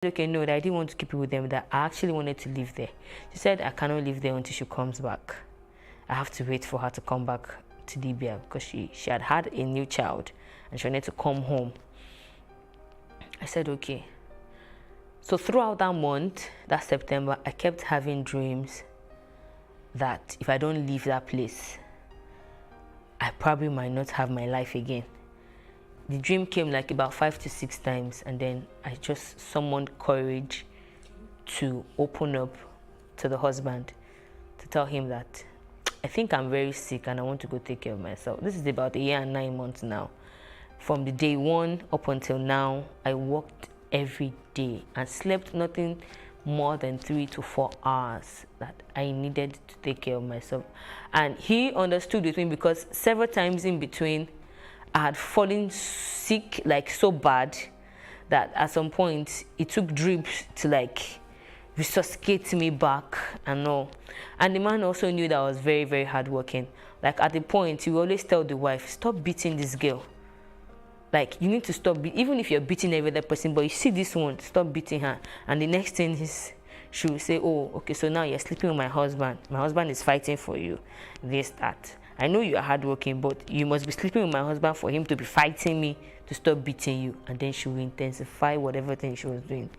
Okay, no, that I didn't want to keep it with them, that I actually wanted to live there. She said I cannot live there until she comes back. I have to wait for her to come back to Libya because she had a new child and she wanted to come home. I said okay. So throughout that month, that September, I kept having dreams that if I don't leave that place, I probably might not have my life again. The dream came like about 5 to 6 times, and then I just summoned courage to open up to the husband, to tell him that I think I'm very sick and I want to go take care of myself. This is about 1 year and 9 months now. From the day one up until now, I worked every day and slept nothing more than 3 to 4 hours, that I needed to take care of myself. And he understood with me because several times in between, I had fallen sick, like so bad that at some point it took drips to like resuscitate me back and all. And the man also knew that I was very, very hardworking. Like at the point, he would always tell the wife, stop beating this girl. Like you need to stop, even if you're beating every other person, but you see this one, stop beating her. And the next thing is, she will say, oh, okay, so now you're sleeping with my husband. My husband is fighting for you. This, that. I know you are hardworking, but you must be sleeping with my husband for him to be fighting me to stop beating you. And then she will intensify whatever thing she was doing.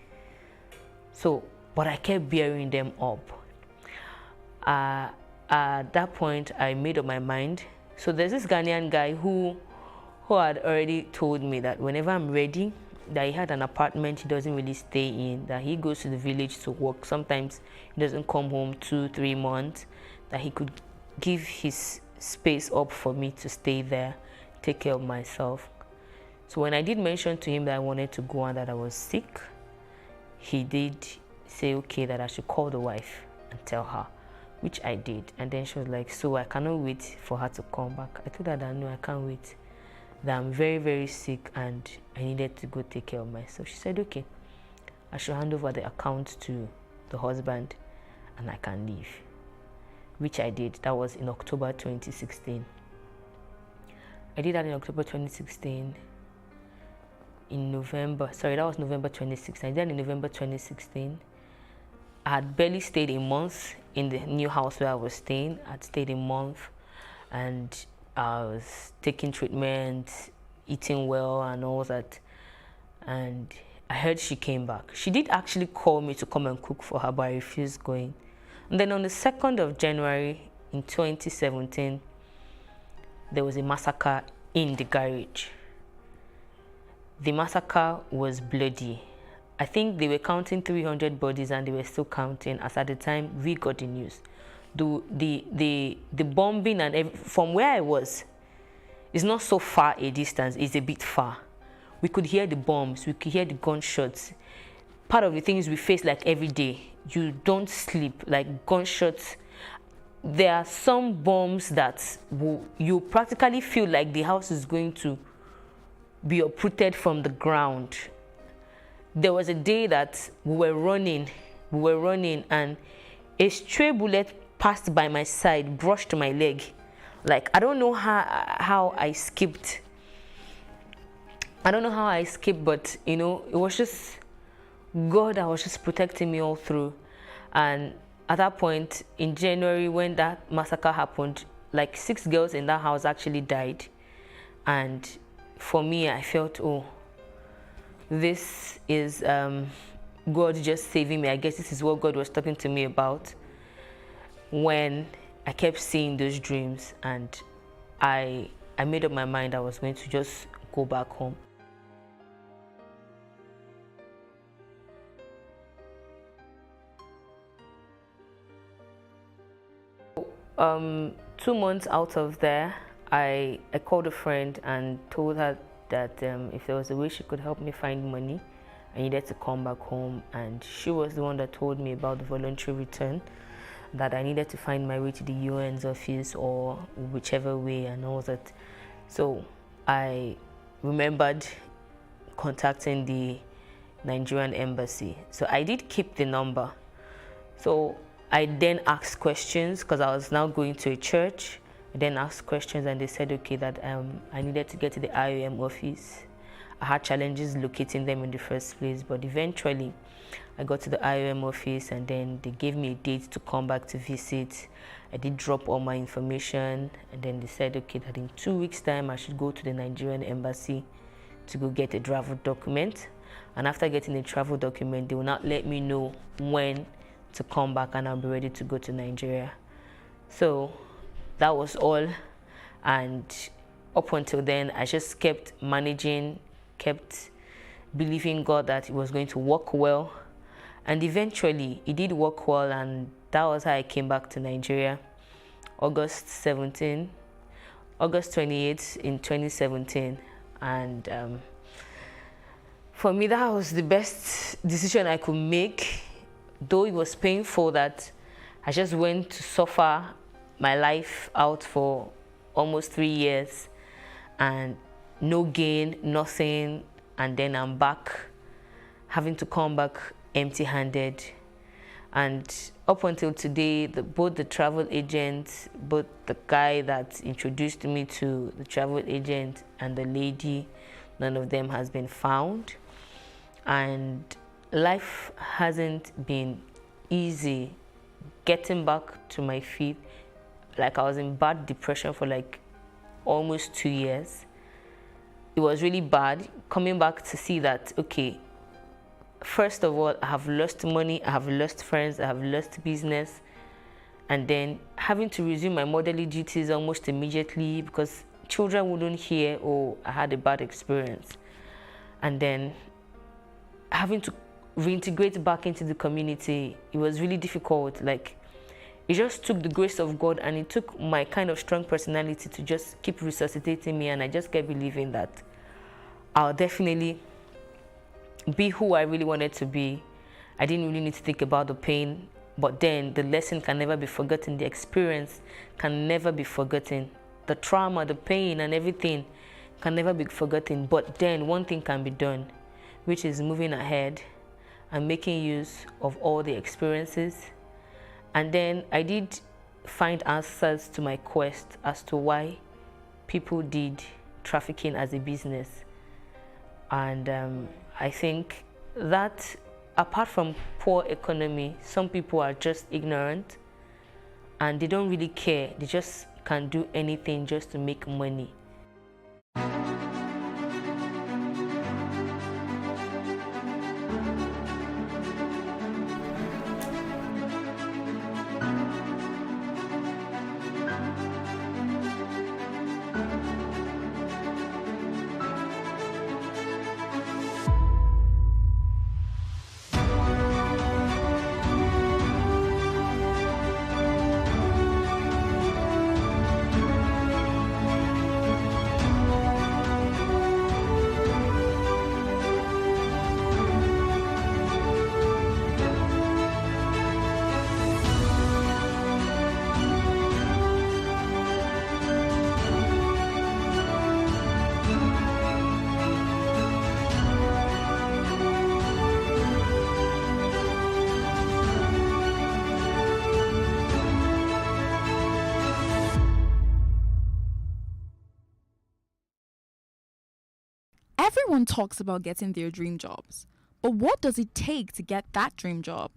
So, but I kept bearing them up. At that point, I made up my mind. So there's this Ghanaian guy who had already told me that whenever I'm ready, that he had an apartment he doesn't really stay in, that he goes to the village to work. Sometimes he doesn't come home 2-3 months, that he could give his space up for me to stay there, take care of myself. So when I did mention to him that I wanted to go and that I was sick, he did say okay, that I should call the wife and tell her, which I did. And then she was like, so I cannot wait for her to come back. I told her that no, I can't wait, that I'm very, very sick and I needed to go take care of myself. She said okay, I should hand over the account to the husband and I can leave, which I did. That was in October 2016. I did that in October 2016. In November, sorry, that was November 2016. I did that in November 2016. I had barely stayed a month in the new house where I was staying. I'd stayed a month and I was taking treatment, eating well and all that. And I heard she came back. She did actually call me to come and cook for her, but I refused going. And then on the 2nd of January in 2017, there was a massacre in the garage. The massacre was bloody. I think they were counting 300 bodies and they were still counting as at the time we got the news. The bombing and from where I was, it's not so far a distance, it's a bit far. We could hear the bombs, we could hear the gunshots. Part of the things we face like every day, you don't sleep, like gunshots. There are some bombs that you practically feel like the house is going to be uprooted from the ground. There was a day that we were running and a stray bullet passed by my side, brushed my leg. Like, I don't know how I escaped. I don't know how I escaped, but you know, it was just God that was just protecting me all through. And at that point in January, when that massacre happened, like 6 girls in that house actually died. And for me, I felt, oh, this is God just saving me. I guess this is what God was talking to me about when I kept seeing those dreams. And I made up my mind I was going to just go back home. Um, 2 months out of there, I called a friend and told her that if there was a way she could help me find money, I needed to come back home. And she was the one that told me about the voluntary return, that I needed to find my way to the UN's office or whichever way and all that. So I remembered contacting the Nigerian embassy. So I did keep the number. So I then asked questions because I was now going to a church. I then asked questions and they said okay, that I needed to get to the IOM office. I had challenges locating them in the first place, but eventually I got to the IOM office, and then they gave me a date to come back to visit. I did drop all my information, and then they said, okay, that in 2 weeks' time I should go to the Nigerian embassy to go get a travel document. And after getting a travel document, they will not let me know when to come back, and I'll be ready to go to Nigeria. So that was all. And up until then, I just kept managing, kept believing God that it was going to work well. And eventually it did work well, and that was how I came back to Nigeria. August 28th in 2017. And for me, that was the best decision I could make. Though it was painful that I just went to suffer my life out for almost 3 years and no gain, nothing, and then I'm back, having to come back empty-handed. And up until today, both the travel agent, both the guy that introduced me to the travel agent and the lady, none of them has been found. And life hasn't been easy getting back to my feet. Like, I was in bad depression for like almost 2 years. It was really bad coming back to see that, okay, first of all, I have lost money, I have lost friends, I have lost business, and then having to resume my motherly duties almost immediately because children wouldn't hear, oh, I had a bad experience. And then having to reintegrate back into the community, it was really difficult. Like, it just took the grace of God, and it took my kind of strong personality to just keep resuscitating me, and I just kept believing that I'll definitely be who I really wanted to be. I didn't really need to think about the pain, but then the lesson can never be forgotten. The experience can never be forgotten. The trauma, the pain, and everything can never be forgotten. But then one thing can be done, which is moving ahead and making use of all the experiences. And then I did find answers to my quest as to why people did trafficking as a business. And I think that apart from poor economy, some people are just ignorant and they don't really care. They just can do anything just to make money. Everyone talks about getting their dream jobs, but what does it take to get that dream job?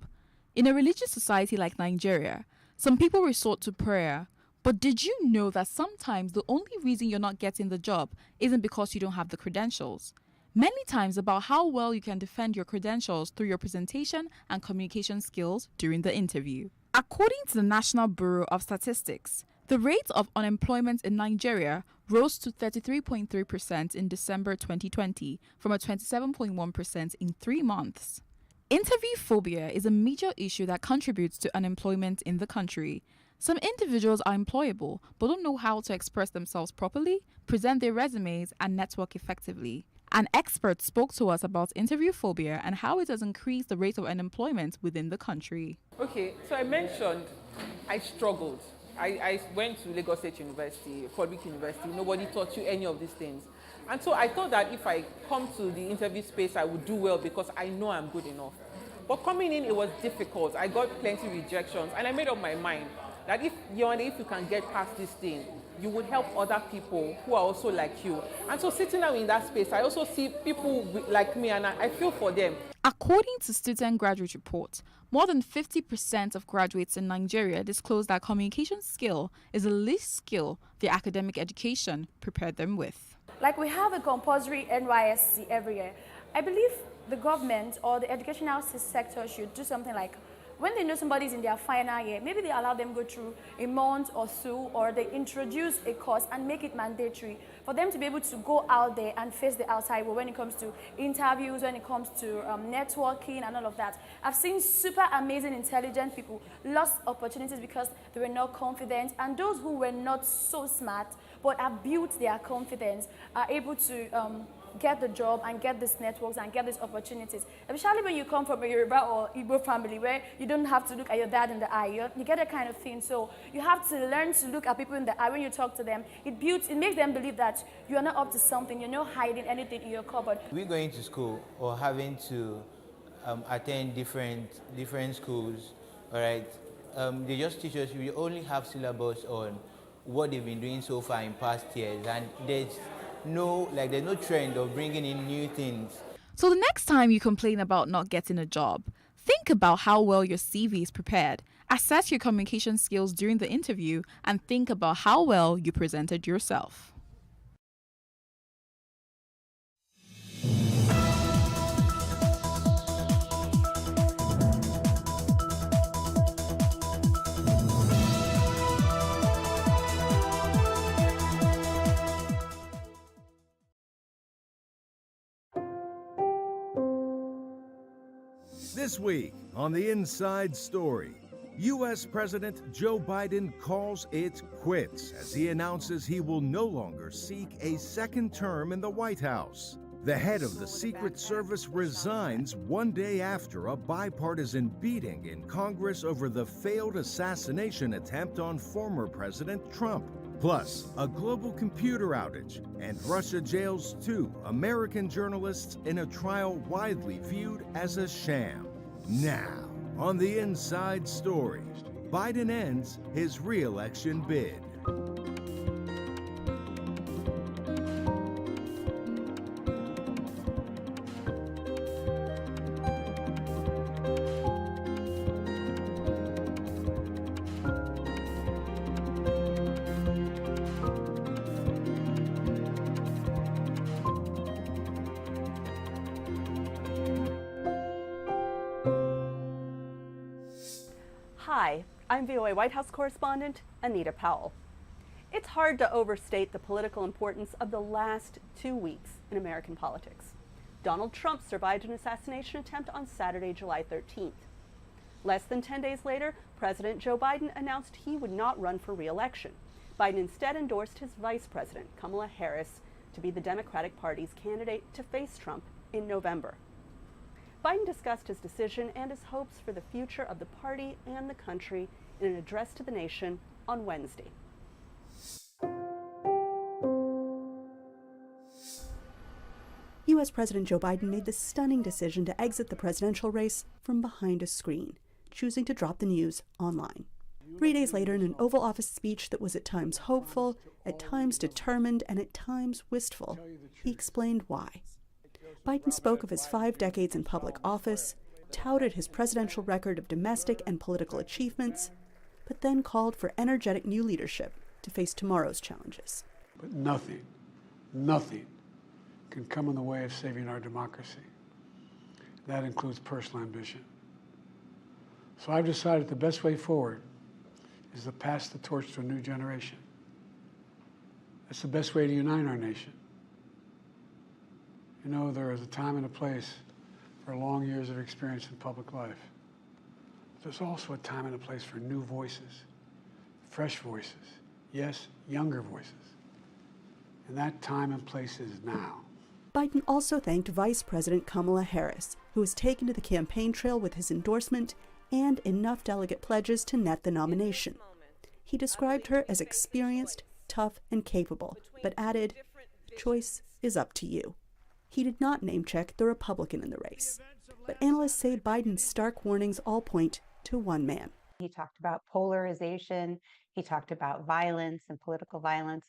In a religious society like Nigeria, some people resort to prayer, but did you know that sometimes the only reason you're not getting the job isn't because you don't have the credentials? Many times about how well you can defend your credentials through your presentation and communication skills during the interview. According to the National Bureau of Statistics, the rate of unemployment in Nigeria rose to 33.3% in December 2020 from a 27.1% in 3 months. Interview phobia is a major issue that contributes to unemployment in the country. Some individuals are employable but don't know how to express themselves properly, present their resumes, and network effectively. An expert spoke to us about interview phobia and how it has increased the rate of unemployment within the country. Okay, so I mentioned I struggled. I went to Lagos State University, public university. Nobody taught you any of these things. And so I thought that if I come to the interview space, I would do well because I know I'm good enough. But coming in, it was difficult. I got plenty of rejections. And I made up my mind that if you can get past this thing, you would help other people who are also like you. And so sitting down in that space, I also see people like me, and I feel for them. According to Student Graduate Report, more than 50% of graduates in Nigeria disclose that communication skill is the least skill their academic education prepared them with. Like we have a compulsory NYSC every year. I believe the government or the educational sector should do something like, when they know somebody's in their final year, maybe they allow them go through a month or so, or they introduce a course and make it mandatory for them to be able to go out there and face the outside world when it comes to interviews, when it comes to networking and all of that. I've seen super amazing, intelligent people lost opportunities because they were not confident, and those who were not so smart but have built their confidence are able to get the job and get these networks and get these opportunities. Especially when you come from a Yoruba or Igbo family where you don't have to look at your dad in the eye. You get that kind of thing. So you have to learn to look at people in the eye when you talk to them. It makes them believe that you are not up to something. You're not hiding anything in your cupboard. We're going to school or having to attend different schools, all right? They just teach us, we only have syllabus on what they've been doing so far in past years, and there's no trend of bringing in new things. So the next time you complain about not getting a job, think about how well your CV is prepared. Assess your communication skills during the interview and think about how well you presented yourself. This week on The Inside Story, U.S. President Joe Biden calls it quits as he announces he will no longer seek a second term in the White House. The head of the Secret Service resigns one day after a bipartisan beating in Congress over the failed assassination attempt on former President Trump. Plus, a global computer outage, and Russia jails 2 American journalists in a trial widely viewed as a sham. Now, on The Inside Story, Biden ends his re-election bid. Hi, I'm VOA White House correspondent Anita Powell. It's hard to overstate the political importance of the last 2 weeks in American politics. Donald Trump survived an assassination attempt on Saturday, July 13th. Less than 10 days later, President Joe Biden announced he would not run for re-election. Biden instead endorsed his vice president, Kamala Harris, to be the Democratic Party's candidate to face Trump in November. Biden discussed his decision and his hopes for the future of the party and the country in an address to the nation on Wednesday. U.S. President Joe Biden made the stunning decision to exit the presidential race from behind a screen, choosing to drop the news online. 3 days later, in an Oval Office speech that was at times hopeful, at times determined, and at times wistful, he explained why. Biden spoke of his 5 decades in public office, touted his presidential record of domestic and political achievements, but then called for energetic new leadership to face tomorrow's challenges. But nothing can come in the way of saving our democracy. That includes personal ambition. So I've decided the best way forward is to pass the torch to a new generation. That's the best way to unite our nation. You know, there is a time and a place for long years of experience in public life. There's also a time and a place for new voices, fresh voices, yes, younger voices. And that time and place is now. Biden also thanked Vice President Kamala Harris, who was taken to the campaign trail with his endorsement and enough delegate pledges to net the nomination. He described her as experienced, tough, and capable, but added, "The choice is up to you." He did not name-check the Republican in the race, but analysts say Biden's stark warnings all point to one man. He talked about polarization. He talked about violence and political violence.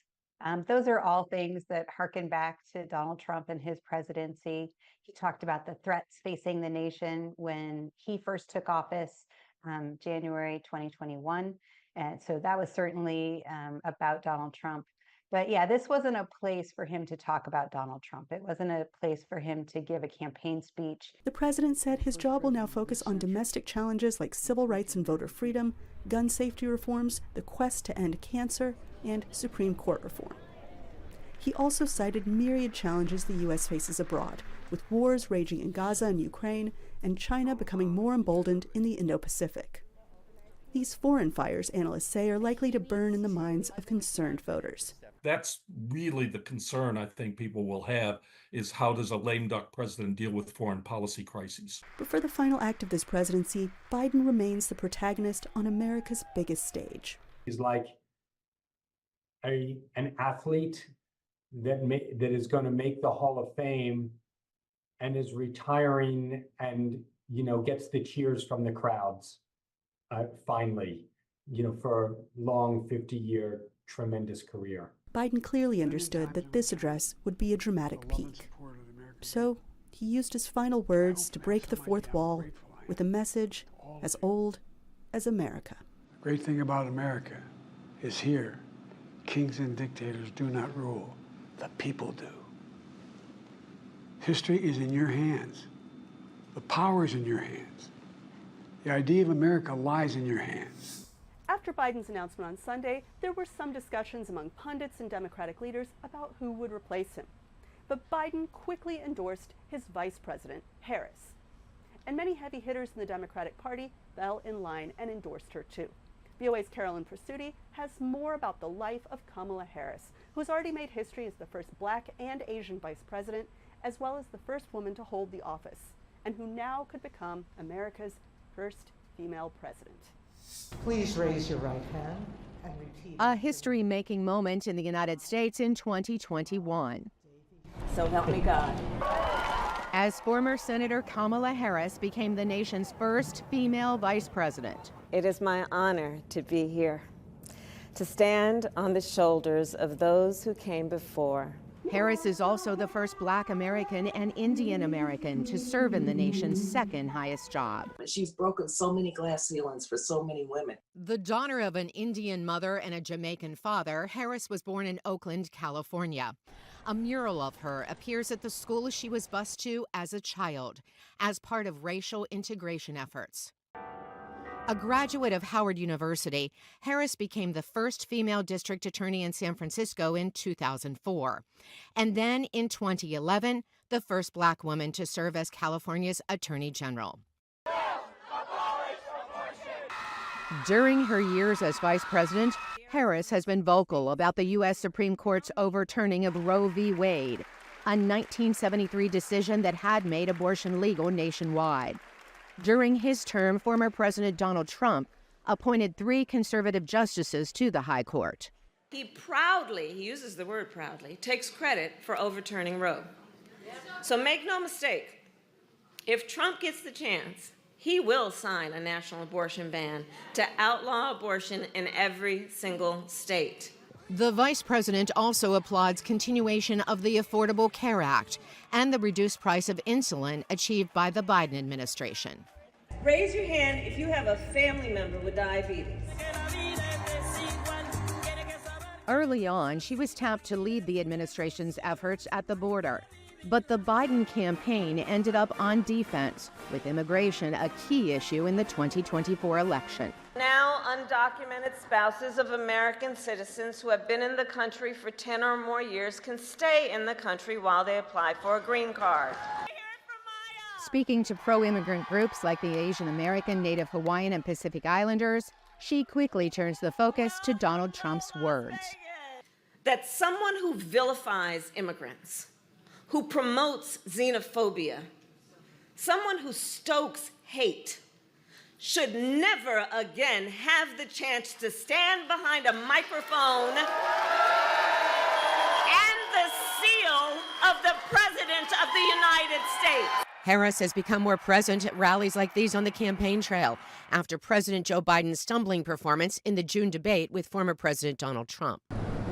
Those are all things that harken back to Donald Trump and his presidency. He talked about the threats facing the nation when he first took office, January 2021. And so that was certainly about Donald Trump. But yeah, this wasn't a place for him to talk about Donald Trump. It wasn't a place for him to give a campaign speech. The president said his job will now focus on domestic challenges like civil rights and voter freedom, gun safety reforms, the quest to end cancer, and Supreme Court reform. He also cited myriad challenges the U.S. faces abroad, with wars raging in Gaza and Ukraine, and China becoming more emboldened in the Indo-Pacific. These foreign fires, analysts say, are likely to burn in the minds of concerned voters. That's really the concern I think people will have, is how does a lame duck president deal with foreign policy crises? But for the final act of this presidency, Biden remains the protagonist on America's biggest stage. He's like an athlete that is going to make the Hall of Fame and is retiring and, gets the cheers from the crowds finally, for a long 50-year tremendous career. Biden clearly understood that this address would be a dramatic peak. So he used his final words to break the fourth wall with a message as old as America. The great thing about America is here, kings and dictators do not rule, the people do. History is in your hands. The power is in your hands. The idea of America lies in your hands. After Biden's announcement on Sunday, there were some discussions among pundits and Democratic leaders about who would replace him. But Biden quickly endorsed his vice president, Harris. And many heavy hitters in the Democratic Party fell in line and endorsed her too. VOA's Carolyn Presutti has more about the life of Kamala Harris, who has already made history as the first Black and Asian vice president, as well as the first woman to hold the office, and who now could become America's first female president. Please raise your right hand and repeat. A history-making moment in the United States in 2021. So help me God. As former Senator Kamala Harris became the nation's first female vice president. It is my honor to be here, to stand on the shoulders of those who came before. Harris is also the first Black American and Indian American to serve in the nation's second highest job. She's broken so many glass ceilings for so many women. The daughter of an Indian mother and a Jamaican father, Harris was born in Oakland, California. A mural of her appears at the school she was bused to as a child, as part of racial integration efforts. A graduate of Howard University, Harris became the first female district attorney in San Francisco in 2004. And then in 2011, the first Black woman to serve as California's Attorney General. During her years as vice president, Harris has been vocal about the U.S. Supreme Court's overturning of Roe v. Wade, a 1973 decision that had made abortion legal nationwide. During his term, former President Donald Trump appointed 3 conservative justices to the High Court. He uses the word proudly, takes credit for overturning Roe. So make no mistake, if Trump gets the chance, he will sign a national abortion ban to outlaw abortion in every single state. The vice president also applauds continuation of the Affordable Care Act and the reduced price of insulin achieved by the Biden administration. Raise your hand if you have a family member with diabetes. Early on, she was tapped to lead the administration's efforts at the border. But the Biden campaign ended up on defense, with immigration a key issue in the 2024 election. Now, undocumented spouses of American citizens who have been in the country for 10 or more years can stay in the country while they apply for a green card. Speaking to pro-immigrant groups like the Asian American, Native Hawaiian, and Pacific Islanders, she quickly turns the focus to Donald Trump's words. That someone who vilifies immigrants, who promotes xenophobia, someone who stokes hate, should never again have the chance to stand behind a microphone and the seal of the President of the United States. Harris has become more present at rallies like these on the campaign trail after President Joe Biden's stumbling performance in the June debate with former President Donald Trump.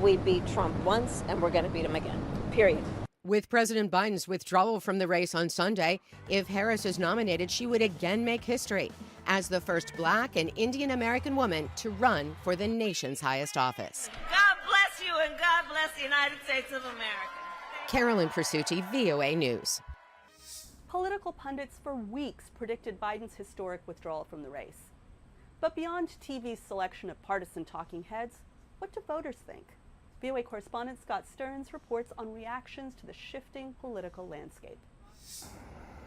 We beat Trump once, and we're going to beat him again, period. With President Biden's withdrawal from the race on Sunday, if Harris is nominated, she would again make history as the first Black and Indian American woman to run for the nation's highest office. God bless you, and God bless the United States of America. Carolyn Persucci, VOA News. Political pundits for weeks predicted Biden's historic withdrawal from the race. But beyond TV's selection of partisan talking heads, what do voters think? VOA correspondent Scott Stearns reports on reactions to the shifting political landscape.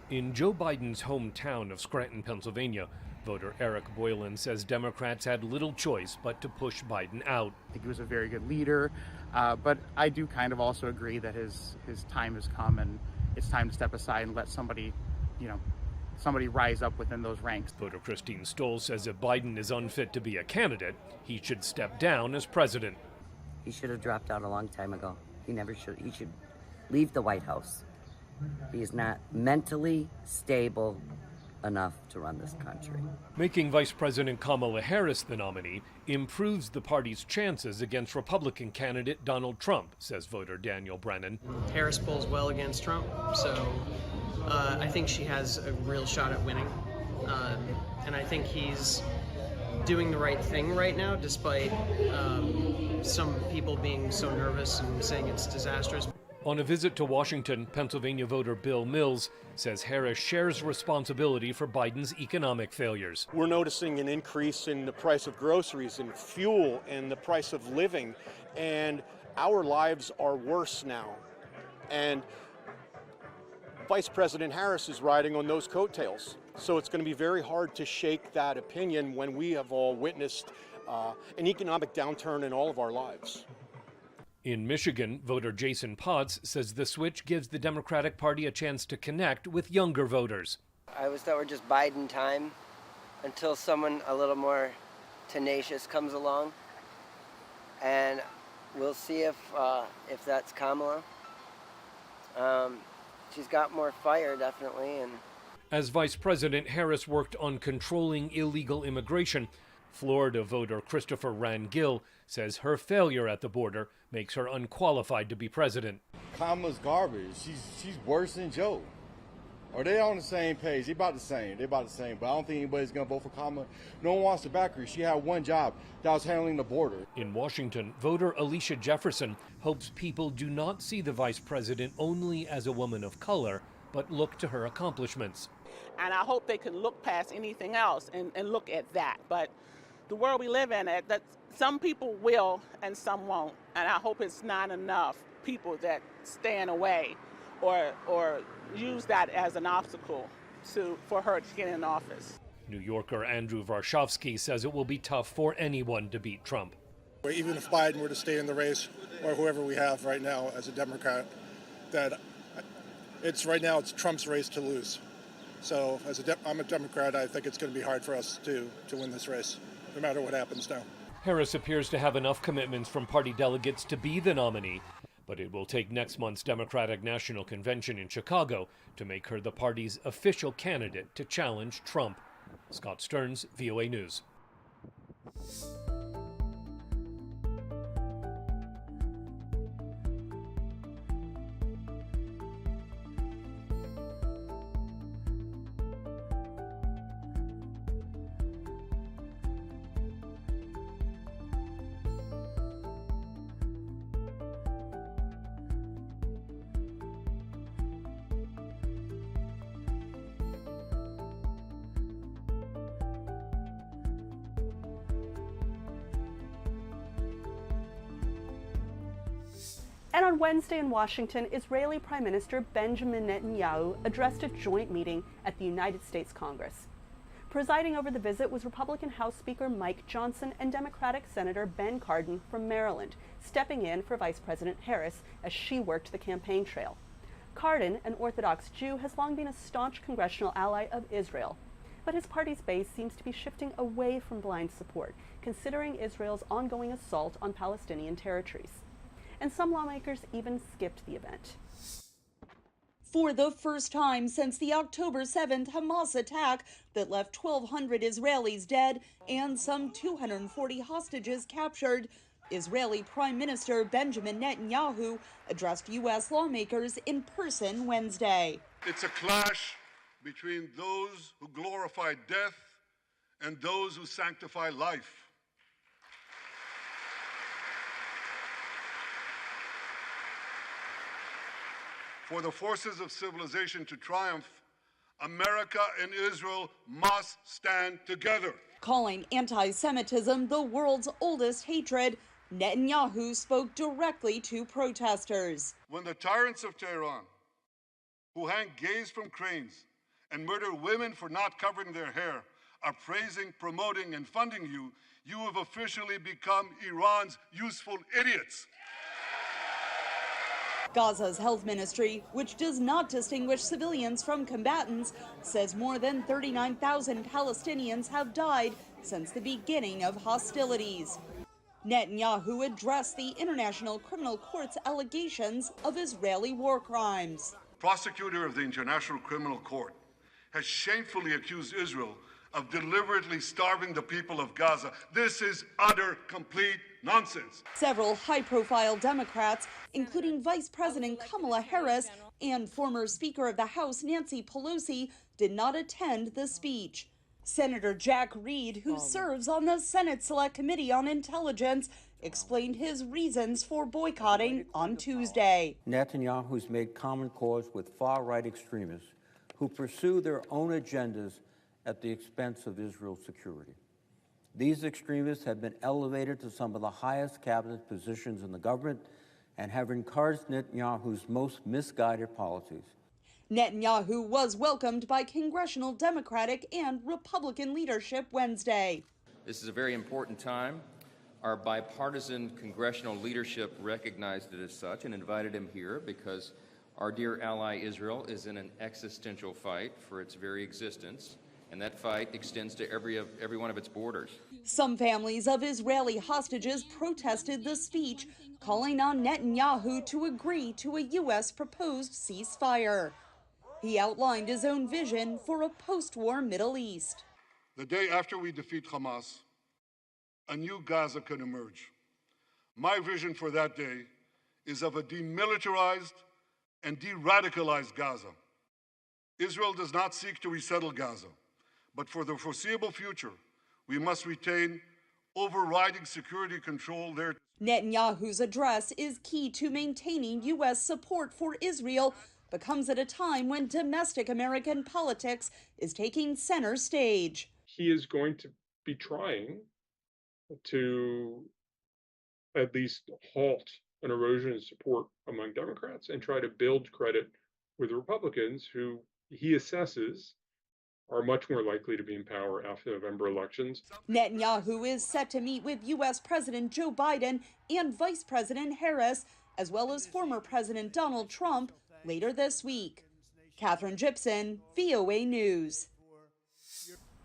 In Joe Biden's hometown of Scranton, Pennsylvania, voter Eric Boylan says Democrats had little choice but to push Biden out. I think he was a very good leader, but I do kind of also agree that his time has come and it's time to step aside and let somebody rise up within those ranks. Voter Christine Stoll says if Biden is unfit to be a candidate, he should step down as president. He should have dropped out a long time ago. He never should. He should leave the White House. He is not mentally stable enough to run this country. Making Vice President Kamala Harris the nominee improves the party's chances against Republican candidate Donald Trump, says voter Daniel Brennan. Harris polls well against Trump, so I think she has a real shot at winning. And I think he's doing the right thing right now, despite some people being so nervous and saying it's disastrous. On a visit to Washington, Pennsylvania voter Bill Mills says Harris shares responsibility for Biden's economic failures. We're noticing an increase in the price of groceries and fuel and the price of living, and our lives are worse now. And Vice President Harris is riding on those coattails. So it's going to be very hard to shake that opinion when we have all witnessed an economic downturn in all of our lives. In Michigan, voter Jason Potts says the switch gives the Democratic Party a chance to connect with younger voters. I always thought we're just Biden time until someone a little more tenacious comes along. And we'll see if that's Kamala. She's got more fire, definitely. And as Vice President, Harris worked on controlling illegal immigration. Florida voter Christopher Rangill says her failure at the border makes her unqualified to be president. Kamala's garbage. She's worse than Joe. Or they on the same page. They're about the same. But I don't think anybody's going to vote for Kamala. No one wants to back her. She had one job. That was handling the border. In Washington, voter Alicia Jefferson hopes people do not see the vice president only as a woman of color, but look to her accomplishments. And I hope they can look past anything else and look at that. But the world we live in, that some people will and some won't. And I hope it's not enough people that stand away or use that as an obstacle for her to get in office. New Yorker Andrew Varshavsky says it will be tough for anyone to beat Trump. Even if Biden were to stay in the race, or whoever we have right now as a Democrat, that it's Trump's race to lose. So I'm a Democrat, I think it's going to be hard for us to win this race, no matter what happens now. Harris appears to have enough commitments from party delegates to be the nominee, but it will take next month's Democratic National Convention in Chicago to make her the party's official candidate to challenge Trump. Scott Stearns, VOA News. And on Wednesday in Washington, Israeli Prime Minister Benjamin Netanyahu addressed a joint meeting at the United States Congress. Presiding over the visit was Republican House Speaker Mike Johnson and Democratic Senator Ben Cardin from Maryland, stepping in for Vice President Harris as she worked the campaign trail. Cardin, an Orthodox Jew, has long been a staunch congressional ally of Israel, but his party's base seems to be shifting away from blind support, considering Israel's ongoing assault on Palestinian territories. And some lawmakers even skipped the event. For the first time since the October 7th Hamas attack that left 1,200 Israelis dead and some 240 hostages captured, Israeli Prime Minister Benjamin Netanyahu addressed U.S. lawmakers in person Wednesday. It's a clash between those who glorify death and those who sanctify life. For the forces of civilization to triumph, America and Israel must stand together. Calling anti-Semitism the world's oldest hatred, Netanyahu spoke directly to protesters. When the tyrants of Tehran, who hang gays from cranes and murder women for not covering their hair, are praising, promoting, and funding you, you have officially become Iran's useful idiots. Gaza's health ministry, which does not distinguish civilians from combatants, says more than 39,000 Palestinians have died since the beginning of hostilities. Netanyahu addressed the International Criminal Court's allegations of Israeli war crimes. Prosecutor of the International Criminal Court has shamefully accused Israel of deliberately starving the people of Gaza. This is utter, complete nonsense. Several high-profile Democrats, including Vice President Kamala Harris and former Speaker of the House Nancy Pelosi, did not attend the speech. Senator Jack Reed, who serves on the Senate Select Committee on Intelligence, explained his reasons for boycotting on Tuesday. Netanyahu's made common cause with far-right extremists who pursue their own agendas at the expense of Israel's security. These extremists have been elevated to some of the highest cabinet positions in the government and have encouraged Netanyahu's most misguided policies. Netanyahu was welcomed by congressional Democratic and Republican leadership Wednesday. This is a very important time. Our bipartisan congressional leadership recognized it as such and invited him here because our dear ally Israel is in an existential fight for its very existence, and that fight extends to every one of its borders. Some families of Israeli hostages protested the speech, calling on Netanyahu to agree to a U.S. proposed ceasefire. He outlined his own vision for a post-war Middle East. The day after we defeat Hamas, a new Gaza can emerge. My vision for that day is of a demilitarized and de-radicalized Gaza. Israel does not seek to resettle Gaza, but for the foreseeable future, we must retain overriding security control there. Netanyahu's address is key to maintaining U.S. support for Israel, but comes at a time when domestic American politics is taking center stage. He is going to be trying to at least halt an erosion in support among Democrats and try to build credit with Republicans who he assesses are much more likely to be in power after the November elections. Netanyahu is set to meet with U.S. President Joe Biden and Vice President Harris, as well as former President Donald Trump, later this week. Catherine Gibson, VOA News.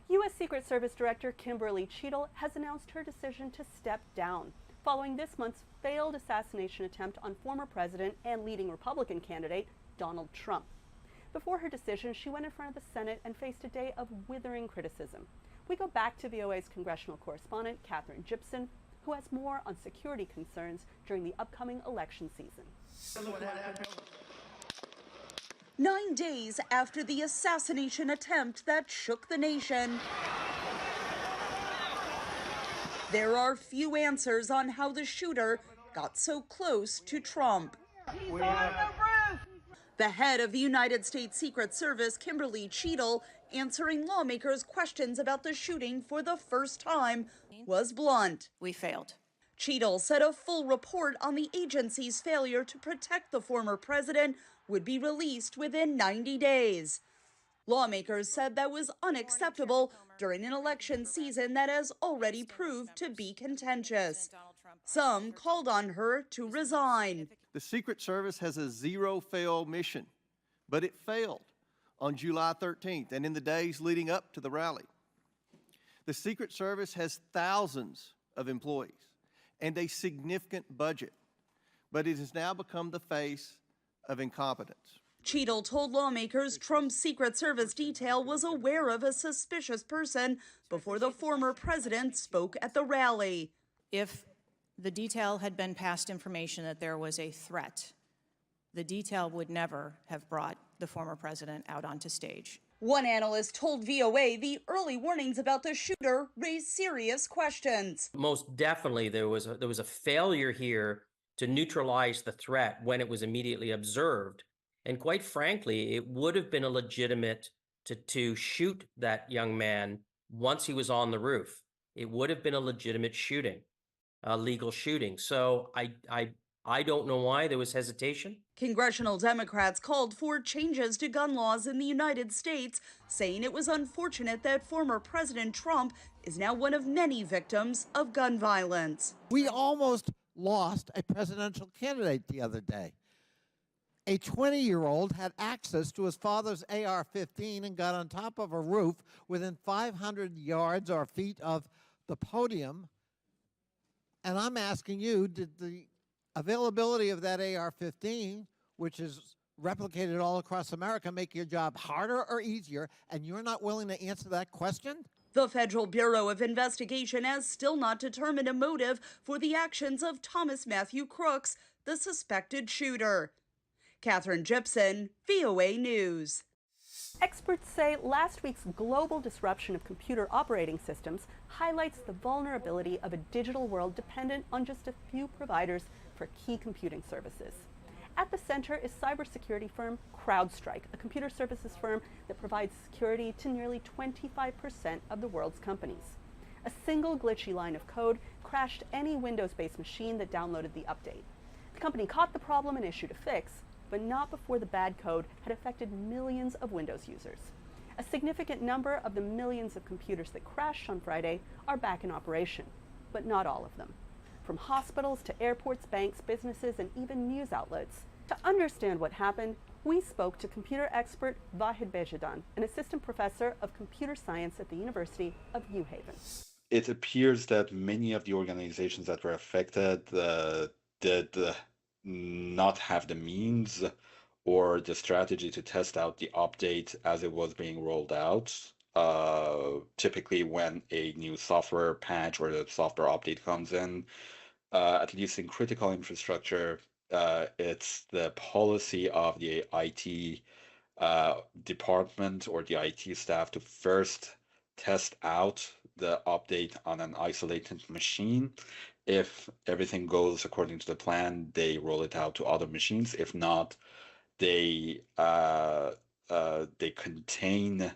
U.S. Secret Service Director Kimberly Cheadle has announced her decision to step down following this month's failed assassination attempt on former president and leading Republican candidate Donald Trump. Before her decision, she went in front of the Senate and faced a day of withering criticism. We go back to VOA's congressional correspondent Catherine Gibson, who has more on security concerns during the upcoming election season. 9 days after the assassination attempt that shook the nation, there are few answers on how the shooter got so close to Trump. The head of the United States Secret Service, Kimberly Cheadle, answering lawmakers' questions about the shooting for the first time, was blunt. We failed. Cheadle said a full report on the agency's failure to protect the former president would be released within 90 days. Lawmakers said that was unacceptable during an election season that has already proved to be contentious. Some called on her to resign. The Secret Service has a zero-fail mission, but it failed on July 13th and in the days leading up to the rally. The Secret Service has thousands of employees and a significant budget, but it has now become the face of incompetence. Cheadle told lawmakers Trump's Secret Service detail was aware of a suspicious person before the former president spoke at the rally. If the detail had been past information that there was a threat, the detail would never have brought the former president out onto stage. One analyst told VOA the early warnings about the shooter raised serious questions. Most definitely there was a failure here to neutralize the threat when it was immediately observed. And quite frankly, it would have been illegitimate to shoot that young man once he was on the roof. It would have been a legitimate shooting, a legal shooting. So I don't know why there was hesitation. Congressional Democrats called for changes to gun laws in the United States, saying it was unfortunate that former President Trump is now one of many victims of gun violence. We almost lost a presidential candidate the other day. A 20-year-old had access to his father's AR-15 and got on top of a roof within 500 yards or feet of the podium. And I'm asking you, did the availability of that AR-15, which is replicated all across America, make your job harder or easier? And you're not willing to answer that question? The Federal Bureau of Investigation has still not determined a motive for the actions of Thomas Matthew Crooks, the suspected shooter. Catherine Gibson, VOA News. Experts say last week's global disruption of computer operating systems highlights the vulnerability of a digital world dependent on just a few providers for key computing services. At the center is cybersecurity firm CrowdStrike, a computer services firm that provides security to nearly 25% of the world's companies. A single glitchy line of code crashed any Windows-based machine that downloaded the update. The company caught the problem and issued a fix, but not before the bad code had affected millions of Windows users. A significant number of the millions of computers that crashed on Friday are back in operation, but not all of them. From hospitals to airports, banks, businesses, and even news outlets. To understand what happened, we spoke to computer expert Vahid Bejadan, an assistant professor of computer science at the University of New Haven. It appears that many of the organizations that were affected did not have the means or the strategy to test out the update as it was being rolled out. Typically when a new software patch or the software update comes in, at least in critical infrastructure, it's the policy of the IT department or the IT staff to first test out the update on an isolated machine. If everything goes according to the plan, they roll it out to other machines. If not, they contain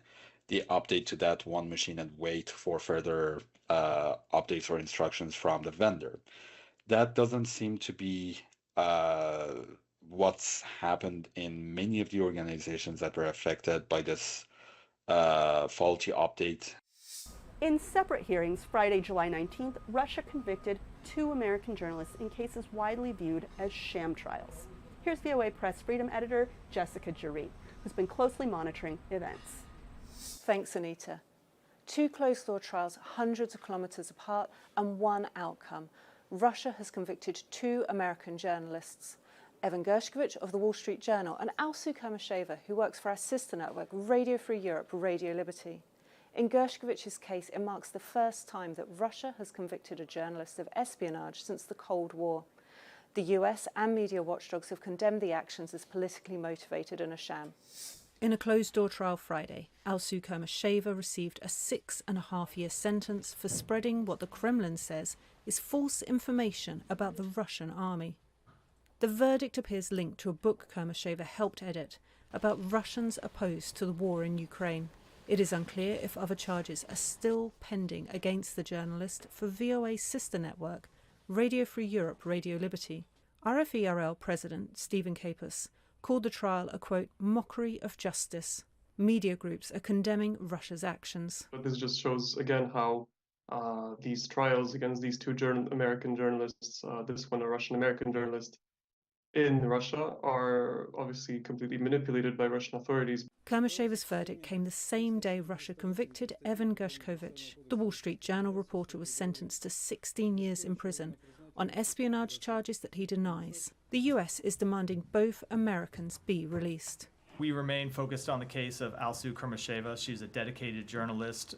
the update to that one machine and wait for further updates or instructions from the vendor. That doesn't seem to be what's happened in many of the organizations that were affected by this faulty update. In separate hearings Friday, July 19th, Russia convicted 2 American journalists in cases widely viewed as sham trials. Here's VOA Press Freedom editor Jessica Jarrett, who's been closely monitoring events. Thanks, Anita. 2 closed-door trials hundreds of kilometers apart and one outcome. Russia has convicted 2 American journalists, Evan Gershkovich of the Wall Street Journal and Alsu Kamasheva, who works for our sister network, Radio Free Europe, Radio Liberty. In Gershkovich's case, it marks the first time that Russia has convicted a journalist of espionage since the Cold War. The US and media watchdogs have condemned the actions as politically motivated and a sham. In a closed-door trial Friday, Alsu Kamasheva received a 6.5-year sentence for spreading what the Kremlin says is false information about the Russian army. The verdict appears linked to a book Kamasheva helped edit about Russians opposed to the war in Ukraine. It is unclear if other charges are still pending against the journalist for VOA's sister network, Radio Free Europe, Radio Liberty. RFERL President Stephen Capus called the trial a, quote, mockery of justice. Media groups are condemning Russia's actions. But this just shows again how these trials against these 2 American journalists, this one a Russian-American journalist, in Russia are obviously completely manipulated by Russian authorities. Kamasheva's verdict came the same day Russia convicted Evan Gershkovich. The Wall Street Journal reporter was sentenced to 16 years in prison on espionage charges that he denies. The US is demanding both Americans be released. We remain focused on the case of Alsu Kurmasheva. She's a dedicated journalist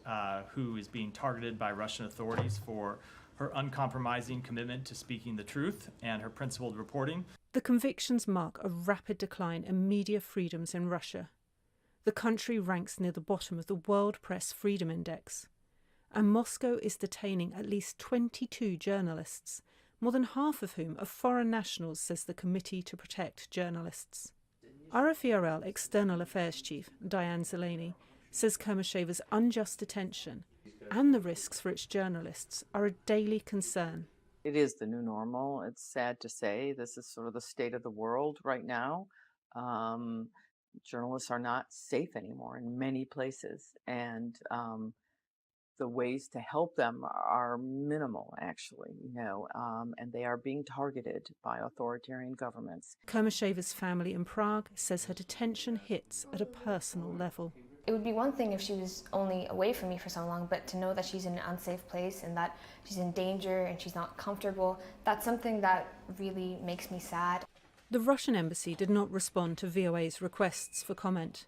who is being targeted by Russian authorities for her uncompromising commitment to speaking the truth and her principled reporting. The convictions mark a rapid decline in media freedoms in Russia. The country ranks near the bottom of the World Press Freedom Index. And Moscow is detaining at least 22 journalists, more than half of whom are foreign nationals, says the Committee to Protect Journalists. RFERL External Affairs Chief Diane Zeleny says Kurmasheva's unjust detention and the risks for its journalists are a daily concern. It is the new normal. It's sad to say this is sort of the state of the world right now. Journalists are not safe anymore in many places, and the ways to help them are minimal, actually, and they are being targeted by authoritarian governments. Kurmasheva's family in Prague says her detention hits at a personal level. It would be one thing if she was only away from me for so long, but to know that she's in an unsafe place and that she's in danger and she's not comfortable, that's something that really makes me sad. The Russian embassy did not respond to VOA's requests for comment.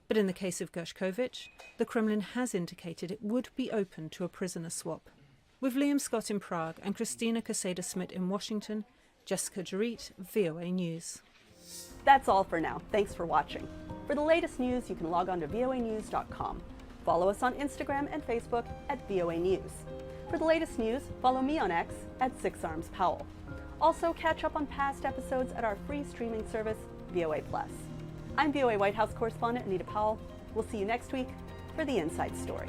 But in the case of Gershkovich, the Kremlin has indicated it would be open to a prisoner swap. With Liam Scott in Prague and Christina Caseda-Smith in Washington, Jessica Jarit, VOA News. That's all for now. Thanks for watching. For the latest news, you can log on to voanews.com. Follow us on Instagram and Facebook at VOA News. For the latest news, follow me on X at 6ArmsPowell. Also, catch up on past episodes at our free streaming service, VOA+. I'm VOA White House correspondent Anita Powell. We'll see you next week for The Inside Story.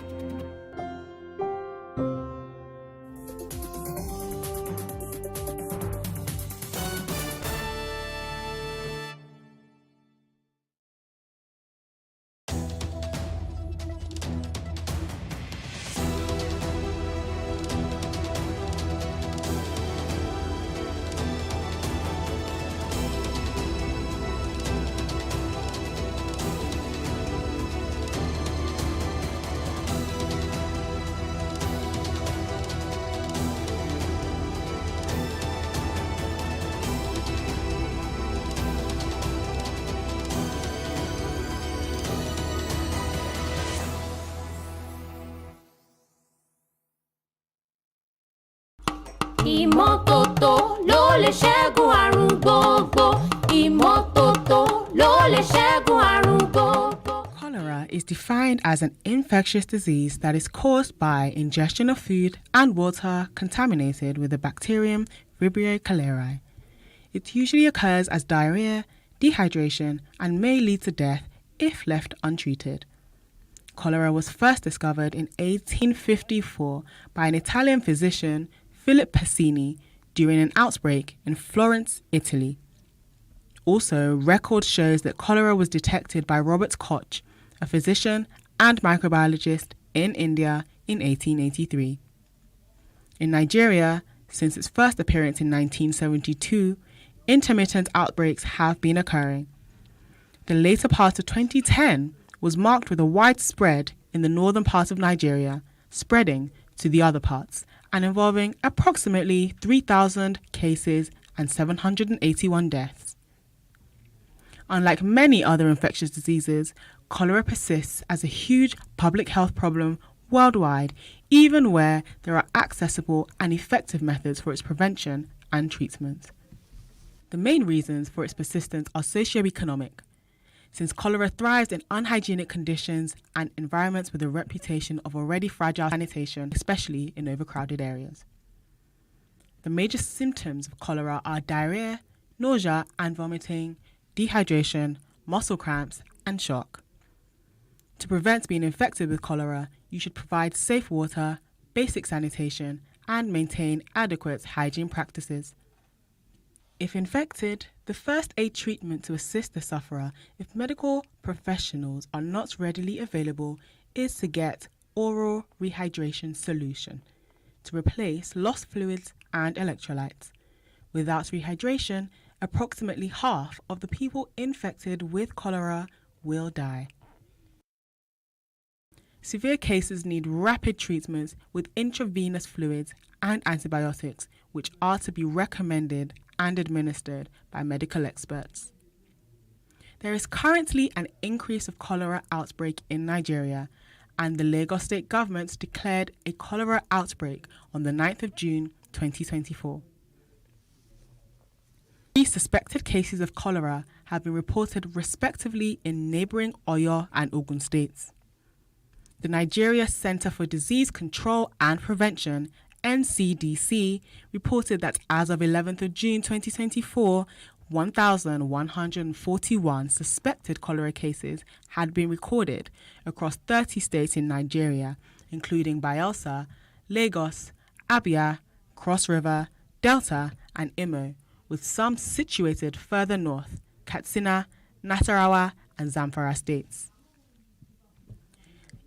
Ìmọ́tótó ló lè ṣẹ́gun àrùn gbogbo. Ìmọ́tótó ló lè ṣẹ́gun àrùn gbogbo. Cholera is defined as an infectious disease that is caused by ingestion of food and water contaminated with the bacterium Vibrio cholerae. It usually occurs as diarrhea, dehydration, and may lead to death if left untreated. Cholera was first discovered in 1854 by an Italian physician, Philip Pacini, during an outbreak in Florence, Italy. Also, record shows that cholera was detected by Robert Koch, a physician and microbiologist in India in 1883. In Nigeria, since its first appearance in 1972, intermittent outbreaks have been occurring. The later part of 2010 was marked with a widespread in the northern part of Nigeria, spreading to the other parts, and involving approximately 3,000 cases and 781 deaths. Unlike many other infectious diseases, cholera persists as a huge public health problem worldwide, even where there are accessible and effective methods for its prevention and treatment. The main reasons for its persistence are socioeconomic, since cholera thrives in unhygienic conditions and environments with a reputation of already fragile sanitation, especially in overcrowded areas. The major symptoms of cholera are diarrhea, nausea and vomiting, dehydration, muscle cramps, and shock. To prevent being infected with cholera, you should provide safe water, basic sanitation, and maintain adequate hygiene practices. If infected, the first aid treatment to assist the sufferer, if medical professionals are not readily available, is to get oral rehydration solution to replace lost fluids and electrolytes. Without rehydration, approximately half of the people infected with cholera will die. Severe cases need rapid treatments with intravenous fluids and antibiotics, which are to be recommended and administered by medical experts. There is currently an increase of cholera outbreak in Nigeria, and the Lagos state government declared a cholera outbreak on the 9th of June 2024. 3 suspected cases of cholera have been reported respectively in neighbouring Oyo and Ogun states. The Nigeria Center for Disease Control and Prevention, NCDC, reported that as of 11th of June 2024, 1,141 suspected cholera cases had been recorded across 30 states in Nigeria, including Bayelsa, Lagos, Abia, Cross River, Delta, and Imo, with some situated further north, Katsina, Nasarawa, and Zamfara states.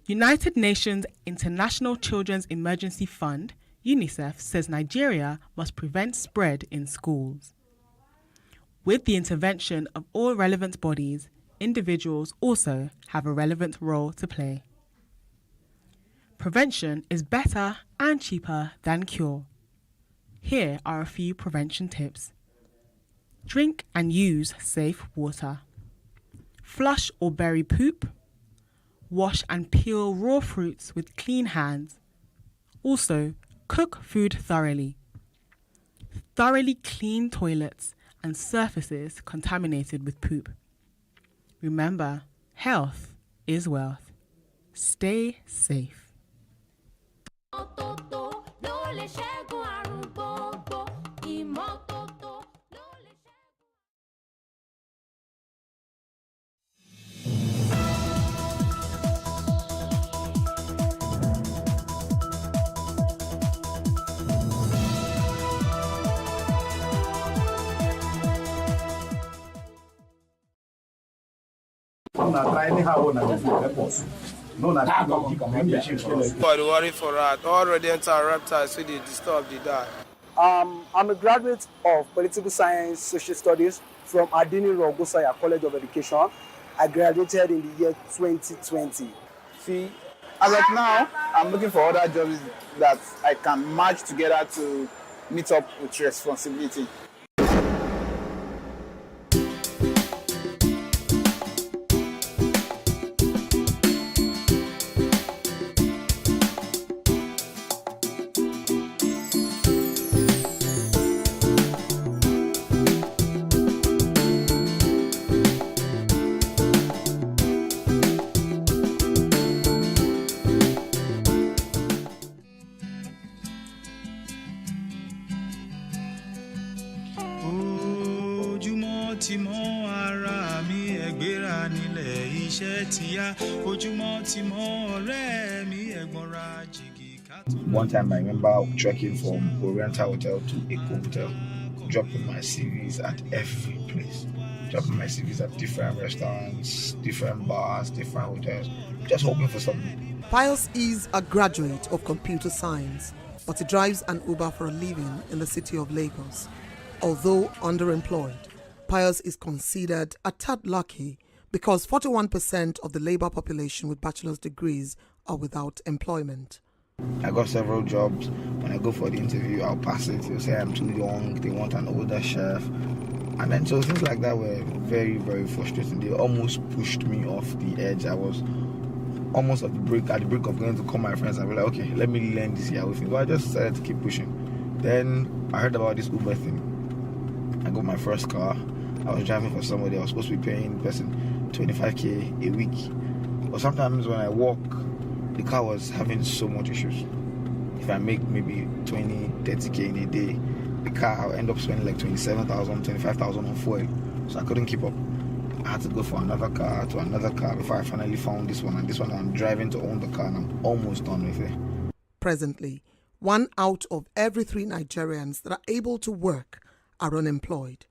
United Nations International Children's Emergency Fund, UNICEF, says Nigeria must prevent spread in schools. With the intervention of all relevant bodies, individuals also have a relevant role to play. Prevention is better and cheaper than cure. Here are a few prevention tips. Drink and use safe water. Flush or bury poop. Wash and peel raw fruits with clean hands. Also, cook food thoroughly. Thoroughly clean toilets and surfaces contaminated with poop. Remember, health is wealth. Stay safe. But worry for that. All rodents and reptiles so they disturb the die. I'm a graduate of Political Science Social Studies from Adini Rogosaya College of Education. I graduated in the year 2020. See, as of now, I'm looking for other jobs that I can match together to meet up with responsibility. One time I remember trekking from Oriental Hotel to Eco Hotel, dropping my CVs at every place, dropping my CVs at different restaurants, different bars, different hotels, just hoping for something. Pius is a graduate of computer science, but he drives an Uber for a living in the city of Lagos. Although underemployed, Pius is considered a tad lucky because 41% of the labor population with bachelor's degrees are without employment. I got several jobs. When I go for the interview, I'll pass it. They'll say I'm too young, they want an older chef. And then so things like that were very, very frustrating. They almost pushed me off the edge. I was almost at the brink of going to call my friends and be like, okay, let me learn this year with you. But I just decided to keep pushing. Then I heard about this Uber thing. I got my first car. I was driving for somebody. I was supposed to be paying the person $25K a week. But sometimes when I walk, the car was having so much issues. If I make maybe 20, 30K in a day, the car, I'll end up spending like 27,000, 25,000 on fuel. So I couldn't keep up. I had to go for another car to another car before I finally found this one. And this one I'm driving to own the car and I'm almost done with it. Presently, 1 out of every 3 Nigerians that are able to work are unemployed,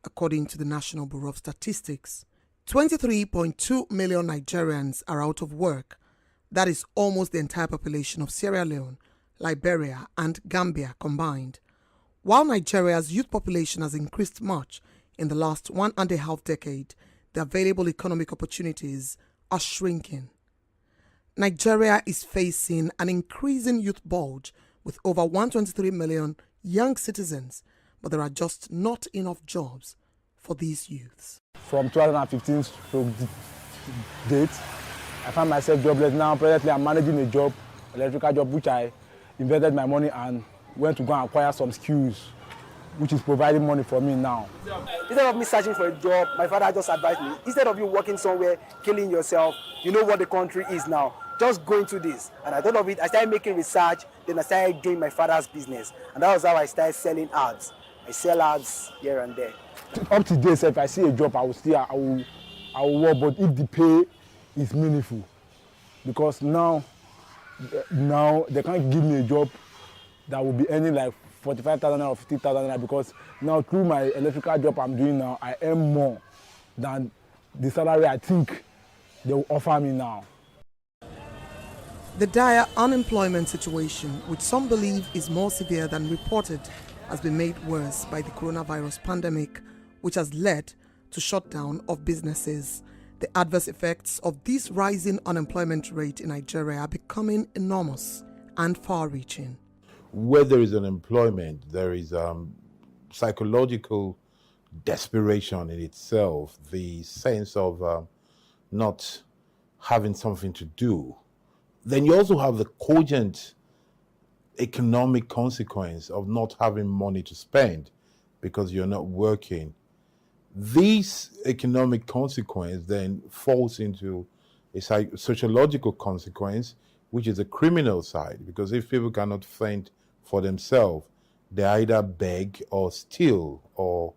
according to the National Bureau of Statistics. 23.2 million Nigerians are out of work. That is almost the entire population of Sierra Leone, Liberia, and Gambia combined. While Nigeria's youth population has increased much in the last 1.5 decades, the available economic opportunities are shrinking. Nigeria is facing an increasing youth bulge with over 123 million young citizens, but there are just not enough jobs for these youths. from 2015 to date. I found myself jobless now. Presently, I'm managing a job, electrical job, which I invested my money and went to go and acquire some skills, which is providing money for me now. Instead of me searching for a job, my father just advised me, instead of you working somewhere, killing yourself, you know what the country is now. Just go into this. And I thought of it, I started making research, then I started doing my father's business. And that was how I started selling ads. I sell ads here and there. Up to date, if I see a job, I will work, but if the pay is meaningful, because now they can't give me a job that will be earning like 45,000 or 50,000, because now through my electrical job I'm doing now, I earn more than the salary I think they will offer me now. The dire unemployment situation, which some believe is more severe than reported, has been made worse by the coronavirus pandemic, which has led to shutdown of businesses. The adverse effects of this rising unemployment rate in Nigeria are becoming enormous and far-reaching. Where there is unemployment, there is psychological desperation in itself, the sense of not having something to do. Then you also have the cogent economic consequence of not having money to spend because you're not working. This economic consequence then falls into a sociological consequence, which is a criminal side, because if people cannot fend for themselves, they either beg or steal or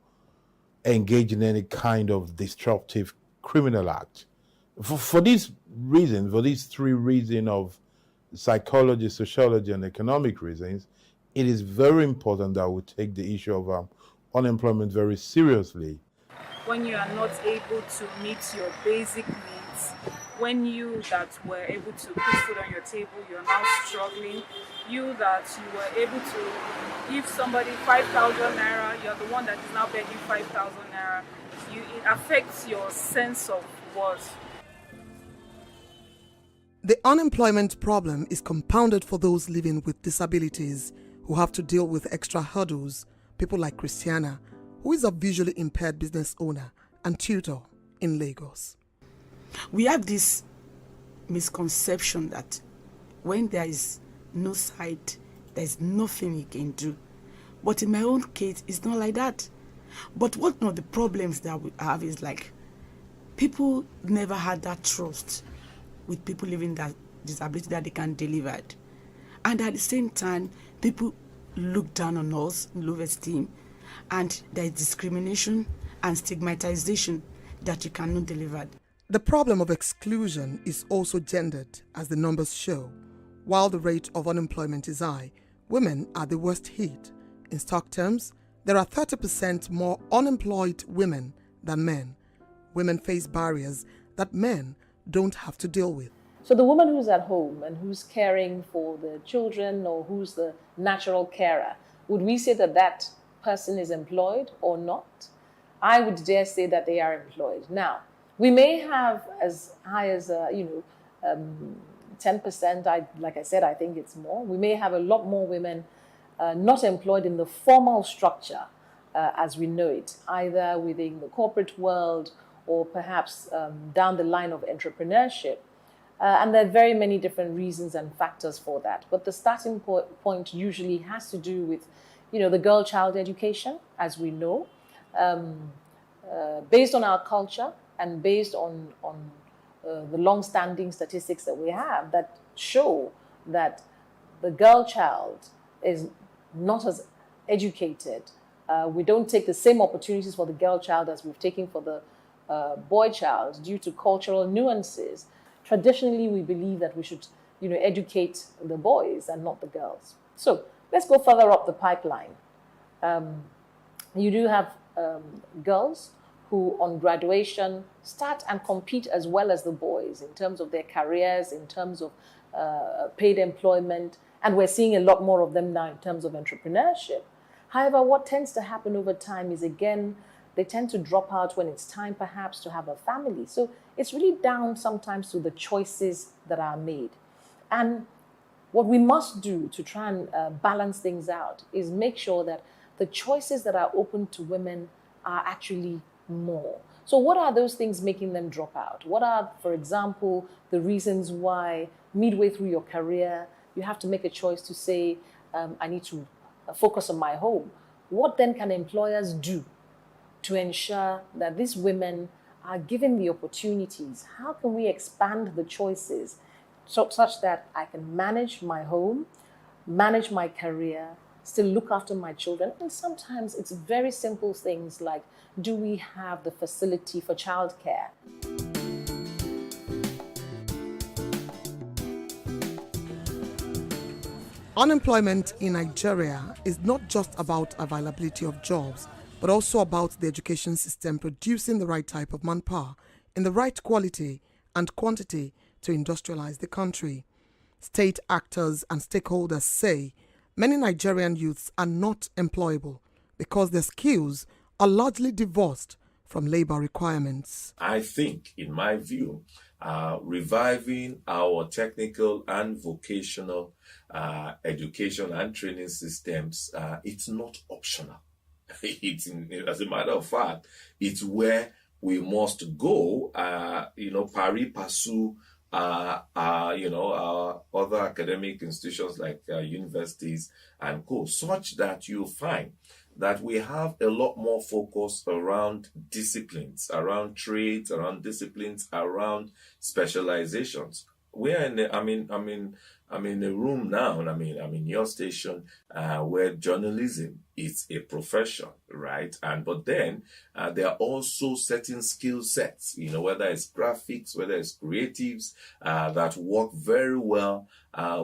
engage in any kind of disruptive criminal act. For these reasons, for these three reasons of psychology, sociology, and economic reasons, it is very important that we take the issue of unemployment very seriously. When you are not able to meet your basic needs, when you that were able to put food on your table, you're now struggling, you that you were able to give somebody 5,000 naira, you're the one that is now begging 5,000 naira, it affects your sense of worth. The unemployment problem is compounded for those living with disabilities who have to deal with extra hurdles, people like Christiana, who is a visually impaired business owner and tutor in Lagos. We have this misconception that when there is no sight, there is nothing you can do. But in my own case, it's not like that. But one of the problems that we have is like people never had that trust with people living that disability that they can deliver it. And at the same time, people look down on us, low esteem, and there is discrimination and stigmatization that you cannot deliver. The problem of exclusion is also gendered, as the numbers show. While the rate of unemployment is high, women are the worst hit. In stock terms, there are 30% more unemployed women than men. Women face barriers that men don't have to deal with. So the woman who's at home and who's caring for the children, or who's the natural carer, would we say that that person is employed or not? I would dare say that they are employed. Now, we may have as high as 10%. Like I said, I think it's more. We may have a lot more women not employed in the formal structure as we know it, either within the corporate world or perhaps down the line of entrepreneurship. And there are very many different reasons and factors for that. But the starting point usually has to do with, the girl-child education, as we know, based on our culture and based on the long-standing statistics that we have that show that the girl child is not as educated. We don't take the same opportunities for the girl child as we've taken for the boy child due to cultural nuances. Traditionally, we believe that we should, educate the boys and not the girls. So let's go further up the pipeline. You do have girls who on graduation start and compete as well as the boys in terms of their careers, in terms of paid employment, and we're seeing a lot more of them now in terms of entrepreneurship. However, what tends to happen over time is, again, they tend to drop out when it's time perhaps to have a family. So it's really down sometimes to the choices that are made. And what we must do to try and balance things out is make sure that the choices that are open to women are actually more. So what are those things making them drop out? What are, for example, the reasons why midway through your career, you have to make a choice to say, I need to focus on my home? What then can employers do to ensure that these women are given the opportunities? How can we expand the choices such that I can manage my home, manage my career, still look after my children? And sometimes it's very simple things like, do we have the facility for childcare? Unemployment in Nigeria is not just about availability of jobs, but also about the education system producing the right type of manpower in the right quality and quantity to industrialize the country. State actors and stakeholders say many Nigerian youths are not employable because their skills are largely divorced from labor requirements. I think, in my view, reviving our technical and vocational education and training systems, it's not optional. As a matter of fact, it's where we must go, pari passu, our other academic institutions like universities and co, such that you find that we have a lot more focus around disciplines, around trades, around disciplines, around specializations. We are in I'm in a room now, and I'm in your station, where journalism is a profession, right? But then there are also certain skill sets, whether it's graphics, whether it's creatives, that work very well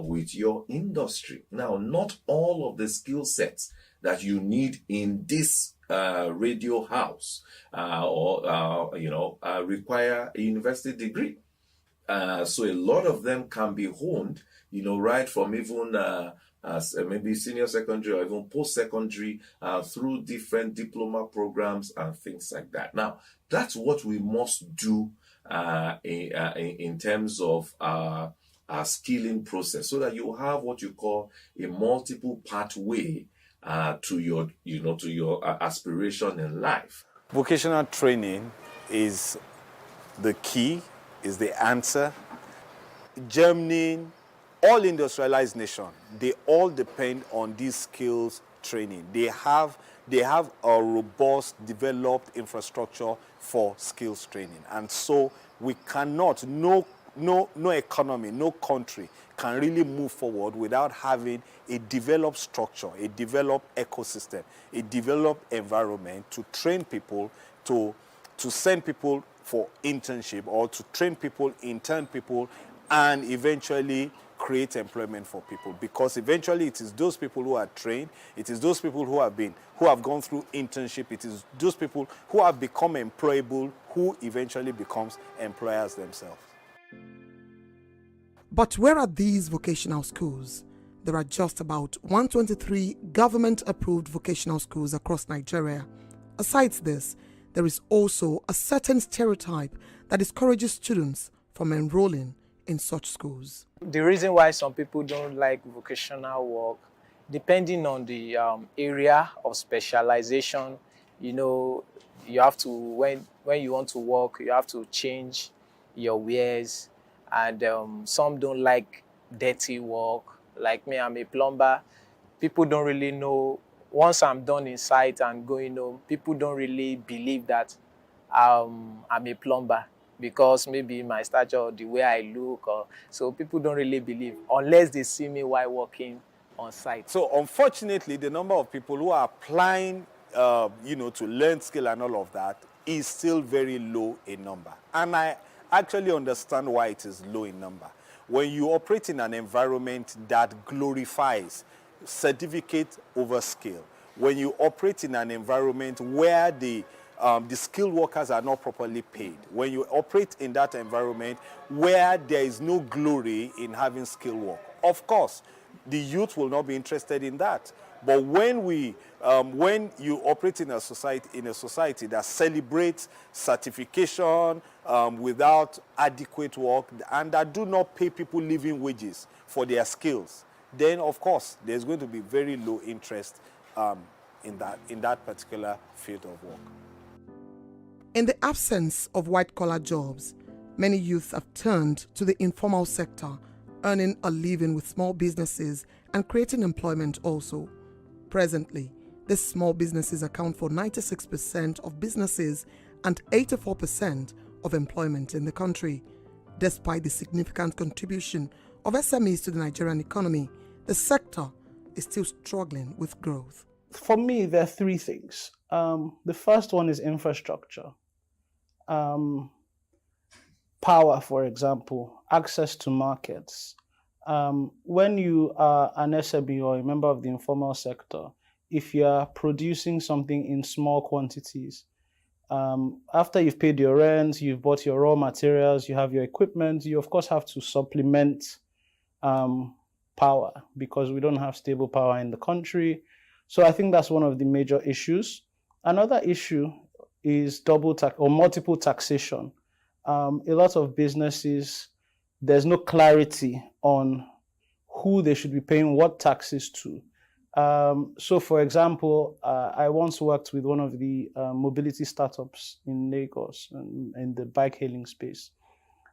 with your industry. Now, not all of the skill sets that you need in this radio house require a university degree. So a lot of them can be honed, right from even as maybe senior secondary or even post-secondary through different diploma programs and things like that. Now, that's what we must do in terms of our skilling process, so that you have what you call a multiple pathway to your aspiration in life. Vocational training is the key, is the answer. Germany, all industrialized nations, they all depend on these skills training. They have a robust, developed infrastructure for skills training. And so we cannot, no economy, no country can really move forward without having a developed structure, a developed ecosystem, a developed environment to train people, to send people for internship, or to train people, intern people, and eventually create employment for people. Because eventually it is those people who are trained, it is those people who have gone through internship, it is those people who have become employable who eventually becomes employers themselves. But where are these vocational schools? There are just about 123 government-approved vocational schools across Nigeria. Aside this, there is also a certain stereotype that discourages students from enrolling in such schools. The reason why some people don't like vocational work, depending on the area of specialization, you have to, when you want to work, you have to change your wares, and some don't like dirty work. Like me, I'm a plumber. People don't really know. Once I'm done in site and going home, people don't really believe that I'm a plumber, because maybe my stature or the way I look, so people don't really believe unless they see me while working on site. So unfortunately, the number of people who are applying, to learn skill and all of that is still very low in number. And I actually understand why it is low in number. When you operate in an environment that glorifies certificate over skill, when you operate in an environment where the skilled workers are not properly paid, when you operate in that environment where there is no glory in having skilled work, of course, the youth will not be interested in that. But when you operate in a society that celebrates certification without adequate work, and that do not pay people living wages for their skills, then of course there's going to be very low interest in that particular field of work. In the absence of white-collar jobs, many youths have turned to the informal sector, earning a living with small businesses and creating employment also. Presently, these small businesses account for 96% of businesses and 84% of employment in the country. Despite the significant contribution of SMEs to the Nigerian economy, the sector is still struggling with growth. For me, there are three things. The first one is infrastructure. Power, for example, access to markets. When you are an SME or a member of the informal sector, if you are producing something in small quantities, after you've paid your rent, you've bought your raw materials, you have your equipment, you of course have to supplement power because we don't have stable power in the country. So I think that's one of the major issues. Another issue is double tax or multiple taxation. A lot of businesses, there's no clarity on who they should be paying what taxes to. So for example, I once worked with one of the mobility startups in Lagos in the bike hailing space.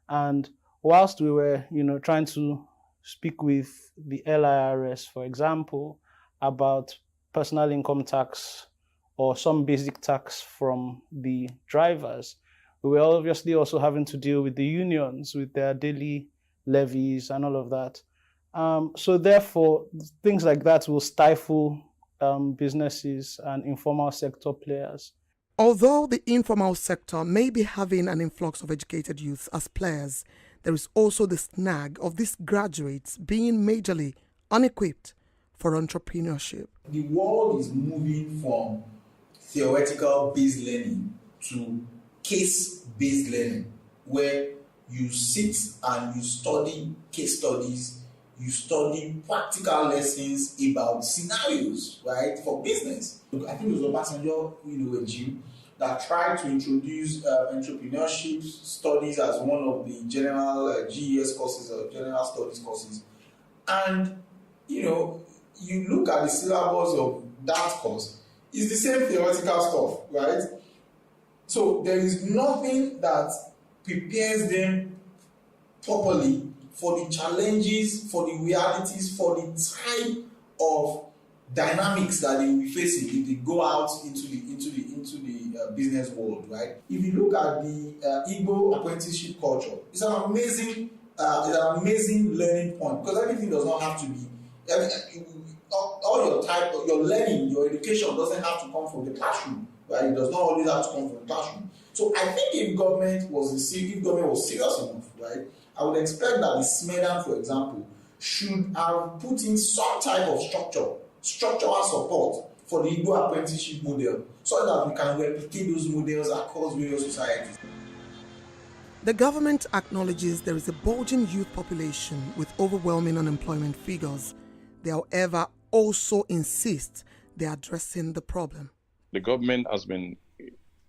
And whilst we were, trying to speak with the LIRS, for example, about personal income tax or some basic tax from the drivers, we were obviously also having to deal with the unions, with their daily levies and all of that. So therefore, things like that will stifle businesses and informal sector players. Although the informal sector may be having an influx of educated youths as players, there is also the snag of these graduates being majorly unequipped for entrepreneurship. The world is moving from theoretical based learning to case-based learning, where you sit and you study case studies, you study practical lessons about scenarios, right, for business. I think it was Obasanjo, regime that tried to introduce entrepreneurship studies as one of the general GES courses or general studies courses. And, you look at the syllabus of that course, it's the same theoretical stuff, right? So there is nothing that prepares them properly for the challenges, for the realities, for the type of dynamics that they will be facing if they go out into the business world, right? If you look at the Igbo apprenticeship culture, it's an amazing learning point, because everything does not have to be. All your learning, your education doesn't have to come from the classroom, right? It does not always have to come from the classroom. So I think if government was serious enough, right, I would expect that the SMEDAN, for example, should have put in some type of structural support for the Igbo apprenticeship model, so that we can replicate those models across various societies. The government acknowledges there is a bulging youth population with overwhelming unemployment figures. They, however, also insist they are addressing the problem. The government has been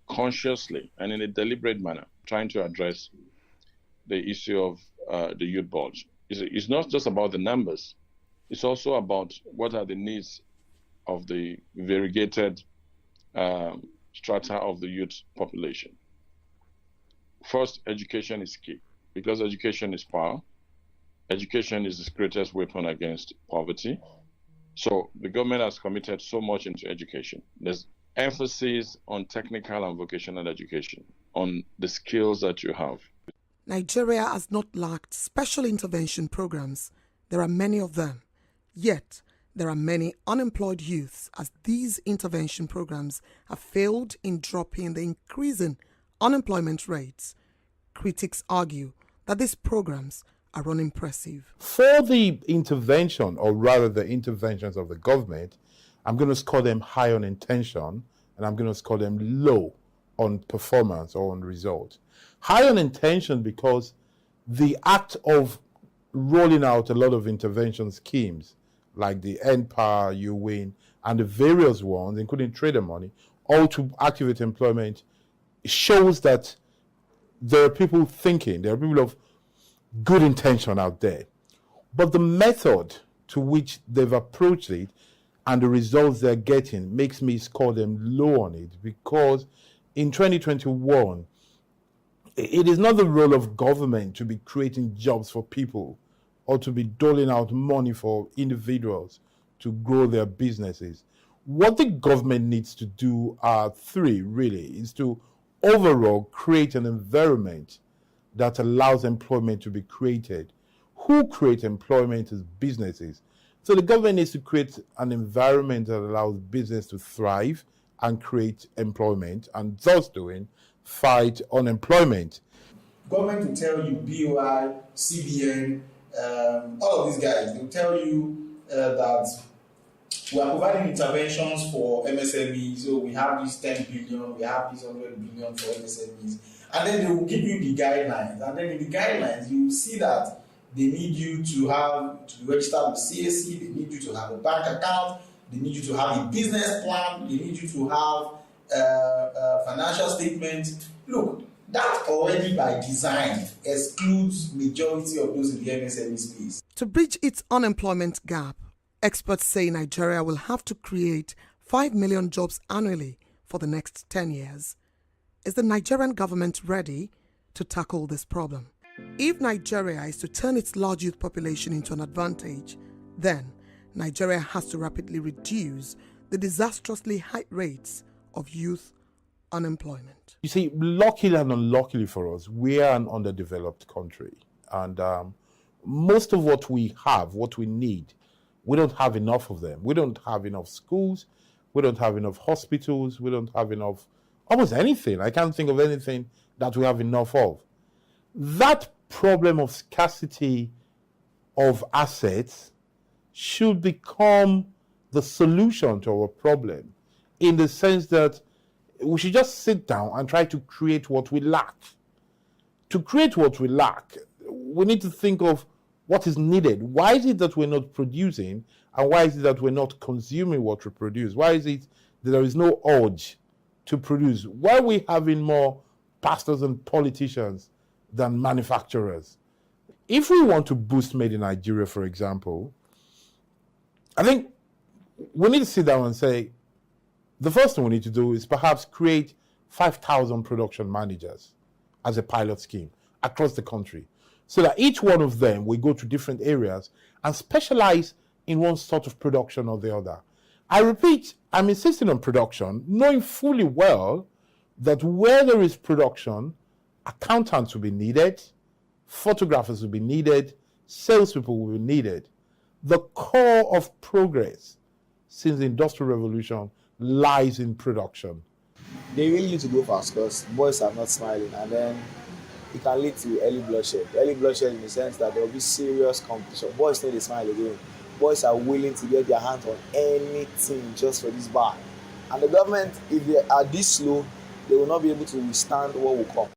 consciously and in a deliberate manner trying to address the issue of the youth bulge. It's not just about the numbers. It's also about what are the needs of the variegated strata of the youth population. First, education is key, because education is power. Education is the greatest weapon against poverty. So the government has committed so much into education. There's emphasis on technical and vocational education, on the skills that you have. Nigeria has not lacked special intervention programs. There are many of them. Yet, there are many unemployed youths, as these intervention programs have failed in dropping the increasing unemployment rates. Critics argue that these programs are unimpressive. For the intervention, or rather the interventions of the government, I'm going to score them high on intention, and I'm going to score them low on performance or on result. High on intention because the act of rolling out a lot of intervention schemes, like the NPower, You Win, and the various ones, including trader money, all to activate employment, shows that there are people thinking, there are people of good intention out there. But the method to which they've approached it and the results they're getting makes me score them low on it, because in 2021, it is not the role of government to be creating jobs for people or to be doling out money for individuals to grow their businesses. What the government needs to do are three, really, is to overall create an environment that allows employment to be created. Who create employment is businesses. So the government needs to create an environment that allows business to thrive and create employment, and thus doing, fight unemployment. Government will tell you, BOI, CBN, all of these guys, they'll tell you that we are providing interventions for MSMEs. So we have this 10 billion, we have this 100 billion for MSMEs. And then they will give you the guidelines. And then in the guidelines, you will see that they need you to register with CAC, they need you to have a bank account, they need you to have a business plan, they need you to have a financial statement. Look, that already by design excludes majority of those in the MSME space. To bridge its unemployment gap, experts say Nigeria will have to create 5 million jobs annually for the next 10 years. Is the Nigerian government ready to tackle this problem? If Nigeria is to turn its large youth population into an advantage, then Nigeria has to rapidly reduce the disastrously high rates of youth unemployment. You see, luckily and unluckily for us, we are an underdeveloped country. And most of what we have, what we need, we don't have enough of them. We don't have enough schools. We don't have enough hospitals. We don't have enough, almost anything. I can't think of anything that we have enough of. That problem of scarcity of assets should become the solution to our problem, in the sense that we should just sit down and try to create what we lack. To create what we lack, we need to think of what is needed. Why is it that we're not producing, and why is it that we're not consuming what we produce? Why is it that there is no urge to produce? Why are we having more pastors and politicians than manufacturers? If we want to boost Made in Nigeria, for example, I think we need to sit down and say, the first thing we need to do is perhaps create 5,000 production managers as a pilot scheme across the country, so that each one of them will go to different areas and specialize in one sort of production or the other. I repeat, I'm insisting on production, knowing fully well that where there is production, accountants will be needed, photographers will be needed, salespeople will be needed. The core of progress since the Industrial Revolution lies in production. They really need to go fast because boys are not smiling, and then it can lead to early bloodshed. Early bloodshed in the sense that there will be serious competition. Boys know they smile again. Boys are willing to get their hands on anything just for this bar. And the government, if they are this slow, they will not be able to withstand what will come.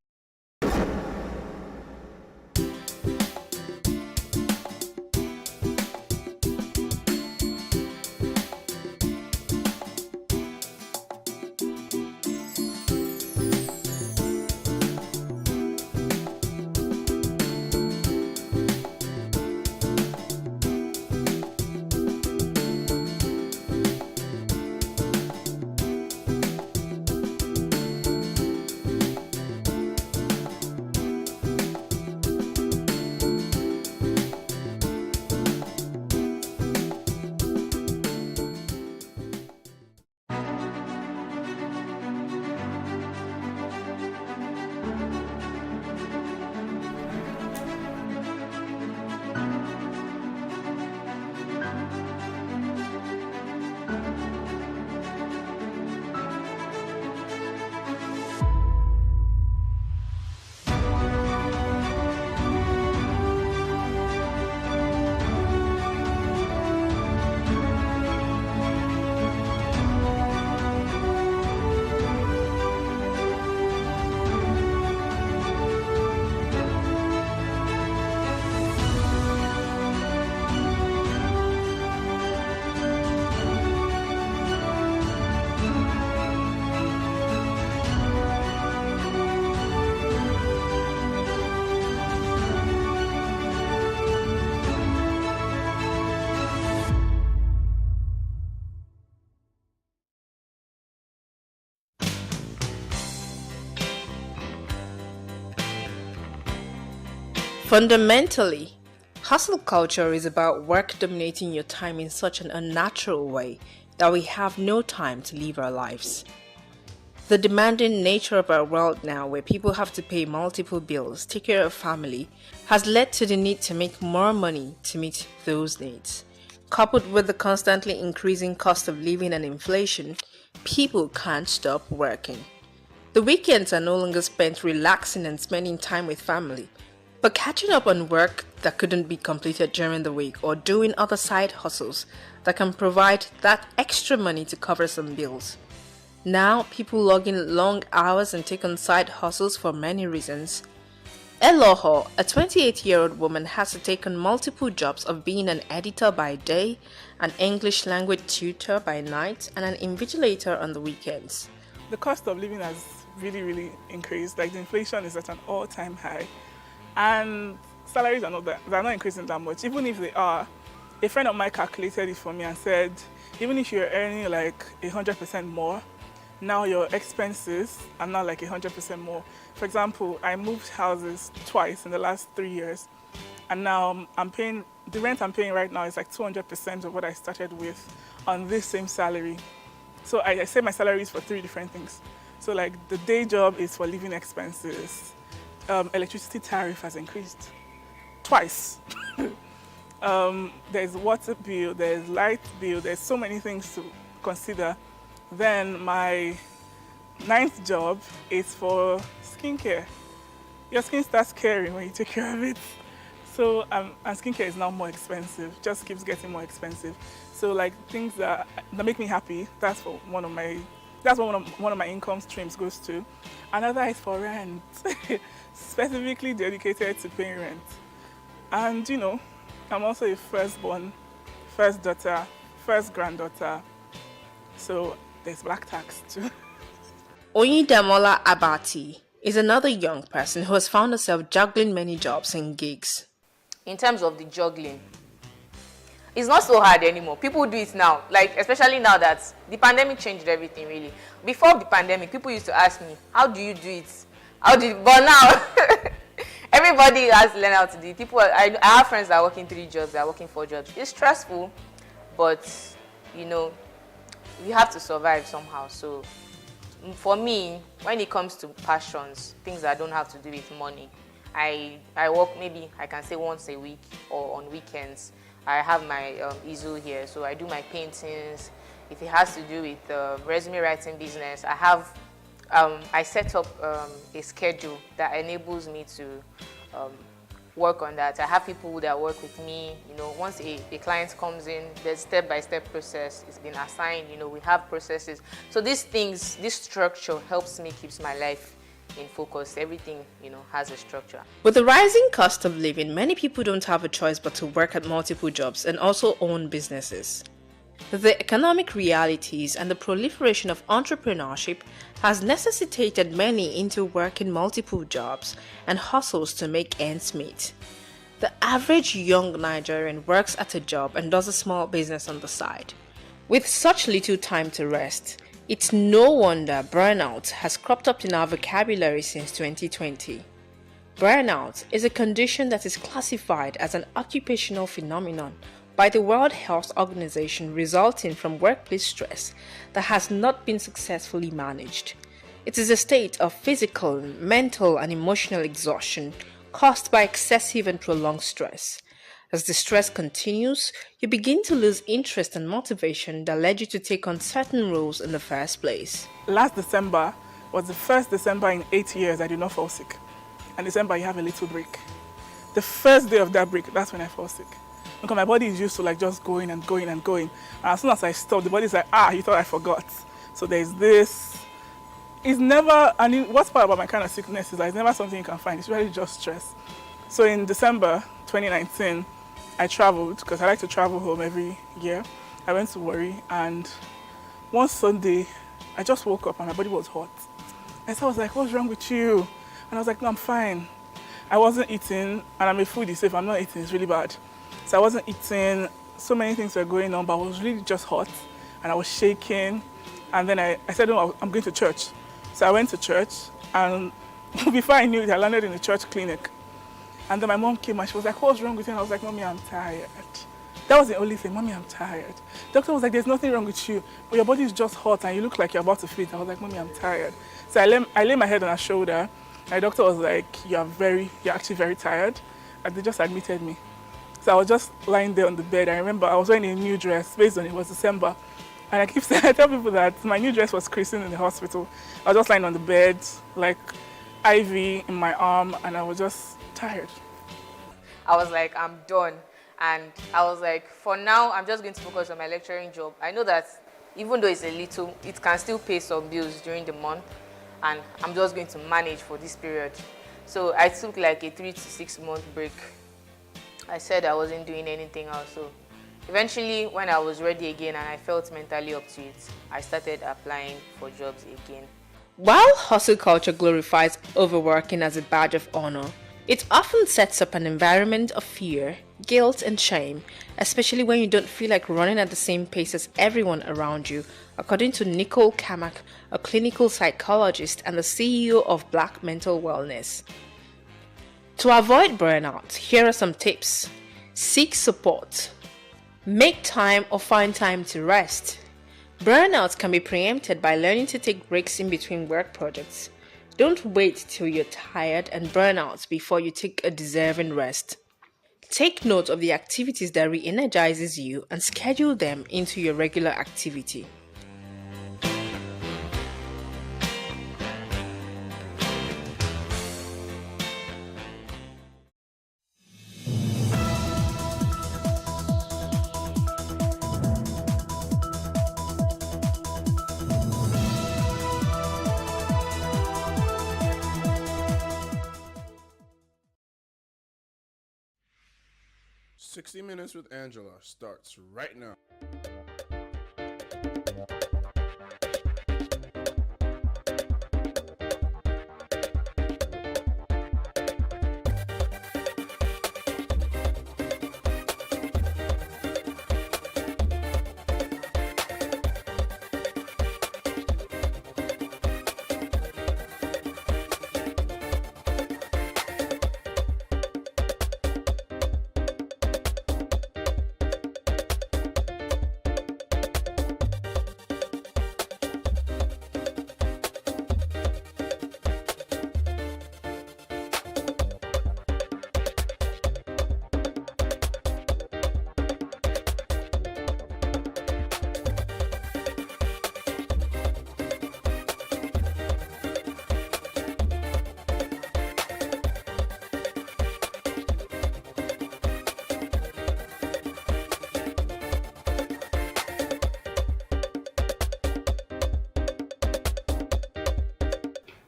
Fundamentally, hustle culture is about work dominating your time in such an unnatural way that we have no time to live our lives. The demanding nature of our world now, where people have to pay multiple bills, take care of family, has led to the need to make more money to meet those needs. Coupled with the constantly increasing cost of living and inflation, people can't stop working. The weekends are no longer spent relaxing and spending time with family, but catching up on work that couldn't be completed during the week or doing other side hustles that can provide that extra money to cover some bills. Now, people log in long hours and take on side hustles for many reasons. Eloho, a 28-year-old woman, has to take on multiple jobs of being an editor by day, an English language tutor by night, and an invigilator on the weekends. The cost of living has really increased. Like, the inflation is at an all-time high. And salaries are not increasing that much. Even if they are, a friend of mine calculated it for me and said, even if you're earning like 100% more, now your expenses are not like 100% more. For example, I moved houses twice in the last 3 years, and now the rent I'm paying right now is like 200% of what I started with on this same salary. So I say my salary is for 3 different things. So like the day job is for living expenses. Electricity tariff has increased twice. There's water bill, there's light bill, there's so many things to consider. Then my 9th job is for skincare. Your skin starts caring when you take care of it. So and skincare is now more expensive, just keeps getting more expensive. So like things that make me happy, that's what one of my income streams goes to. Another is for rent. Specifically dedicated to paying rent. And you know, I'm also a firstborn, first daughter, first granddaughter, so there's black tax too. Oyidamola Abati is another young person who has found herself juggling many jobs and gigs. In terms of the juggling, it's not so hard anymore. People do it now, like especially now that the pandemic changed everything really. Before the pandemic, people used to ask me, how do you do it? But now, everybody has to learn how to do it. I have friends that are working 3 jobs, that are working 4 jobs. It's stressful, but you know, you have to survive somehow. So for me, when it comes to passions, things that don't have to do with money, I work maybe, I can say once a week or on weekends. I have my easel here, so I do my paintings. If it has to do with resume writing business, I set up a schedule that enables me to work on that. I have people that work with me. You know, once a client comes in, there's step-by-step process. It's been assigned. You know, we have processes. So these things, this structure helps me, keeps my life in focus. Everything, you know, has a structure. With the rising cost of living, many people don't have a choice but to work at multiple jobs and also own businesses. The economic realities and the proliferation of entrepreneurship has necessitated many into working multiple jobs and hustles to make ends meet. The average young Nigerian works at a job and does a small business on the side. With such little time to rest, it's no wonder burnout has cropped up in our vocabulary since 2020. Burnout is a condition that is classified as an occupational phenomenon by the World Health Organization resulting from workplace stress that has not been successfully managed. It is a state of physical, mental, and emotional exhaustion caused by excessive and prolonged stress. As the stress continues, you begin to lose interest and motivation that led you to take on certain roles in the first place. Last December was the first December in 8 years I did not fall sick. And December you have a little break. The first day of that break, that's when I fall sick. Because my body is used to like just going and going and going. And as soon as I stop, the body's like, you thought I forgot. So there's this. It's never, and what's part about my kind of sickness is that it's never something you can find. It's really just stress. So in December 2019, I traveled because I like to travel home every year. I went to Warri, and one Sunday, I just woke up and my body was hot. And so I was like, what's wrong with you? And I was like, no, I'm fine. I wasn't eating, and I'm a foodie, so if I'm not eating, it's really bad. So I wasn't eating, so many things were going on, but I was really just hot, and I was shaking. And then I said, no, I'm going to church. So I went to church, and before I knew it, I landed in a church clinic. And then my mom came and she was like, what's wrong with you? And I was like, Mommy, I'm tired. That was the only thing. Mommy, I'm tired. Doctor was like, there's nothing wrong with you, but your body is just hot and you look like you're about to faint. I was like, Mommy, I'm tired. So I lay my head on her shoulder. My doctor was like, you're actually very tired. And they just admitted me. So I was just lying there on the bed. I remember I was wearing a new dress based on it was December. And I keep saying, I tell people that my new dress was christened in the hospital. I was just lying on the bed, like IV in my arm, and I was just tired. I was like, I'm done. And I was like, for now, I'm just going to focus on my lecturing job. I know that even though it's a little, it can still pay some bills during the month. And I'm just going to manage for this period. So I took like a 3 to 6 month break. I said I wasn't doing anything else. So eventually, when I was ready again and I felt mentally up to it, I started applying for jobs again. While hustle culture glorifies overworking as a badge of honor, it often sets up an environment of fear, guilt, and shame, especially when you don't feel like running at the same pace as everyone around you, according to Nicole Kamak, a clinical psychologist and the CEO of Black Mental Wellness. To avoid burnout, here are some tips. Seek support. Make time or find time to rest. Burnout can be preempted by learning to take breaks in between work projects. Don't wait till you're tired and burn out before you take a deserving rest. Take note of the activities that re-energizes you and schedule them into your regular activity. "60 Minutes with Angela" starts right now.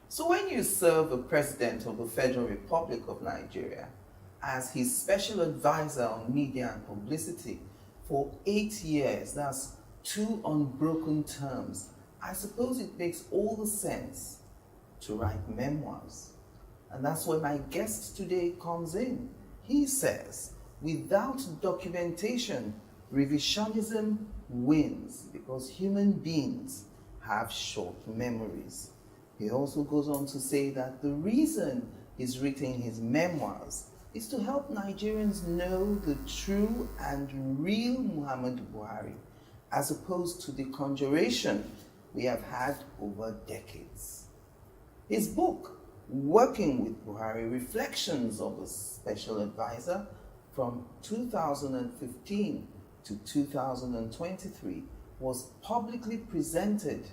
So when you serve the President of the Federal Republic of Nigeria as his special advisor on media and publicity for 8 years, that's 2 unbroken terms, I suppose it makes all the sense to write memoirs. And that's where my guest today comes in. He says, without documentation, revisionism wins because human beings have short memories. He also goes on to say that the reason he's written his memoirs is to help Nigerians know the true and real Muhammadu Buhari, as opposed to the conjuration we have had over decades. His book, Working with Buhari, Reflections of a Special Advisor from 2015 to 2023, was publicly presented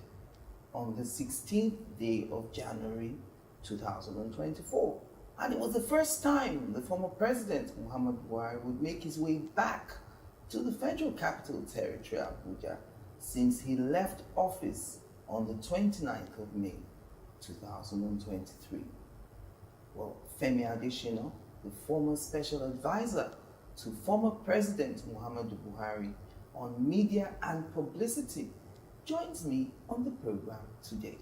on the 16th day of January 2024. And it was the first time the former president, Muhammadu Buhari, would make his way back to the Federal Capital Territory, Abuja, since he left office on the 29th of May, 2023. Well, Femi Adesina, the former special advisor to former President Muhammadu Buhari on media and publicity, joins me on the program today.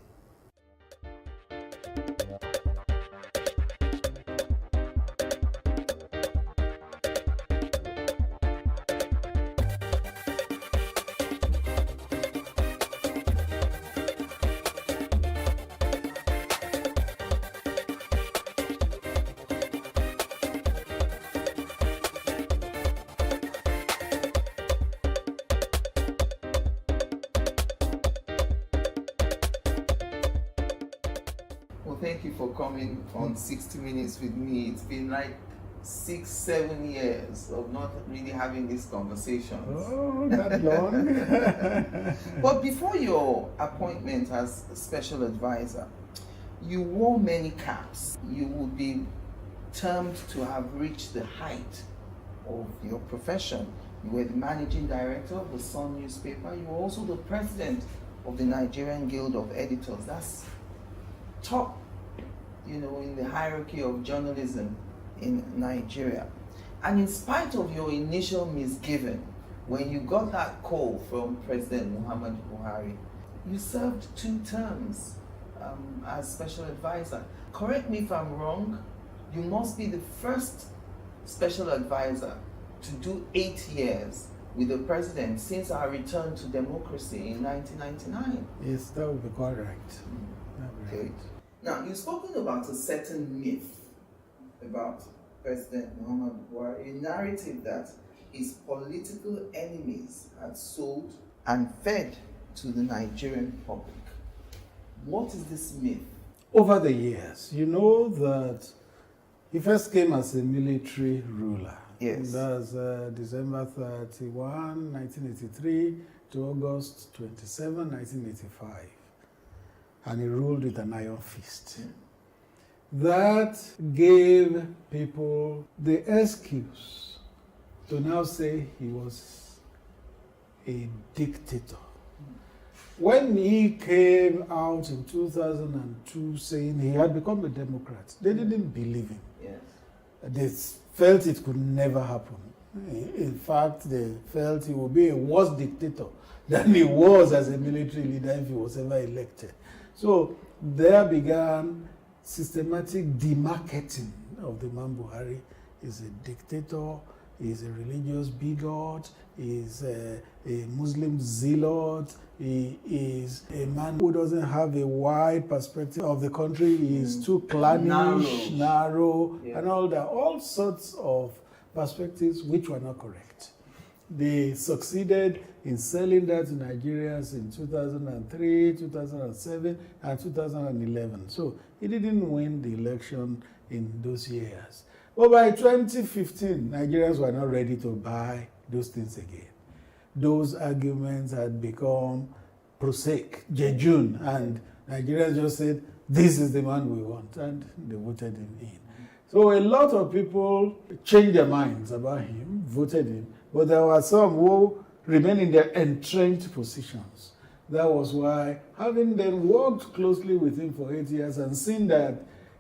thank you for coming on 60 Minutes with me. It's been like 6-7 years of not really having these conversations. Oh, that long? But before your appointment as a special advisor, you wore many caps. You would be termed to have reached the height of your profession. You were the managing director of the Sun newspaper. You were also the president of the Nigerian Guild of Editors. That's top, in the hierarchy of journalism in Nigeria. And in spite of your initial misgiving, when you got that call from President Muhammadu Buhari, you served 2 terms as special advisor. Correct me if I'm wrong, you must be the first special advisor to do 8 years with the president since our return to democracy in 1999. Yes, that would be correct. Okay. Now, you've spoken about a certain myth about President Muhammadu Buhari, a narrative that his political enemies had sold and fed to the Nigerian public. What is this myth? Over the years, you know that he first came as a military ruler. Yes. That's December 31, 1983 to August 27, 1985. And he ruled with an iron fist. That gave people the excuse to now say he was a dictator. When he came out in 2002 saying he had become a Democrat, they didn't believe him. Yes. They felt it could never happen. In fact, they felt he would be a worse dictator than he was as a military leader if he was ever elected. So there began systematic demarketing of the man Buhari. He's a dictator, he's a religious bigot, he's a Muslim zealot, he is a man who doesn't have a wide perspective of the country, he is too clannish, narrow, and all that. All sorts of perspectives which were not correct. They succeeded in selling that to Nigerians in 2003, 2007, and 2011. So he didn't win the election in those years. But by 2015, Nigerians were not ready to buy those things again. Those arguments had become prosaic, jejune, and Nigerians just said, this is the man we want, and they voted him in. So a lot of people changed their minds about him, voted him, but there were some who remained in their entrenched positions. That was why, having then worked closely with him for 8 years and seen that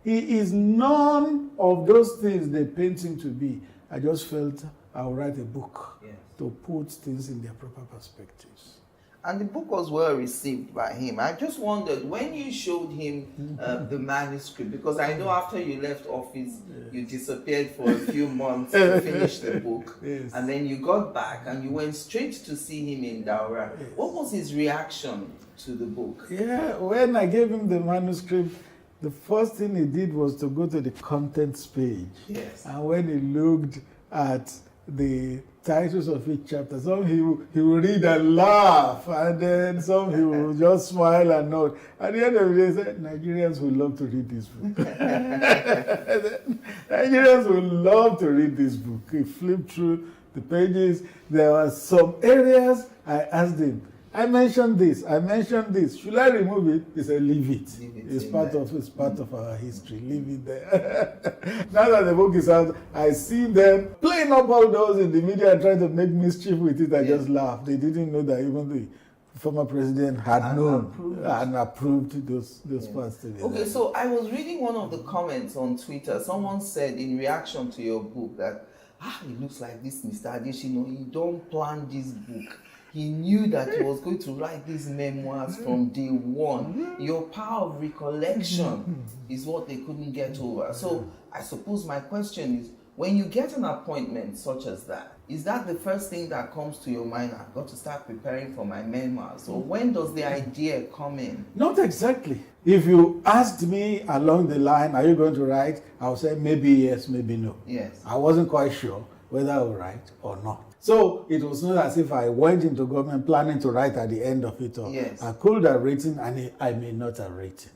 he is none of those things they paint him to be, I just felt I would write a book to put things in their proper perspectives. And the book was well received by him. I just wondered, when you showed him the manuscript, because I know after you left office, you disappeared for a few months to finish the book, and then you got back and you went straight to see him in Daura. What was his reaction to the book? Yeah, when I gave him the manuscript, the first thing he did was to go to the contents page. Yes. And when he looked at the titles of each chapter, some he will read and laugh, and then some he will just smile and nod. At the end of the day, he said, Nigerians will love to read this book. Nigerians will love to read this book. He flipped through the pages. There were some areas I asked him, I mentioned this. Should I remove it? He said, leave it. It's part of our history. Leave it there. Now that the book is out, I see them playing up all those in the media and trying to make mischief with it. I just laughed. They didn't know that even the former president had known and approved those parts to be Okay, so I was reading one of the comments on Twitter. Someone said in reaction to your book that, it looks like this Mr. Adeshino, he don't plan this book. He knew that he was going to write these memoirs from day one. Your power of recollection is what they couldn't get over. So I suppose my question is, when you get an appointment such as that, is that the first thing that comes to your mind? I've got to start preparing for my memoirs. Or when does the idea come in? Not exactly. If you asked me along the line, are you going to write? I would say maybe yes, maybe no. Yes. I wasn't quite sure whether I would write or not. So it was not as if I went into government planning to write at the end of it all. Yes. I could have written and I may not have written.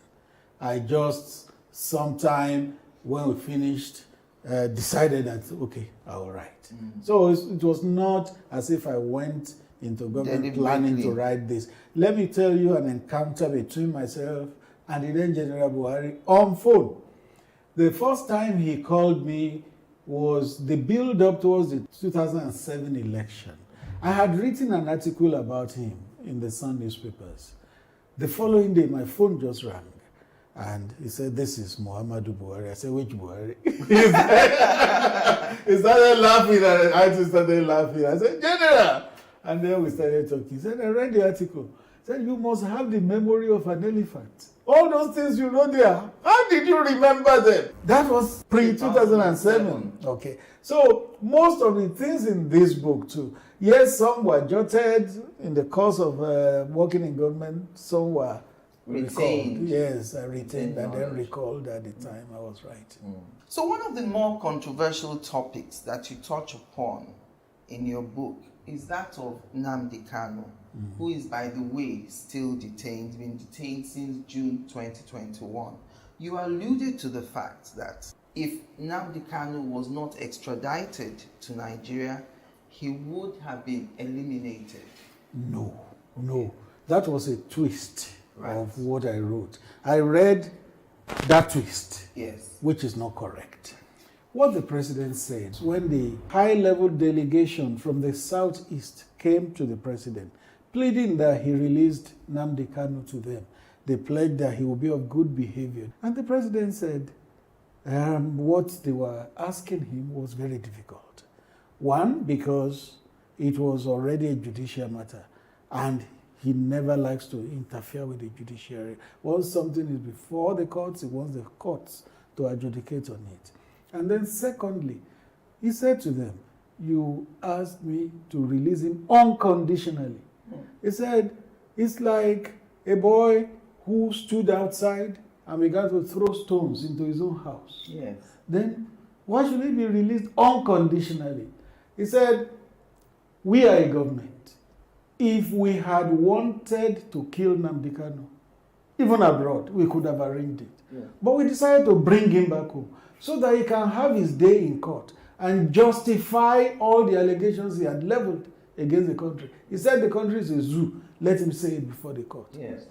I just sometime when we finished, decided that, okay, I will write. So it was not as if I went into government planning to write this. Let me tell you an encounter between myself and the then General Buhari on phone. The first time he called me was the build-up towards the 2007 election. I had written an article about him in the Sun newspapers. The following day, my phone just rang. And he said, "This is Muhammadu Buhari." I said, "Which Buhari?" He started laughing, and I just started laughing. I said, "General!" And then we started talking. He said, "I read the article." He said, "You must have the memory of an elephant. All those things you wrote there, how did you remember them?" That was pre-2007. Okay. So most of the things in this book too, yes, some were jotted in the course of working in government, some were retained. Recalled. Yes, I retained and then recalled at the time I was writing. So one of the more controversial topics that you touch upon in your book is that of Nnamdi Kanu, who is, by the way, still detained, been detained since June 2021. You alluded to the fact that if Nnamdi Kanu was not extradited to Nigeria, he would have been eliminated. No. That was a twist of what I wrote. I read that twist, yes, which is not correct. What the president said when the high-level delegation from the southeast came to the president, pleading that he released Nnamdi Kanu to them, they pledged that he would be of good behavior. And the president said what they were asking him was very difficult. One, because it was already a judicial matter, and he never likes to interfere with the judiciary. Once something is before the courts, he wants the courts to adjudicate on it. And then secondly, he said to them, "You asked me to release him unconditionally." He said, it's like a boy who stood outside and began to throw stones into his own house. Yes. Then why should he be released unconditionally? He said, "We are a government. If we had wanted to kill Nnamdi Kanu, even abroad, we could have arranged it. Yeah. But we decided to bring him back home so that he can have his day in court and justify all the allegations he had leveled against the country." He said the country is a zoo. Let him say it before the court. Yes.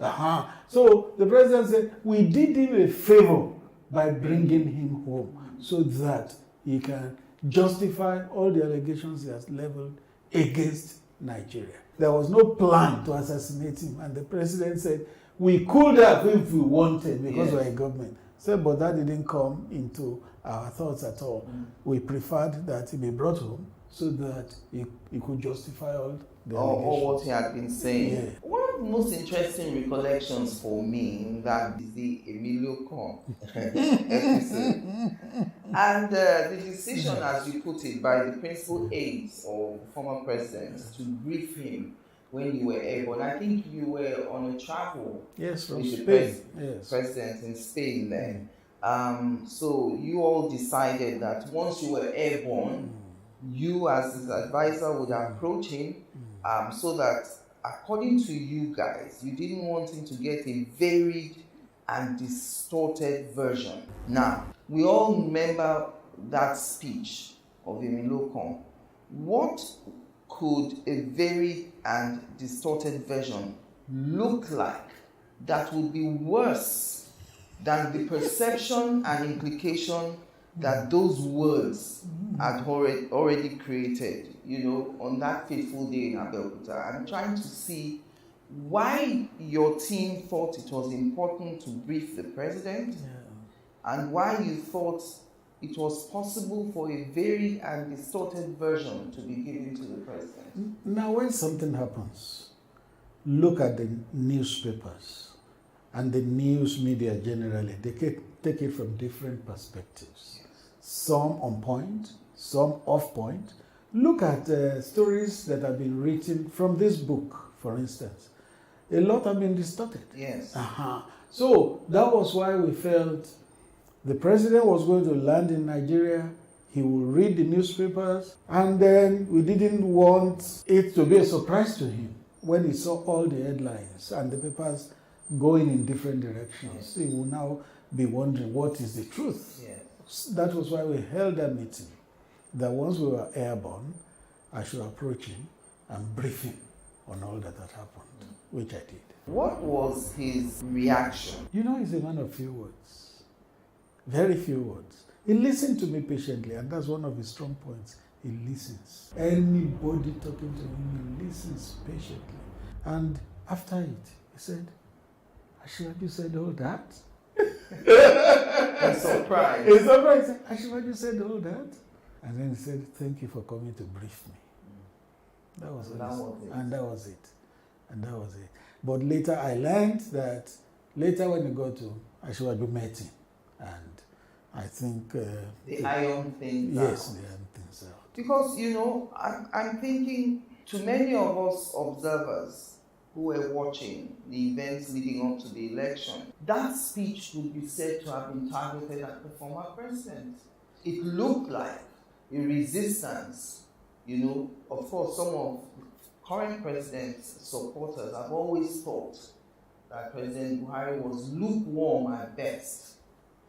So the president said, we did him a favor by bringing him home so that he can justify all the allegations he has leveled against Nigeria. There was no plan to assassinate him. And the president said, we could have if we wanted because we're a government. Said, but that didn't come into our thoughts at all. We preferred that he be brought home so that he could justify all the all what he had been saying. Yeah. One of the most interesting recollections for me in that is the Emilio Con episode. And the decision, as you put it, by the principal aides of former president to brief him when you were airborne. I think you were on a travel from with Spain. the president in Spain then. So you all decided that once you were airborne, you as his advisor would approach him so that, according to you guys, you didn't want him to get a varied and distorted version. Now, we all remember that speech of Emilio Con. What could a varied and distorted version look like that would be worse than the perception and implication that those words had already created, on that fateful day in Abeokuta? I'm trying to see why your team thought it was important to brief the president and why you thought it was possible for a varied and distorted version to be given to the president. Now, when something happens, look at the newspapers and the news media generally. They take it from different perspectives. Some on point, some off point. Look at stories that have been written from this book, for instance. A lot have been distorted. Yes. So that was why we felt the president was going to land in Nigeria. He would read the newspapers, and then we didn't want it to be a surprise to him when he saw all the headlines and the papers going in different directions. He will now be wondering what is the truth. Yes. That was why we held a meeting, that once we were airborne, I should approach him and brief him on all that had happened, which I did. What was his reaction? You know, he's a man of few words, very few words. He listened to me patiently, and that's one of his strong points. He listens. Anybody talking to him, he listens patiently. And after it, he said, Asiwaju said all that? I'm surprised. He's surprised. Asiwaju said all that? And then he said, thank you for coming to brief me. That was it. And that was it. And that was it. But later I learned that later when he got to Asiwaju met him. And I think... the iron things out. Yes, the iron things out. Because, you know, I'm thinking to many of us observers who were watching the events leading up to the election, that speech would be said to have been targeted at the former president. It looked like a resistance, you know. Of course, some of the current president's supporters have always thought that President Buhari was lukewarm at best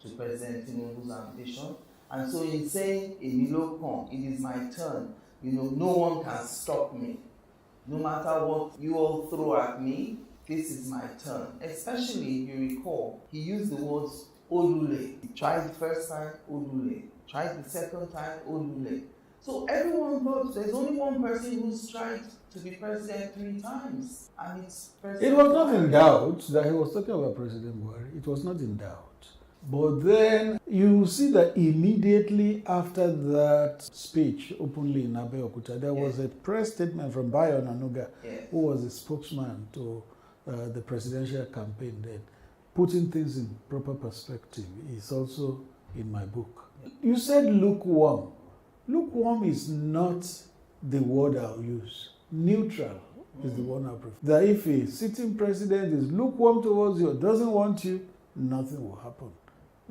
to President Tinubu's ambition. And so in saying, Emilio Kong, it is my turn, you know, no one can stop me. No matter what you all throw at me, this is my turn. Especially, if you recall, he used the words Olule. He tried the first time, Olule. Tried the second time, Olule. So everyone thought there's only one person who's tried to be president 3 times. And it's President It was not Buhari. in doubt that he was talking about President Buhari. It was not in doubt. But then you see that immediately after that speech openly in Abeokuta, there was a press statement from Bayo Onanuga, who was a spokesman to the presidential campaign then, putting things in proper perspective. It's also in my book. You said lukewarm. Lukewarm is not the word I'll use. Neutral is the one I prefer. That if a sitting president is lukewarm towards you or doesn't want you, nothing will happen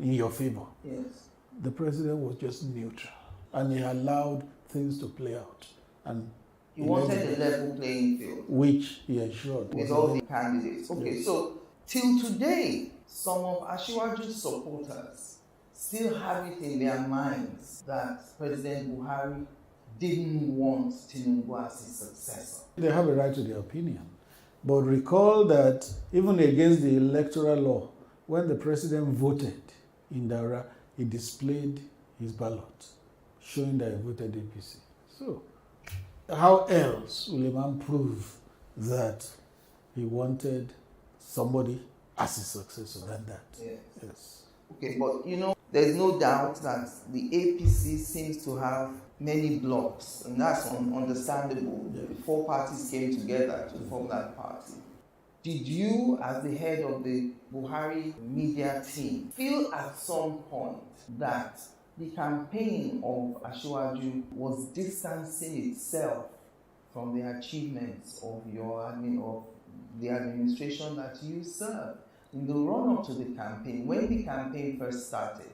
in your favor. Yes. The president was just neutral, and he allowed things to play out. And He wanted a level playing field. Which he ensured. With all the candidates. Okay, so till today, some of Asiwaju's supporters still have it in their minds that President Buhari didn't want Tinubu as his successor. They have a right to their opinion. But recall that even against the electoral law, when the president voted in Daura, he displayed his ballot, showing that he voted APC. So, how else will a man prove that he wanted somebody as his successor than that? Yes. Okay, but you know, there's no doubt that the APC seems to have many blocks, and that's understandable. The 4 parties came together to form that party. Did you, as the head of the Buhari media team, feel at some point that the campaign of Asiwaju was distancing itself from the achievements of the administration that you served? In the run-up to the campaign, when the campaign first started,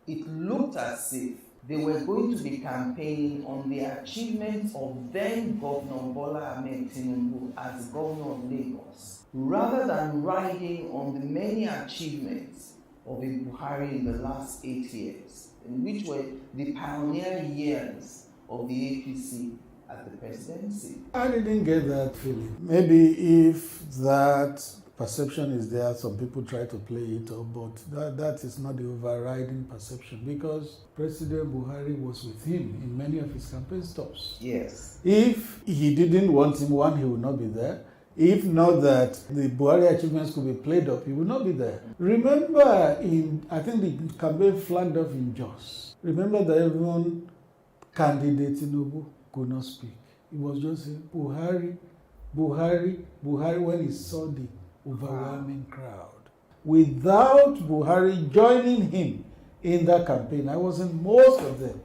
it looked as if they were going to be campaigning on the achievements of then Governor Bola Ahmed Tinubu as Governor of Lagos, rather than riding on the many achievements of a Buhari in the last 8 years, which were the pioneer years of the APC at the presidency. I didn't get that feeling. Maybe if that perception is there, some people try to play it up, but that is not the overriding perception, because President Buhari was with him in many of his campaign stops. Yes. If he didn't want him, one, he would not be there. If not that the Buhari achievements could be played up, he would not be there. Remember, I think the campaign flagged off in Jos. Remember that everyone candidate Tinubu could not speak. It was just saying, Buhari, Buhari, Buhari, when he saw the overwhelming crowd. Without Buhari joining him in that campaign, I was in most of them,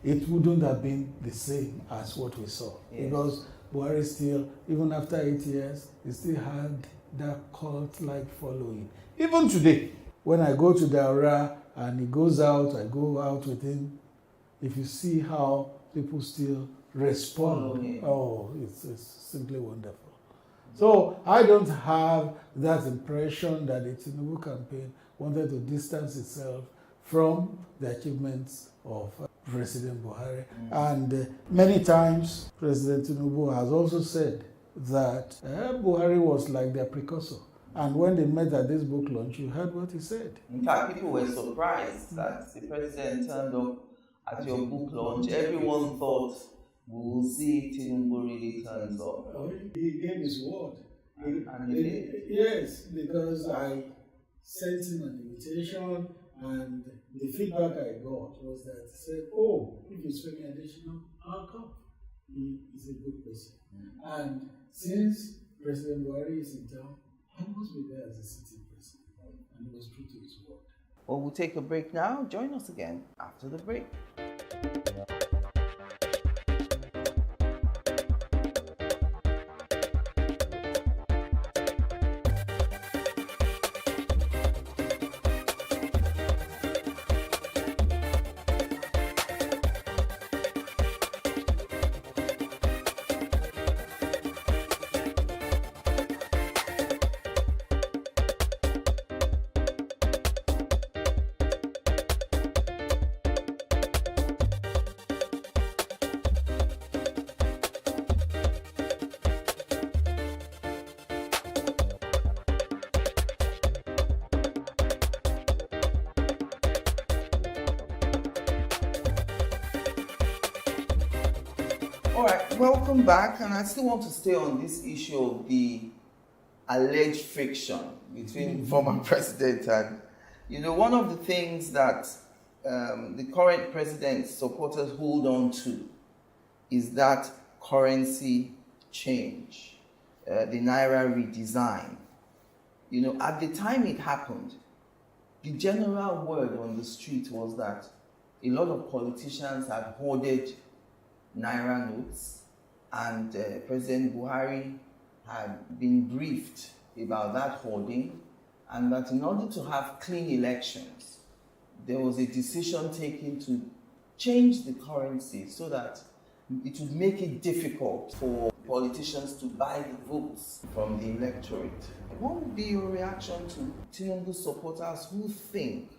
it wouldn't have been the same as what we saw. Yes. Because Buhari still, even after 8 years, he still had that cult-like following. Even today, when I go to Daura and he goes out, I go out with him, if you see how people still respond, oh, it's simply wonderful. So I don't have that impression that the Tinubu campaign wanted to distance itself from the achievements of President Buhari. And many times, President Tinubu has also said that Buhari was like their precursor. And when they met at this book launch, you heard what he said. In fact, people were surprised that the president turned up at your book launch. Everyone thought, we will see if Tinubu really turns up. He gave his word. And he did. Yes, because I sent him an invitation, and the feedback I got was that he said, oh, if you spend additional, I'll come. He is a good person. And since President Buhari is in town, I must be there as a sitting president. And he was true to his word. Well, we'll take a break now. Join us again after the break. All right, welcome back. And I still want to stay on this issue of the alleged friction between former president and, one of the things that the current president's supporters hold on to is that currency change, the Naira redesign. At the time it happened, the general word on the street was that a lot of politicians had hoarded Naira notes, and President Buhari had been briefed about that hoarding, and that in order to have clean elections, there was a decision taken to change the currency so that it would make it difficult for politicians to buy the votes from the electorate. What would be your reaction to Tinubu supporters who think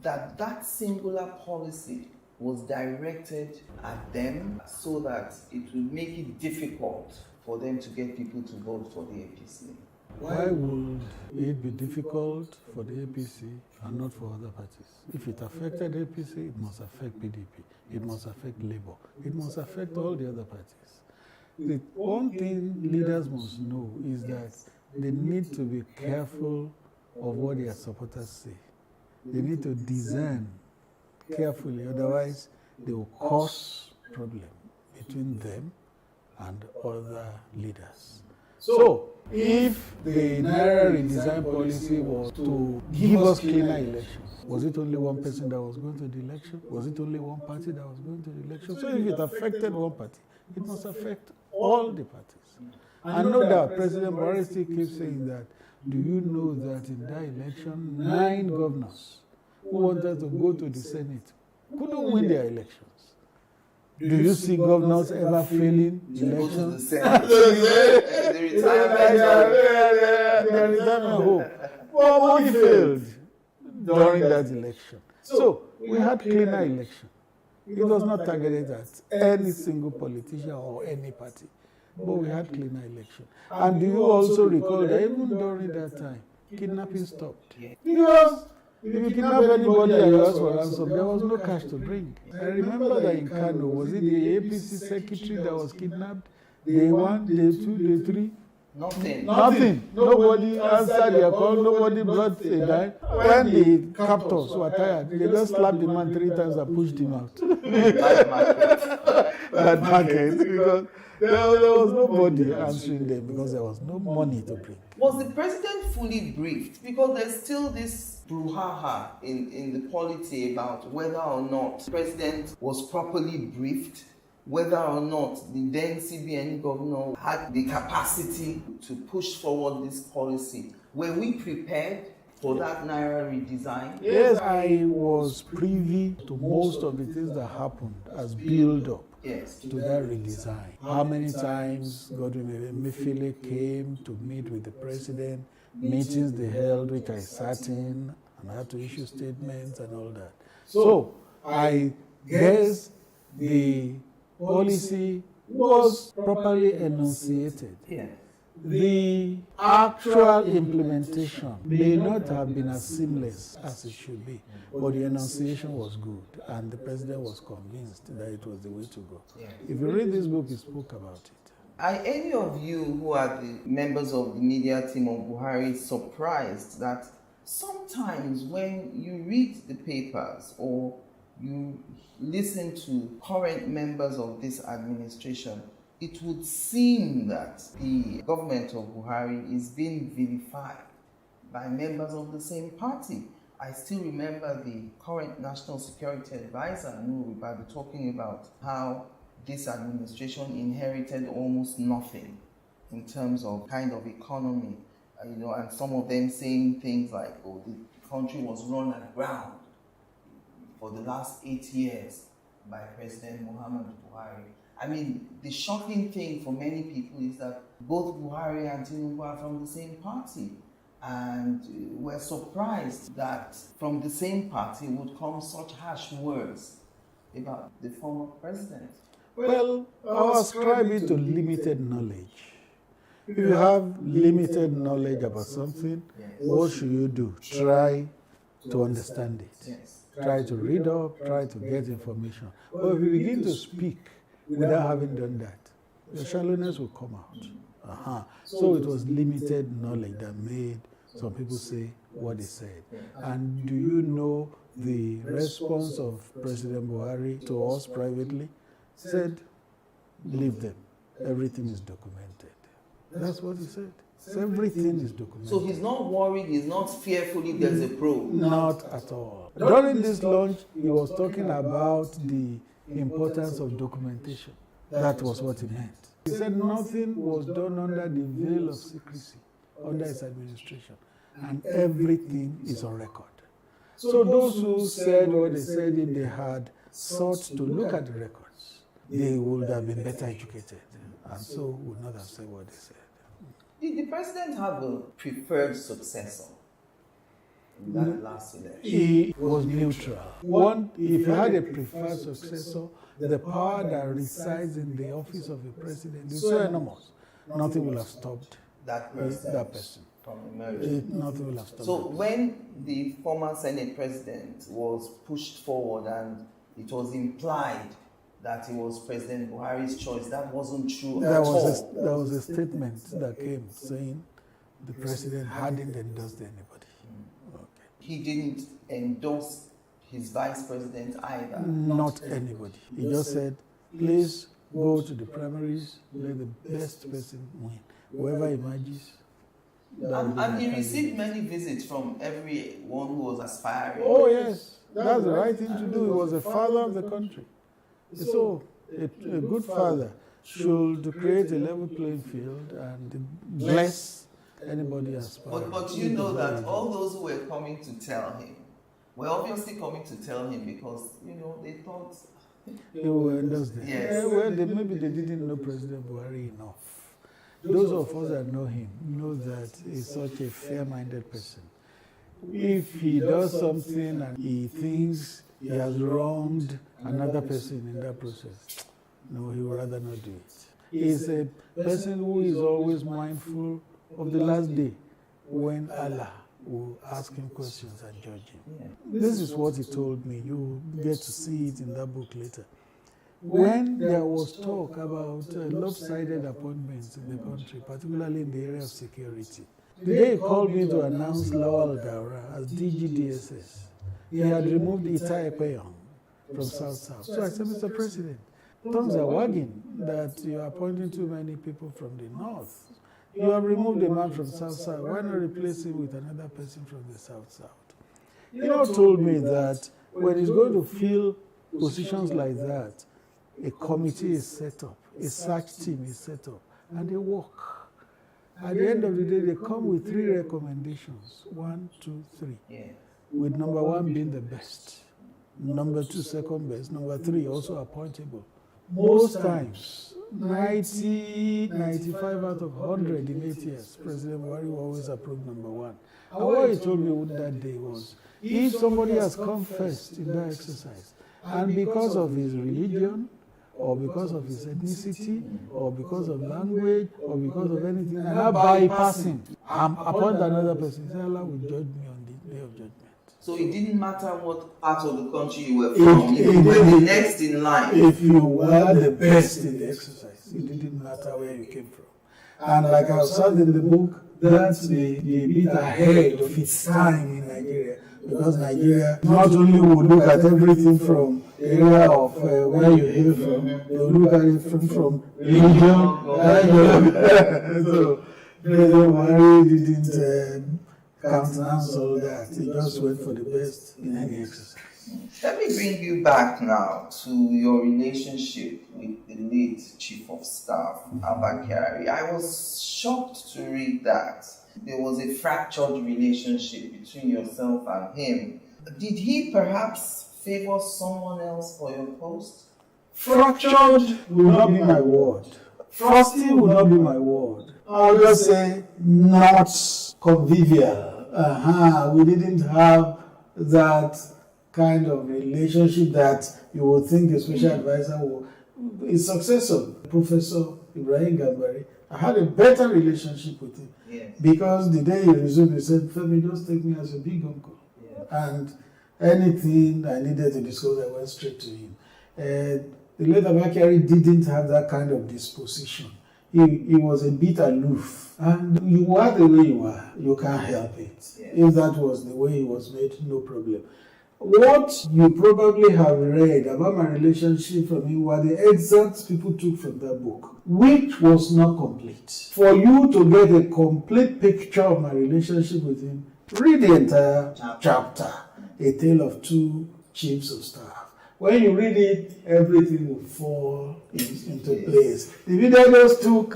that that singular policy was directed at them so that it would make it difficult for them to get people to vote for the APC? Why would it be difficult for the APC and not for other parties? If it affected APC, it must affect PDP, it must affect Labour, it must affect all the other parties. The one thing leaders must know is that they need to be careful of what their supporters say. They need to discern carefully, otherwise they will cause problem between them and other leaders. So, if the Naira redesign policy was to give us cleaner elections, was it only one person that was going to the election? Was it only one party that was going to the election? So if it affected one party, it must affect all the parties. And no doubt, President Buhari still keeps saying that, do you know that in that election, 9 governors who wanted to go to the Senate couldn't win their elections? Do you see governors ever failing elections? They retire home. Well, we failed during that election. So we had cleaner election. It was not targeted at any single politician or any party, but we had cleaner election. And do you also recall that even during that time, kidnapping stopped? Because if you kidnap anybody and you ask for ransom, there was no cash to bring. I remember that in Kano, was it the APC secretary that was kidnapped? Day 1, day 2, day 3? Nothing. Nobody answered their call, nobody brought a dime. When the captors were tired, they just slapped the man 3 times and pushed him out. Bad market. Because there was nobody answering them because there was no money to bring. Was the president fully briefed? Because there's still this brouhaha in the polity about whether or not the president was properly briefed, whether or not the then CBN governor had the capacity to push forward this policy. Were we prepared for that Naira redesign? Yes, I was privy to most of the things that happened as build-up to that redesign. How many times Godwin Emefiele came to meet with the president, meetings they held which I sat in and had to issue statements and all that. So I guess the policy was properly enunciated. Yeah. The actual implementation may not have been as seamless as it should be, but the enunciation was good, and the president was convinced that it was the way to go. Yeah. If you read this book, he spoke about it. Are any of you who are the members of the media team of Buhari surprised that sometimes when you read the papers or you listen to current members of this administration, it would seem that the government of Buhari is being vilified by members of the same party? I still remember the current National Security Advisor, Nuhu Ribadu, talking about how this administration inherited almost nothing in terms of kind of economy, and some of them saying things like, oh, the country was run aground for the last 8 years by President Muhammadu Buhari. I mean, the shocking thing for many people is that both Buhari and Tinubu are from the same party. And we're surprised that from the same party would come such harsh words about the former president. Well, I ascribe it to limited knowledge. If you have limited knowledge about something, what should you do? Try to understand it. Yes. Try to read up, try to get information. But if you begin to speak without having done that, the shallowness will come out. So it was limited knowledge that made some people say what they said. And do you know the response of President Buhari to us privately? Said, leave them. Everything is documented. That's what he said. So everything is documented. So he's not worried, he's not fearful if there's a probe? Not at all. During this launch, he was talking about the importance of documentation. That was what he meant. He said nothing was done under the veil of secrecy under his administration, and everything is on record. So those who said what they said, if they had sought to look at the records, they would have been better educated, and so would not have said what they said. Did the president have a preferred successor in that last election? He was neutral. One, if you had a preferred successor, the power that resides in the office of the president is so enormous, nothing will have stopped that person. From emerging. Nothing will have stopped. So when the former Senate president was pushed forward and it was implied that it was President Buhari's choice, that wasn't true at all. There was a statement that came saying the president hadn't endorsed anybody. He didn't endorse his vice president either? Not anybody. He just said, please go to the primaries, let the best person win. Whoever emerges. And he received many visits from everyone who was aspiring. Oh yes, that's the right thing to do. He was a father of the country. So a good father should create a level playing field and bless anybody aspiring. But you know that all those who were coming to tell him were obviously coming to tell him because, they thought... They were endorsed them. Yes. Well, maybe they didn't know President Buhari enough. Those of us that know him know that he's such a fair-minded person. If he does something and he thinks he has wronged another person in that process, no, he would rather not do it. He's a person who is always mindful of the last day when Allah will ask him questions and judge him. Yeah. This is what he told me. You get to see it in that book later. When there was talk about lopsided appointments in the country, particularly in the area of security, the day he called me to announce Lawal Daura as DGDSS, he had removed Itai Ekpeyong from South-South. So I said, Mr. President, tongues are wagging that you are appointing too many people from the North. You have removed a man from South-South. Why not replace him with another person from the South-South? He now told me that when he's going to fill positions like that, a committee is set up, a search team is set up, and they work. At the end of the day, they come with 3 recommendations. 1, 2, 3. Yeah. With number 1 being the best, number 2 second best, number 3 also appointable most times, 90, 95 out of 100 in 8 years, President Buhari will always approve number one. And what he told me that day was, if somebody has come first in that exercise, and because of his religion, or because of his ethnicity, or because of language, or because of anything, and I bypass him, appoint another person, Allah will judge me on the day of judgment. So it didn't matter what part of the country you were from, you were the next in line. If you were the best in the exercise, it didn't matter where you came from. And like I said in the book, that's the bit ahead of its time in Nigeria. Because Nigeria not only would look at everything from the area of where you hail from, they will look at it from religion. So President Buhari didn't countenance all that. He just went for the best in any exercise. Let me bring you back now to your relationship with the late Chief of Staff, Abba Kyari. I was shocked to read that there was a fractured relationship between yourself and him. Did he perhaps favor someone else for your post? Fractured will not be my word. Frosty will not be my word. I'll just say not convivial. We didn't have that kind of relationship that you would think a special advisor will. His successor, Professor Ibrahim Gambari, I had a better relationship with him. Yes. Because the day he resumed, he said, Femi, just take me as a big uncle. Yeah. And anything I needed to discuss, I went straight to him. The late Abba Kyari didn't have that kind of disposition. He was a bit aloof. And you are the way you are. You can't help it. Yeah. If that was the way he was made, no problem. What you probably have read about my relationship from him were the excerpts people took from that book, which was not complete. For you to get a complete picture of my relationship with him, read the entire chapter, A Tale of Two Chiefs of Staff. When you read it, everything will fall into place. The video just took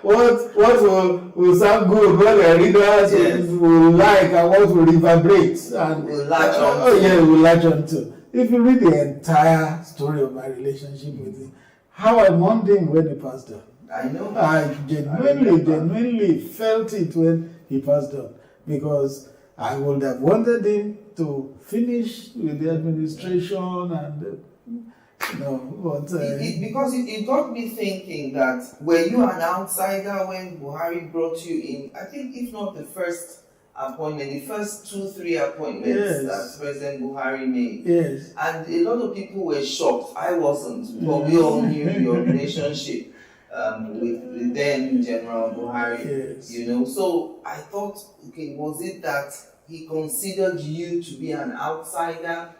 what will sound good, what the readers will like, and what will reverberate and will latch on will latch on to. If you read the entire story of my relationship with him, how I mourned him when he passed on. I know. I genuinely felt it when he passed on, because I would have wanted him to finish with the administration and because it got me thinking that were you an outsider when Buhari brought you in? I think if not the first appointment, the first 2-3 appointments that President Buhari made. Yes. And a lot of people were shocked. I wasn't. But we all knew your relationship with the then General Buhari. Yes. You know. So I thought, okay, was it that he considered you to be an outsider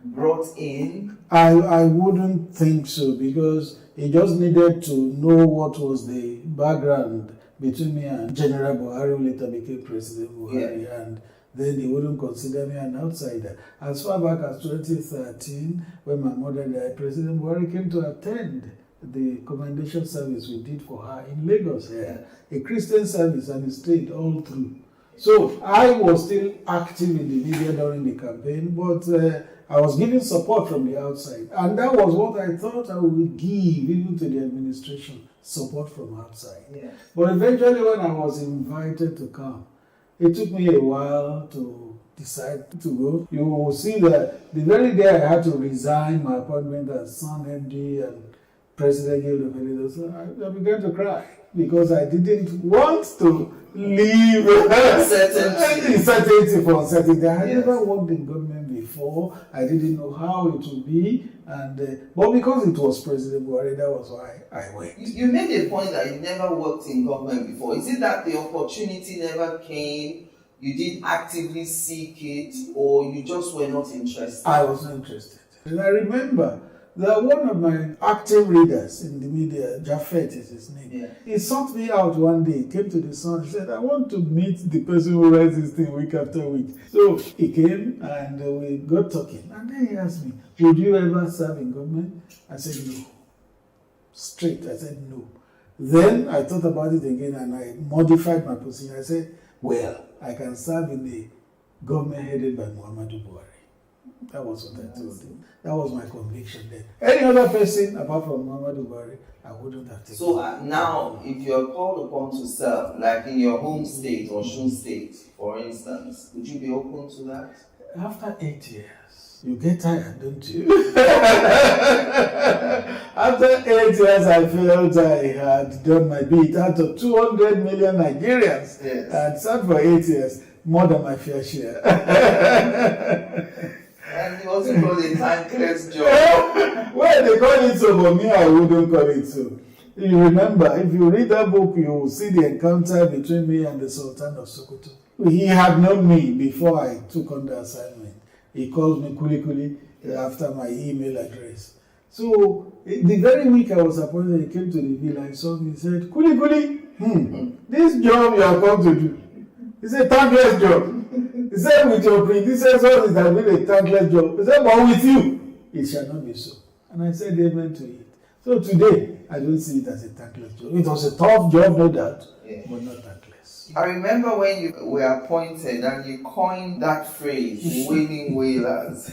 brought in? I wouldn't think so, because he just needed to know what was the background between me and General Buhari, who later became President Buhari, and then he wouldn't consider me an outsider. As far back as 2013, when my mother died, President Buhari came to attend the commendation service we did for her in Lagos here, a Christian service, and he stayed all through. So I was still active in the media during the campaign, but I was giving support from the outside. And that was what I thought I would give even to the administration, support from outside. Yeah. But eventually when I was invited to come, it took me a while to decide to go. You will see that the very day I had to resign my appointment as Sun MD and President Guild of Editors, I began to cry, because I didn't want to leave uncertainty for uncertainty. I had never worked in government before. I didn't know how it would be, and but because it was President Buhari, that was why I went. You made a point that you never worked in government before. Is it that the opportunity never came? You didn't actively seek it, or you just were not interested? I was not interested. And I remember that one of my active readers in the media, Jafet is his name, he sought me out one day, came to the Sun, and said, I want to meet the person who writes this thing week after week. So he came and we got talking. And then he asked me, would you ever serve in government? I said, no. Straight, I said, no. Then I thought about it again and I modified my position. I said, well, I can serve in the government headed by Muhammadu Buhari. That was what I told him. That was my conviction then. Any other person apart from Muhammadu Buhari, I wouldn't have taken. So now, if you're called upon to serve, like in your home state or Osun State, for instance, would you be open to that? After 8 years, you get tired, don't you? After 8 years, I felt I had done my bit. Out of 200 million Nigerians, yes. I had served for 8 years, more than my fair share. And you also call it a thankless job. Well, they call it so, but me, I wouldn't call it so. If you remember, if you read that book, you will see the encounter between me and the Sultan of Sokoto. He had known me before I took on the assignment. He called me Kuli Kuli after my email address. So, the very week I was appointed, he came to the villa, he saw me, he said, Kuli Kuli, this job you are come to do, it's a thankless job. He said, with your predecessors, it has been a thankless job. He said, but with you, it shall not be so. And I said, amen to it. So today, I don't see it as a thankless job. It was a tough job, no doubt, but not thankless. I remember when you were appointed and you coined that phrase, wailing wailers.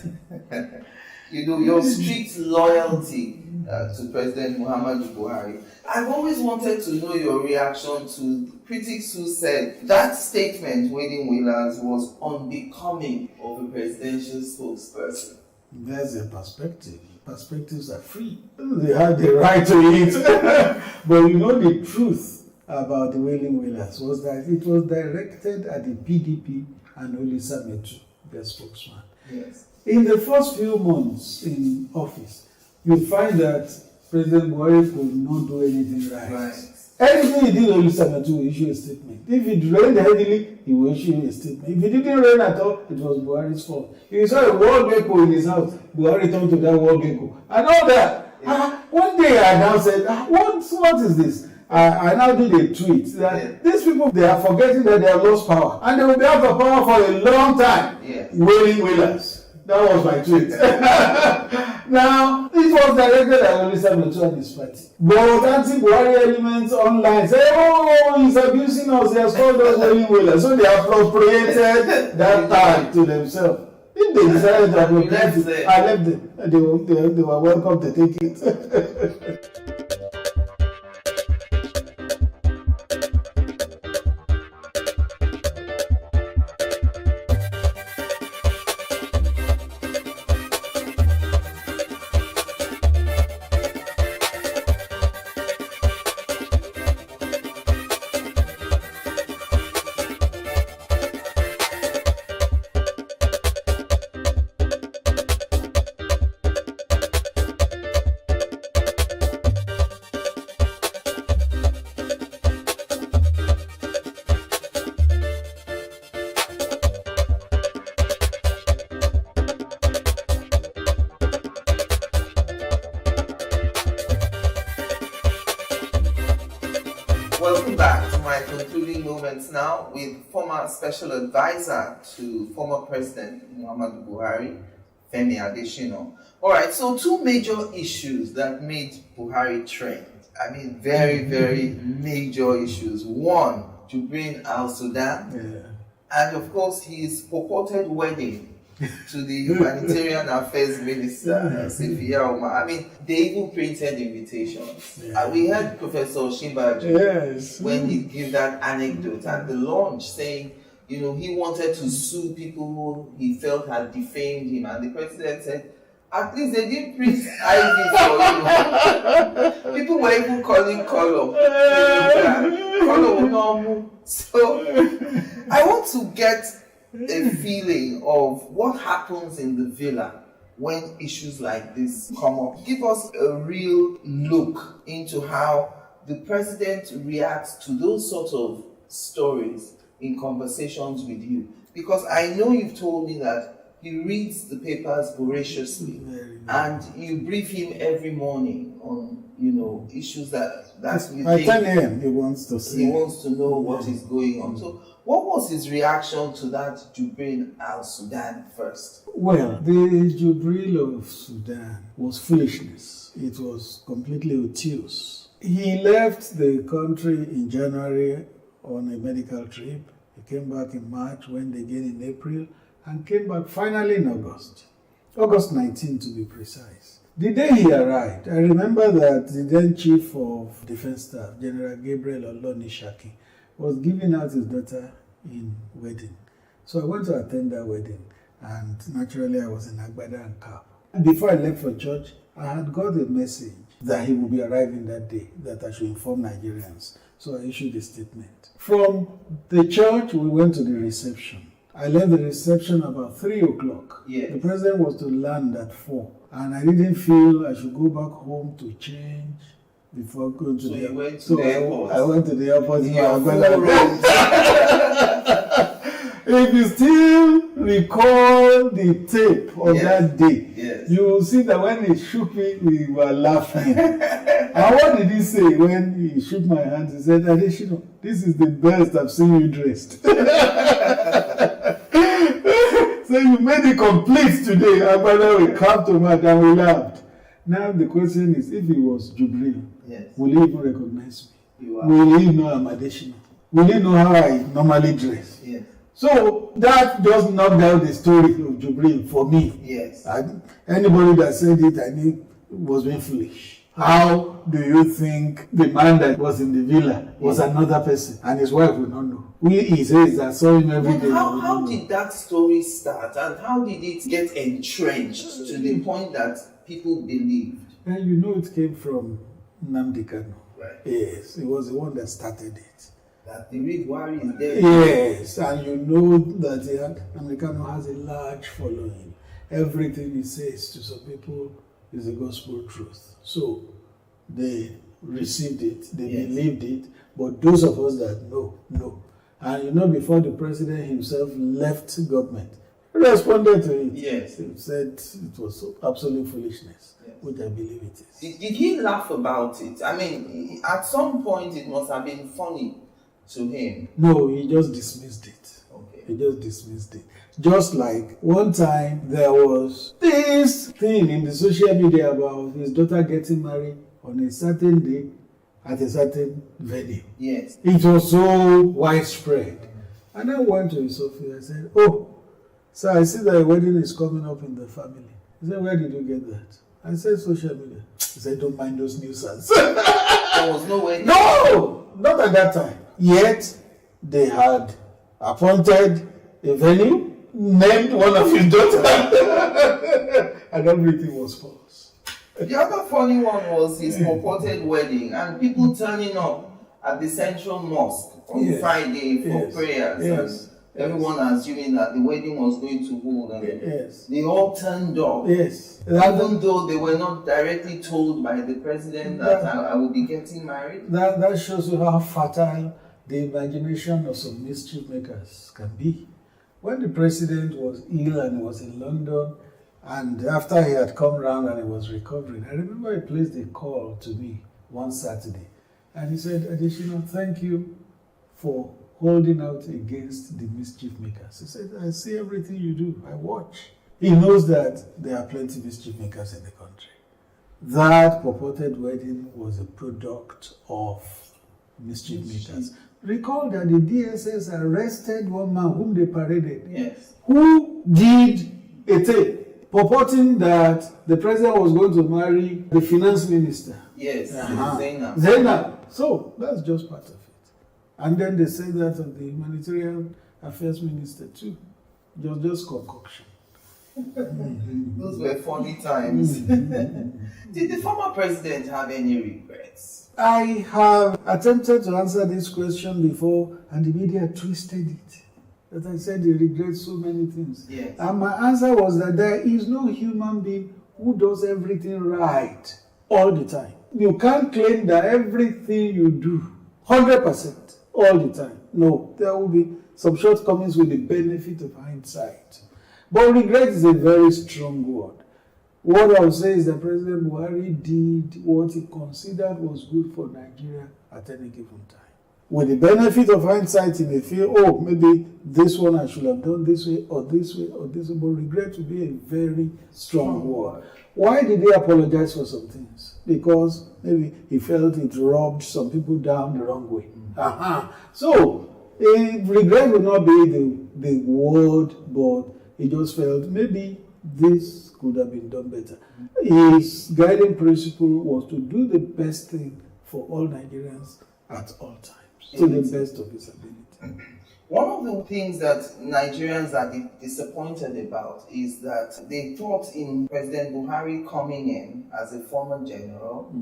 You know, your strict loyalty to President Muhammadu Buhari. I've always wanted to know your reaction to critics who said that statement, wailing wailers, was unbecoming of a presidential spokesperson. There's a perspective. Perspectives are free. They had the right to it. But you know the truth about the wailing wailers was that it was directed at the PDP and Olisa Metu, their spokesman. Yes. In the first few months in office, you'll find that President Buhari could not do anything right. Anything he did, Olisa Metu will issue a statement. If it rained heavily, he will issue a statement. If it didn't rain at all, it was Buhari's fault. If he saw a wall gecko in his house, Buhari turned to that wall gecko. And all that. One day I now said, what is this? I now did a tweet that these people, they are forgetting that they have lost power. And they will be out of power for a long time. Wailing wailers. That was my tweet. Now, it was directed at Olisa Metu and his party. But anti-Buhari elements online say, oh, he's abusing us, he has called us wailing wailers. So they appropriated that tag to themselves. If they decided to appropriate it, I left them. They were welcome to take it. Welcome back to my concluding moments now with former special advisor to former President Muhammadu Buhari, Femi Adesina. Alright, so two major issues that made Buhari trend. I mean, very, very major issues. One, Jubril Al-Sudan, and of course his purported wedding to the Humanitarian Affairs Minister, Sefia Omar. I mean, they even printed invitations. We heard Professor Shimbaji when he gave that anecdote at the launch saying, you know, he wanted to sue people who he felt had defamed him. And the president said, at least they didn't print Ivy for you. People were even calling Color. So, I want to get a feeling of what happens in the villa when issues like this come up. Give us a real look into how the president reacts to those sort of stories in conversations with you. Because I know you've told me that he reads the papers voraciously and you brief him every morning on, you know, issues that you By think 10 a.m. he wants to see. he wants to know what is going on. So what was his reaction to that Jubril Al-Sudan first? Well, the Jubril of Sudan was foolishness. It was completely obtuse. He left the country in January on a medical trip. He came back in March, went again in April, and came back finally in August. August 19 to be precise. The day he arrived, I remember that the then Chief of Defense Staff, General Gabriel Olonishaki, was giving out his daughter in wedding. So I went to attend that wedding, and naturally I was in Agbada and cap. Before I left for church, I had got a message that he would be arriving that day, that I should inform Nigerians. So I issued a statement. From the church, we went to the reception. I left the reception about 3 o'clock. Yes. The president was to land at 4. And I didn't feel I should go back home to change before going to the airport. So I went to the airport. If you still recall the tape of that day, you will see that when he shook me, we were laughing. And what did he say when he shook my hand? He said, Adeshino, this is the best I've seen you dressed. So you made it complete today. Agbada, we clapped to him and we laughed. Now the question is, if he was Jubril, will he even recognize me? Will he know I'm Adeshino? Will he know how I normally dress? Yes. So that just knocked down the story of Jubril for me. Yes. Anybody that said it, I knew was being foolish. How do you think the man that was in the villa was another person and his wife would not know? He says I saw him every day. How did that story start, and how did it get entrenched to the point that people believed? And you know it came from Nnamdi Kanu. Right. Yes, he was the one that started it. That the Reed Wari is there. Yes, and you know that Nnamdi Kanu has a large following. Everything he says to some people is the gospel truth. So they received it, they believed it, but those of us that know. And you know, before the president himself left government, he responded to it. Yes. He said it was absolute foolishness, which I believe it is. Did he laugh about it? I mean, at some point it must have been funny to him. No, he just dismissed it. Okay. He just dismissed it. Just like one time there was this thing in the social media about his daughter getting married on a certain day at a certain venue. Yes. It was so widespread. And I went to his office and said, "Oh, so I see that a wedding is coming up in the family." He said, "Where did you get that?" I said, "Social media." He said, "Don't mind those nuisance." There was no wedding? No, not at that time. Yet, they had appointed a venue, named one of his daughters, and everything was false. The other funny one was his purported wedding and people turning up at the Central Mosque on Friday for prayers. And everyone assuming that the wedding was going to hold. And they all turned up. Even though they were not directly told by the president that I will be getting married. That shows you how fertile the imagination of some mischief makers can be. When the president was ill and he was in London, and after he had come round and he was recovering, I remember he placed a call to me one Saturday. And he said, "Adeshino, thank you for holding out against the mischief makers." He said, "I see everything you do. I watch." He knows that there are plenty of mischief makers in the country. That purported wedding was a product of mischief makers. Recall that the DSS arrested one man whom they paraded, who did a tape purporting that the president was going to marry the finance minister. Yes, Zainab. So that's just part of it. And then they say that of the humanitarian affairs minister too. Just concoction. Those were funny times. Did the former president have any regrets? I have attempted to answer this question before, and the media twisted it. That I said he regrets so many things. Yes. And my answer was that there is no human being who does everything right all the time. You can't claim that everything you do 100% all the time. No, there will be some shortcomings with the benefit of hindsight. But regret is a very strong word. What I would say is that President Buhari did what he considered was good for Nigeria at any given time. With the benefit of hindsight, he may feel, oh, maybe this one I should have done this way, or this way, or this way. But regret would be a very strong word. Why did he apologize for some things? Because maybe he felt it rubbed some people down the wrong way. So, regret would not be the word, but he just felt maybe this could have been done better. His guiding principle was to do the best thing for all Nigerians at all times, to the best of his ability. One of the things that Nigerians are disappointed about is that they thought in President Buhari coming in as a former general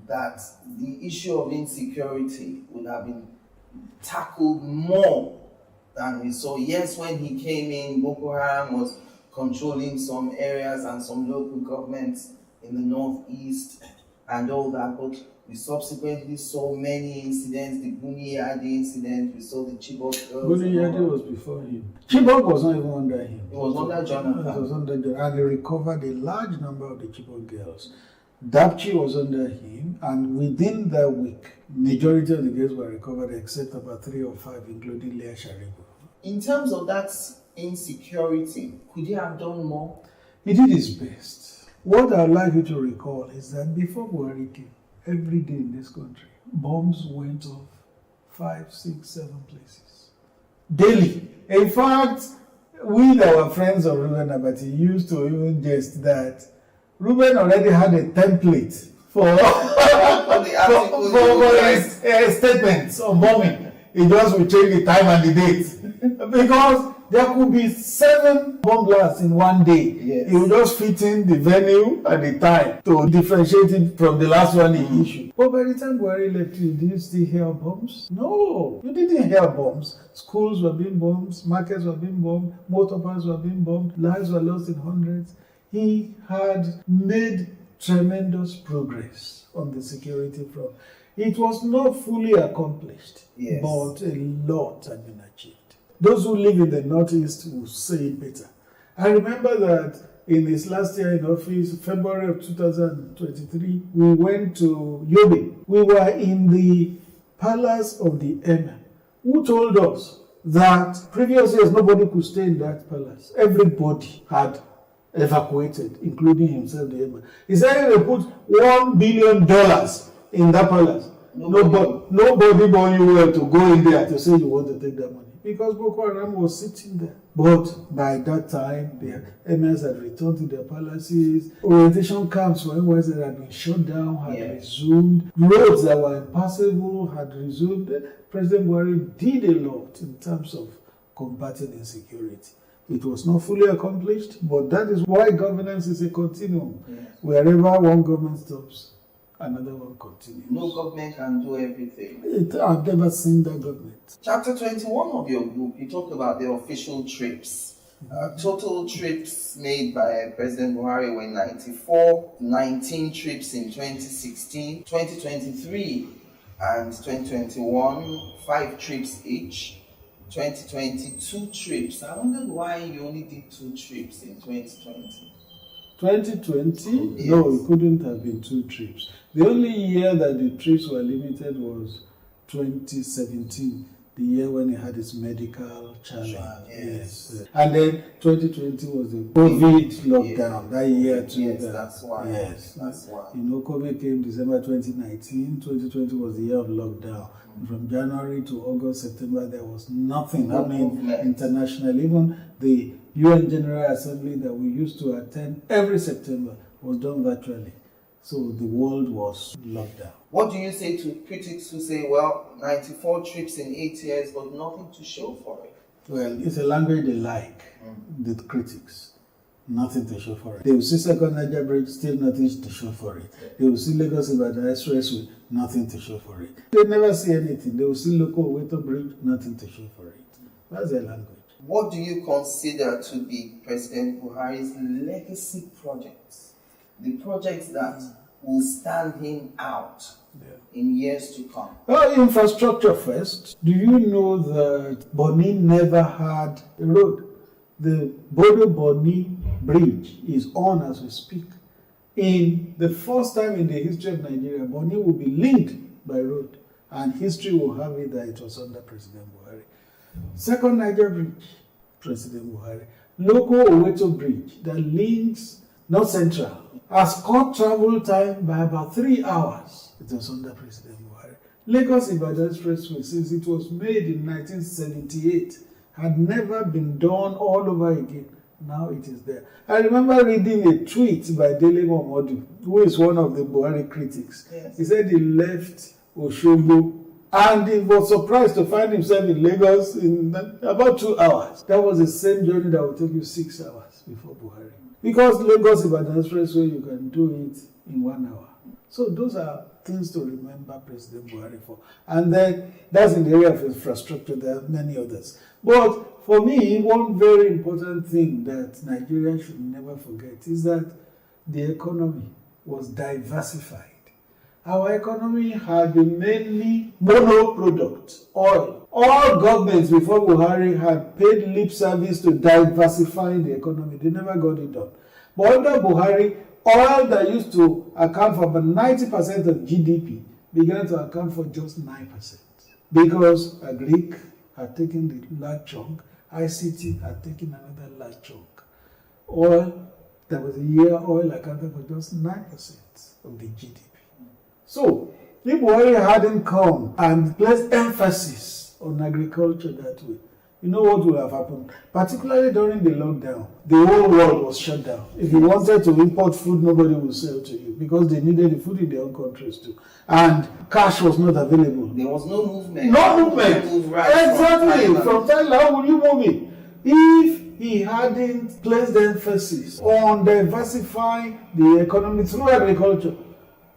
that the issue of insecurity would have been tackled more than we saw. Yes, when he came in, Boko Haram was controlling some areas and some local governments in the northeast and all that, but we subsequently saw many incidents, the Buniyadi incident, we saw the Chibok girls. Buniyadi was before him. Chibok was not even under him. It was under Jonathan. It was under Jonathan, and he recovered a large number of the Chibok girls. Dapchi was under him, and within that week, majority of the girls were recovered except about 3 or 5, including Leah Sharibu. In terms of that insecurity, could he have done more? He did his best. What I'd like you to recall is that before Buhari came, every day in this country, bombs went off 5, 6, 7 places. Daily. In fact, we, our friends of Ruben Abati, used to even jest that Ruben already had a template for his statements on bombing. He just would change the time and the date. Because there could be 7 bomb blasts in one day. Yes. He would just fit in the venue and the time to differentiate it from the last one he issued. But by the time Buhari left, did you still hear bombs? No, you didn't hear bombs. Schools were being bombed, markets were being bombed, motor parks were being bombed, lives were lost in hundreds. He had made tremendous progress on the security front. It was not fully accomplished, yes, but a lot had been achieved. Those who live in the Northeast will say it better. I remember that in his last year in office, February of 2023, we went to Yobe. We were in the palace of the Emir, who told us that previous years nobody could stay in that palace. Everybody had evacuated, including himself, the Emir. He said they put $1 billion in that palace. Nobody but you were to go in there to say you want to take that money. Because Boko Haram was sitting there. But by that time, the emirs had returned to their palaces. Orientation camps for NYSC that had been shut down had resumed. Roads that were impassable had resumed. President Buhari did a lot in terms of combating insecurity. It was not fully accomplished, but that is why governance is a continuum. Yes. Wherever one government stops, another one continues. No government can do everything. I've never seen that government. Chapter 21 of your book, you talk about the official trips. Total trips made by President Buhari were 94, 19 trips in 2016, 2023 and 2021, 5 trips each. 2022 trips. I wondered why you only did 2 trips in 2020. 2020? Yes. No, it couldn't have been 2 trips. The only year that the trips were limited was 2017, the year when he had his medical challenge. Yes. And then 2020 was the COVID lockdown, that year too. Yes, that's why. Yes. That's why. You know, COVID came December 2019, 2020 was the year of lockdown. From January to August, September, there was nothing happening internationally. Even the UN General Assembly that we used to attend every September was done virtually. So the world was locked down. What do you say to critics who say, well, 94 trips in 8 years, but nothing to show for it? Well, it's a language they like, the critics. Nothing to show for it. They will see Second Niger Bridge, still nothing to show for it. They will see Lagos-Ibadan Expressway, nothing to show for it. They never see anything. They will see local Oweto Bridge, nothing to show for it. That's their language. What do you consider to be President Buhari's legacy projects? The projects that will stand him out in years to come? Infrastructure first. Do you know that Bonny never had a road? The Bodo-Bonny Bridge is on as we speak. In the first time in the history of Nigeria, Bonny will be linked by road, and history will have it that it was under President Buhari. Second Niger Bridge, President Buhari. Local Oweto Bridge that links North Central has cut travel time by about 3 hours. It was under President Buhari. Lagos-Ibadan Expressway, since it was made in 1978, had never been done all over again Now it is there. I remember reading a tweet by Dele Momodu, who is one of the Buhari critics. Yes. He said he left Oshogbo and he was surprised to find himself in Lagos in about 2 hours. That was the same journey that would take you 6 hours before Buhari. Because Lagos-Ibadan Expressway, you can do it in 1 hour. So those are things to remember President Buhari for. And then that's in the area of infrastructure. There are many others. But for me, one very important thing that Nigeria should never forget is that the economy was diversified. Our economy had been mainly monoproduct, oil. All governments before Buhari had paid lip service to diversifying the economy. They never got it done. But under Buhari, oil that used to account for about 90% of GDP began to account for just 9%. Because Agric had taken the large chunk, ICT had taken another large chunk. Oil, there was a year oil accounted for just 9% of the GDP. So, if Buhari hadn't come and placed emphasis on agriculture that way, you know what would have happened? Particularly during the lockdown, the whole world was shut down. If you wanted to import food, nobody would sell to you because they needed the food in their own countries too. And cash was not available. There was no movement. No movement. Move right Exactly. From Thailand, how will you move it? If he hadn't placed the emphasis on diversifying the economy through agriculture,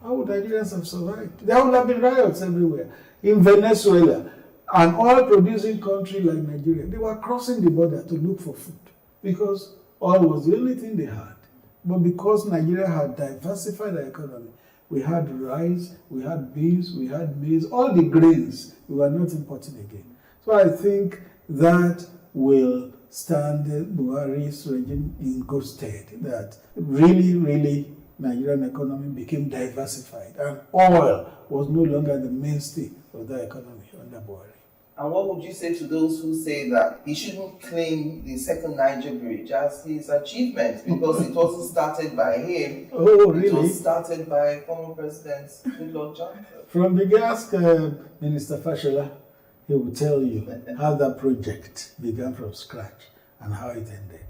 how would Nigerians have survived? There would have been riots everywhere. In Venezuela, an oil-producing country like Nigeria, they were crossing the border to look for food because oil was the only thing they had. But because Nigeria had diversified the economy, we had rice, we had beans, we had maize, all the grains we were not importing again. So I think that will stand Buhari's regime in good stead, that really Nigerian economy became diversified and oil was no longer the mainstay of the economy under Buhari. And what would you say to those who say that he shouldn't claim the second Niger Bridge as his achievement because it wasn't started by him? Oh, really? It was started by former President Goodluck Jonathan. From the ask Minister Fashola, he will tell you how that project began from scratch and how it ended.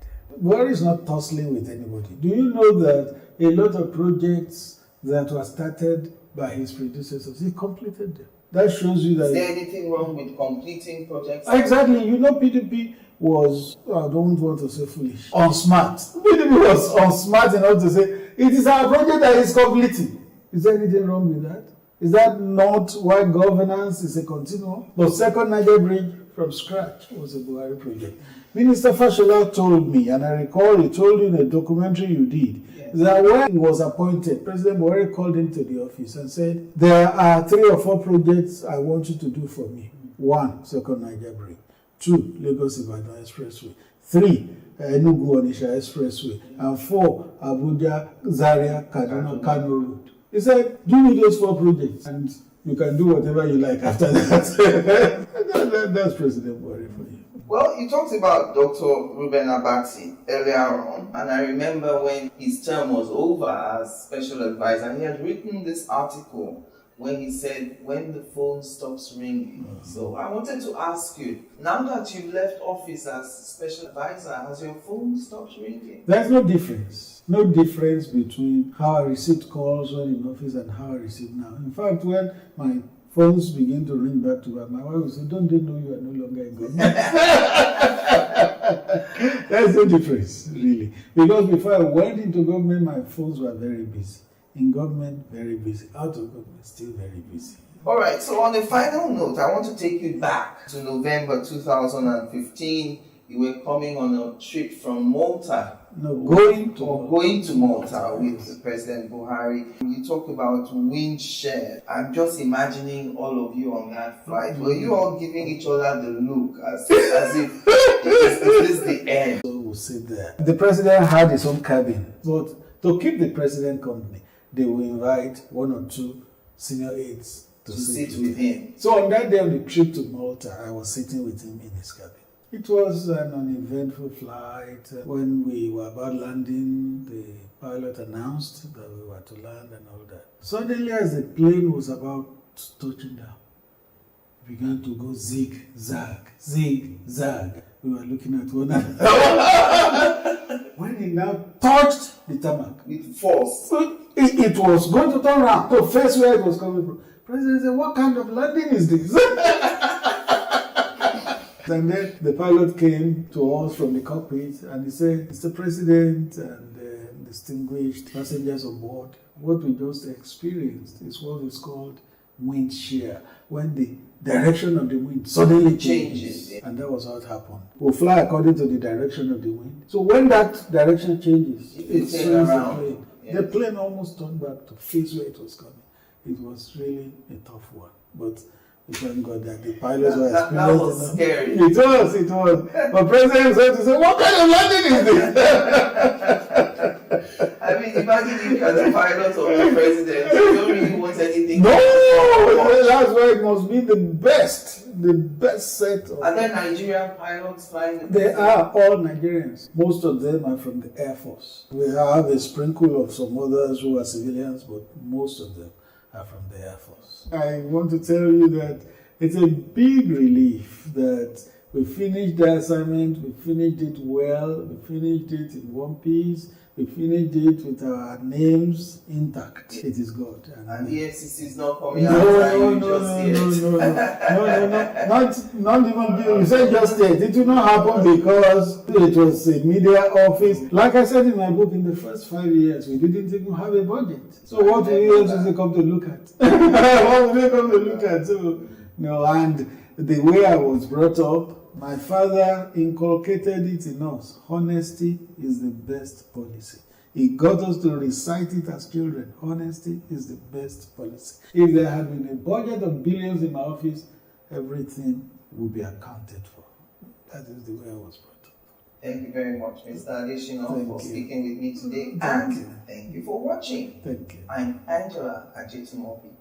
Buhari is not tussling with anybody. Do you know that a lot of projects that were started by his predecessors, he completed them? That shows you that... Is there anything wrong with completing projects? Exactly. You know, PDP was, I don't want to say foolish, unsmart. PDP was unsmart enough to say, it is our project that is completing. Is there anything wrong with that? Is that not why governance is a continuum? But second Niger Bridge from scratch was a Buhari project. Minister Fashola told me, and I recall he told you in a documentary you did, that when he was appointed, President Buhari called him to the office and said, there are 3 or 4 projects I want you to do for me. 1, second Niger Bridge. 2, Lagos-Ibadan Expressway. 3, Enugu-Onitsha Expressway. And 4, Abuja-Zaria-Kaduna Kano Road. He said, do me those 4 projects and you can do whatever you like after that. That's President Buhari for you. Well, you talked about Dr. Reuben Abati earlier on, and I remember when his term was over as special advisor, he had written this article when he said, when the phone stops ringing. So I wanted to ask you, now that you've left office as special advisor, has your phone stopped ringing? There's no difference. No difference between how I received calls when in office and how I receive now. In fact, when my phones begin to ring back to back, my wife will say, don't they know you are no longer in government? There's no difference, really. Because before I went into government, my phones were very busy. In government, very busy. Out of government, still very busy. All right, so on a final note, I want to take you back to November 2015. You were coming on a trip from Malta. No, going to Malta with President Buhari. You talk about wind share. I'm just imagining all of you on that flight. Were you all giving each other the look as if is this the end? So we'll sit there. The president had his own cabin, but to keep the president company, they will invite 1 or 2 senior aides to sit with him. So on that day on the trip to Malta, I was sitting with him in his cabin. It was an uneventful flight. When we were about landing, the pilot announced that we were to land and all that. Suddenly, as the plane was about touching down, began to go zig, zag, zig, zag. We were looking at one another. When he now touched the tarmac with force, it was going to turn around to face where it was coming from. President said, "What kind of landing is this?" And then the pilot came to us from the cockpit and he said, "Mr. President and distinguished passengers on board, what we just experienced is what is called wind shear, when the direction of the wind suddenly changes." And that was how it happened. We'll fly according to the direction of the wind. So when that direction changes, it swings the plane. Yeah. The plane almost turned back to face where it was coming. It was really a tough one. But we thank God that the pilots were experienced. That was scary. It was. But President said to say, "What kind of landing is this?" I mean, imagine if you are the pilot or the president, you don't really want anything. No, that's why it must be the best set of. Are there Nigerian pilots flying? They are all Nigerians. Most of them are from the Air Force. We have a sprinkle of some others who are civilians, but most of them are from the Air Force. I want to tell you that it's a big relief that we finished the assignment, we finished it well, we finished it in one piece. We finished it with our names intact. It is good. And the FCC is not coming out. No, not even. You said just yet. It will not happen because it was a media office. Like I said in my book, in the first 5 years, we didn't even have a budget. So what will you FCC come to look at? What will they come to look at? So, and the way I was brought up, my father inculcated it in us. Honesty is the best policy. He got us to recite it as children. Honesty is the best policy. If there had been a budget of billions in my office, everything would be accounted for. That is the way I was brought up. Thank you very much, Mr. Adesina, for speaking with me today. Thank you for watching. Thank you. I'm Angela Ajetumobi.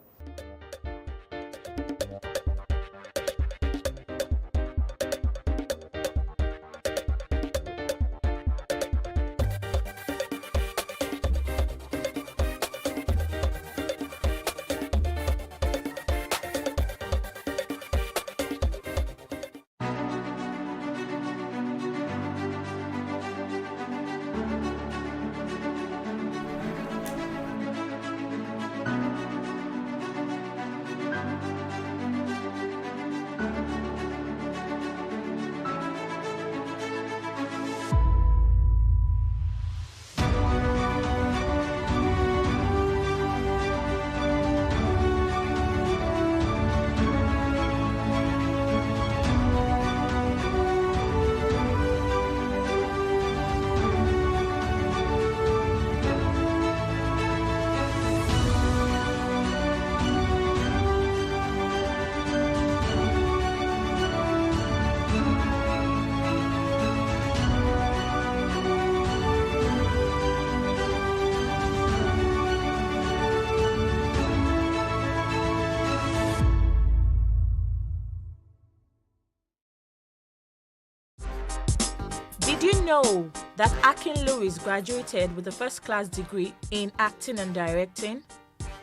Did you know that Akin Lewis graduated with a first-class degree in acting and directing?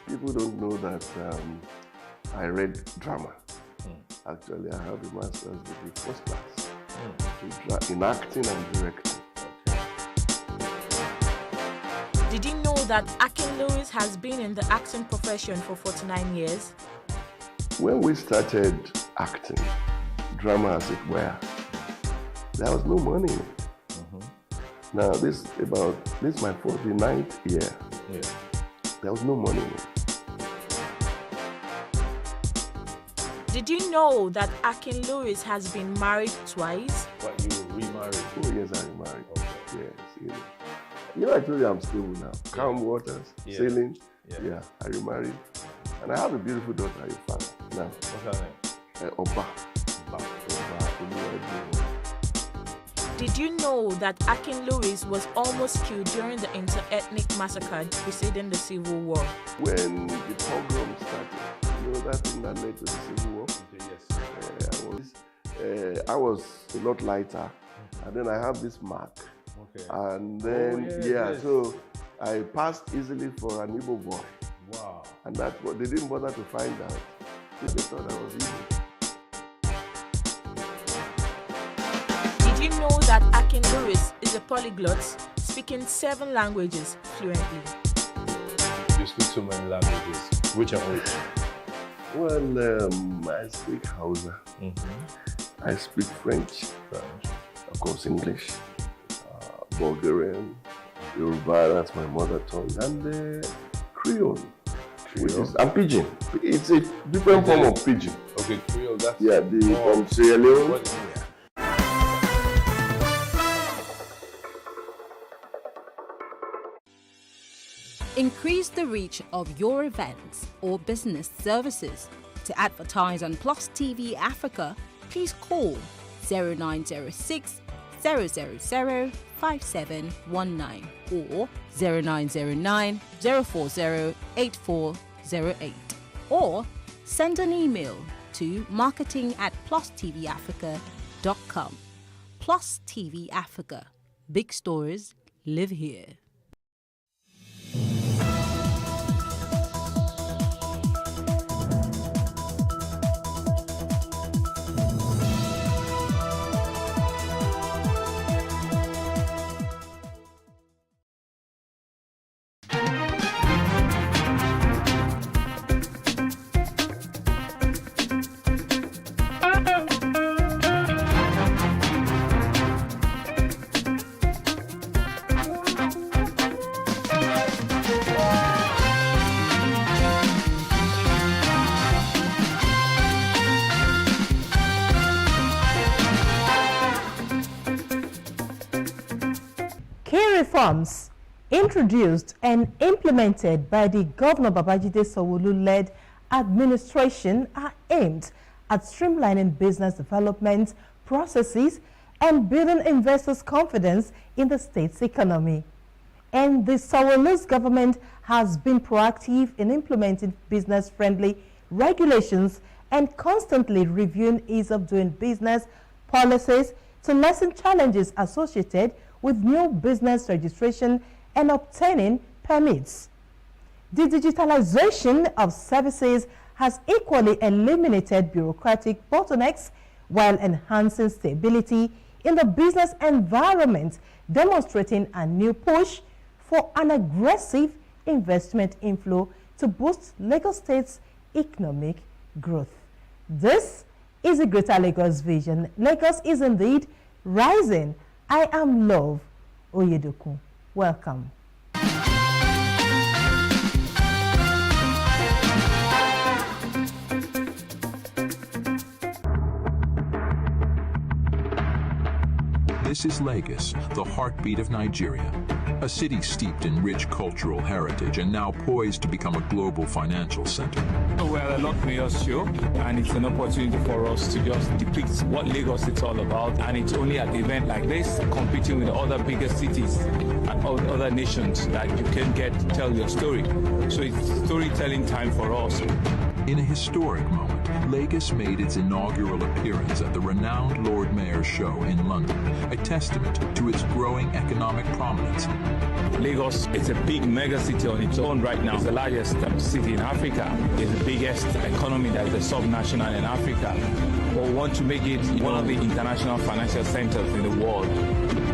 People don't know that I read drama. Actually, I have a master's degree, first class, in acting and directing. Did you know that Akin Lewis has been in the acting profession for 49 years? When we started acting, drama as it were, there was no money in it. Now, this is my 49th year. Yeah. There was no money in it. Did you know that Akin Lewis has been married twice? But you remarried? Oh, yes, I remarried. Okay. Yes. You know, I told you I'm stable now. Calm waters, sailing. Yeah, I remarried. And I have a beautiful daughter, in fact, now. What's her name? Oba. Did you know that Akin Lewis was almost killed during the inter-ethnic massacre preceding the Civil War? When the pogrom started, you know that thing that led to the Civil War? Yes. I was a lot lighter, and then I have this mark. Okay. And then, so I passed easily for an Igbo boy. Wow. And that's what they didn't bother to find out. They thought I was Igbo. you know that Akin Lewis is a polyglot, speaking 7 languages fluently? You speak so many languages. Which are which? Well, I speak Hausa. I speak French. Of course, English, Bulgarian, Yoruba, that's my mother tongue, and Creole. Which is, and Pidgin. It's a different form of Pidgin. Okay, Creole, that's... Yeah, from Sierra Leone. Increase the reach of your events or business services. To advertise on Plus TV Africa, please call 0906 000 5719 or 0909 040 8408, or send an email to marketing@plustvafrica.com. Plus TV Africa. Big stories live here. Reforms introduced and implemented by the Governor Babajide Sanwo-Olu-led administration are aimed at streamlining business development processes and building investors' confidence in the state's economy. And the Sanwo-Olu's government has been proactive in implementing business-friendly regulations and constantly reviewing ease of doing business policies to lessen challenges associated with new business registration and obtaining permits. The digitalization of services has equally eliminated bureaucratic bottlenecks while enhancing stability in the business environment, demonstrating a new push for an aggressive investment inflow to boost Lagos State's economic growth. This is a Greater Lagos vision. Lagos is indeed rising. I am Love Oyedoku. Welcome. This is Lagos, the heartbeat of Nigeria. A city steeped in rich cultural heritage and now poised to become a global financial center. We're at a Lot Mayor's show, and it's an opportunity for us to just depict what Lagos is all about. And it's only at an event like this, competing with other bigger cities and other nations, that you can get to tell your story. So it's storytelling time for us. In a historic moment, Lagos made its inaugural appearance at the renowned Lord Mayor's show in London, a testament to its growing economic prominence. Lagos is a big mega city on its own right now. It's the largest city in Africa. It's the biggest economy that is a sub-national in Africa. But we want to make it one of the international financial centers in the world.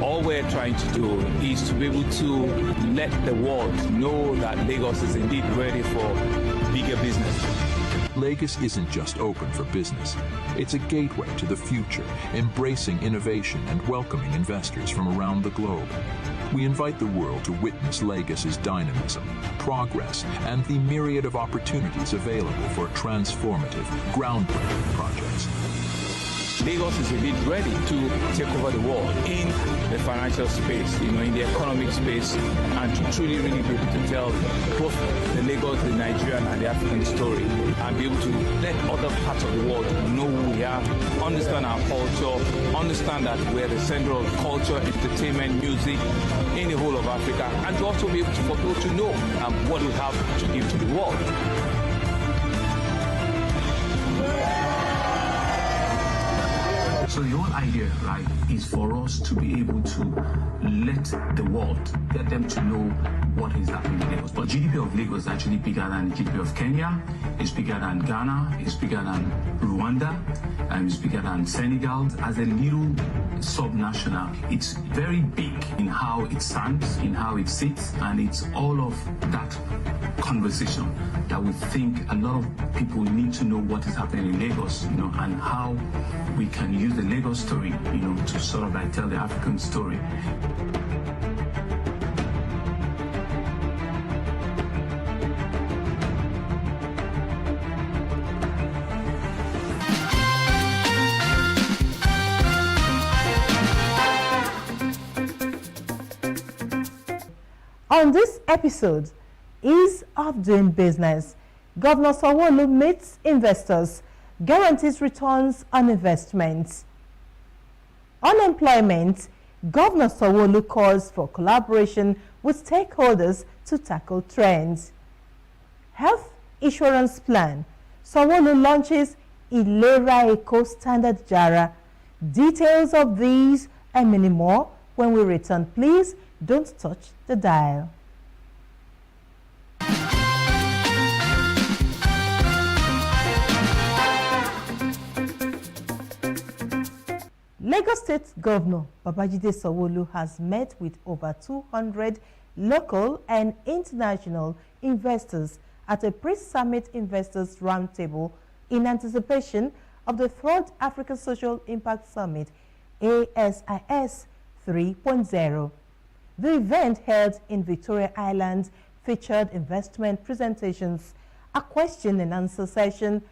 All we're trying to do is to be able to let the world know that Lagos is indeed ready for bigger business. Lagos isn't just open for business. It's a gateway to the future, embracing innovation and welcoming investors from around the globe. We invite the world to witness Lagos's dynamism, progress, and the myriad of opportunities available for transformative, groundbreaking projects. Lagos is indeed ready to take over the world in the financial space, in the economic space, and to truly really be able to tell both the Lagos, the Nigerian, and the African story, and be able to let other parts of the world know who we are, understand our culture, understand that we're the center of culture, entertainment, music in the whole of Africa, and to also be able for people to know what we have to give to the world. So the whole idea, right, is for us to be able to let the world, get them to know what is happening in Lagos. But GDP of Lagos is actually bigger than the GDP of Kenya, it's bigger than Ghana, it's bigger than Rwanda, and it's bigger than Senegal. As a little sub-national, it's very big in how it stands, in how it sits, and it's all of that conversation that we think a lot of people need to know what is happening in Lagos, you know, and how we can use the Lagos story, you know, to sort of like tell the African story. On this episode, Ease of Doing Business, Governor Sanwo-Olu meets investors, guarantees returns on investments. Unemployment, Governor Sanwo-Olu calls for collaboration with stakeholders to tackle trends. Health insurance plan, Sanwo-Olu launches Ilera Eco Standard Jara. Details of these and many more when we return. Please don't touch the dial. Lagos State Governor Babajide Sanwo-Olu has met with over 200 local and international investors at a pre-summit investors roundtable in anticipation of the 3rd African Social Impact Summit, ASIS 3.0. The event held in Victoria Island featured investment presentations, a question and answer session,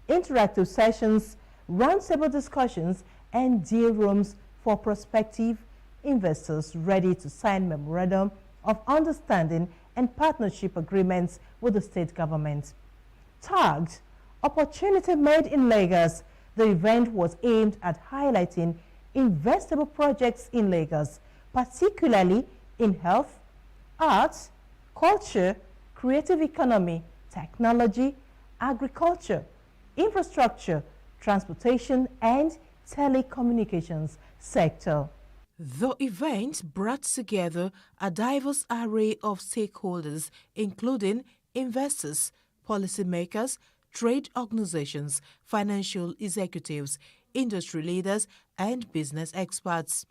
interactive sessions, roundtable discussions, and deal rooms for prospective investors ready to sign memorandum of understanding and partnership agreements with the state government. Tagged Opportunity Made in Lagos, the event was aimed at highlighting investable projects in Lagos, particularly in health, arts, culture, creative economy, technology, agriculture, infrastructure, transportation, and telecommunications sector. The event brought together a diverse array of stakeholders, including investors, policymakers, trade organizations, financial executives, industry leaders, and business experts.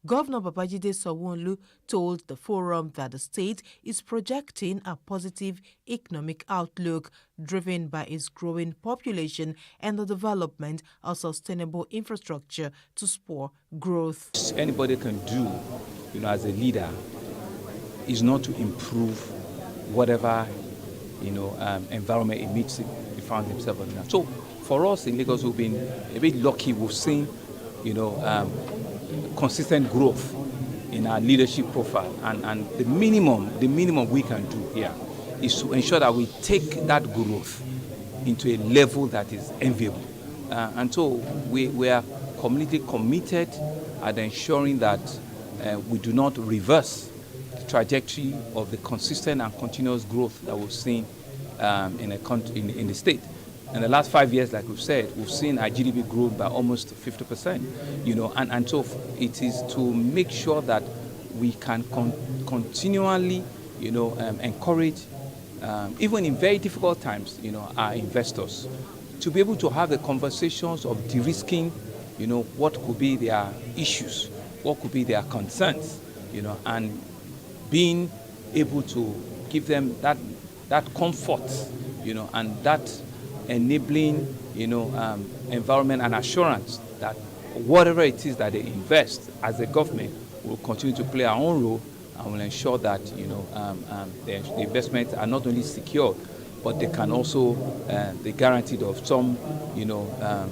Governor Babajide Sanwo-Olu told the forum that the state is projecting a positive economic outlook driven by its growing population and the development of sustainable infrastructure to spur growth. Anybody can do, you know, as a leader, is not to improve whatever, you know, environment he found himself in. So for us in Lagos, we've been a bit lucky. We've seen, you know, consistent growth in our leadership profile, and the minimum we can do here is to ensure that we take that growth into a level that is enviable, and so we are completely committed at ensuring that we do not reverse the trajectory of the consistent and continuous growth that we've seen in the state. In the last 5 years, like we've said, we've seen our GDP grow by almost 50%, you know, and so it is to make sure that we can continually, you know, encourage, even in very difficult times, you know, our investors to be able to have the conversations of de-risking, you know, what could be their issues, what could be their concerns, you know, and being able to give them that comfort, you know, and that enabling, you know, environment and assurance that whatever it is that they invest as a government will continue to play our own role and will ensure that, you know, the investments are not only secured, but they can also be guaranteed of some, you know,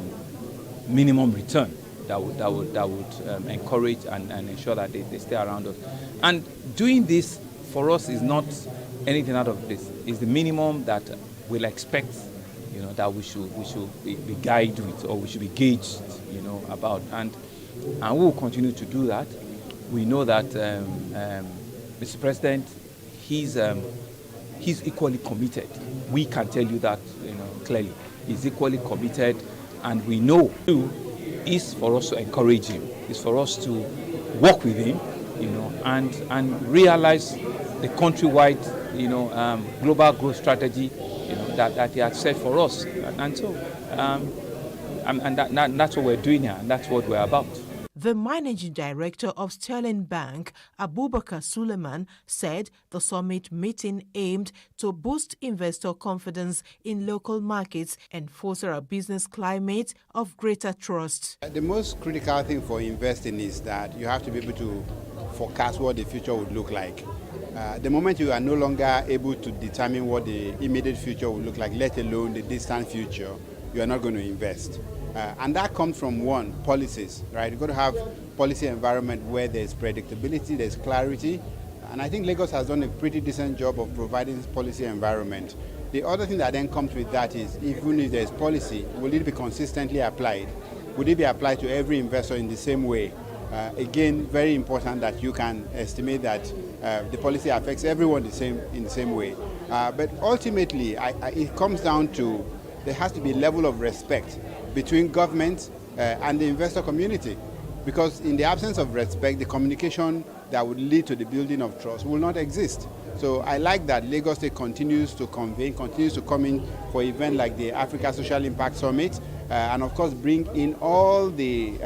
minimum return that would encourage and ensure that they stay around us. And doing this for us is not anything out of this. It's the minimum that we'll expect, you know, that we should be guided with, or we should be gauged, you know, about, and we will continue to do that. We know that Mr. President, he's equally committed. We can tell you that, you know, clearly. He's equally committed, and we know is for us to encourage him, is for us to work with him, and realize the countrywide, global growth strategy, that he had set for us, and that's what we're doing here, and that's what we're about. The managing director of Sterling Bank, Abubakar Suleiman, said the summit meeting aimed to boost investor confidence in local markets and foster a business climate of greater trust. The most critical thing for investing is that you have to be able to forecast what the future would look like. The moment you are no longer able to determine what the immediate future will look like, let alone the distant future, you are not going to invest. And that comes from, one, policies, right? You've got to have policy environment where there's predictability, there's clarity. And I think Lagos has done a pretty decent job of providing this policy environment. The other thing that then comes with that is, even if there's policy, will it be consistently applied? Would it be applied to every investor in the same way? Again, very important that you can estimate that the policy affects everyone in the same way. But ultimately, it comes down to there has to be a level of respect between government and the investor community. Because in the absence of respect, the communication that would lead to the building of trust will not exist. So I like that Lagos State continues to convene, continues to come in for events like the Africa Social Impact Summit, and of course bring in all the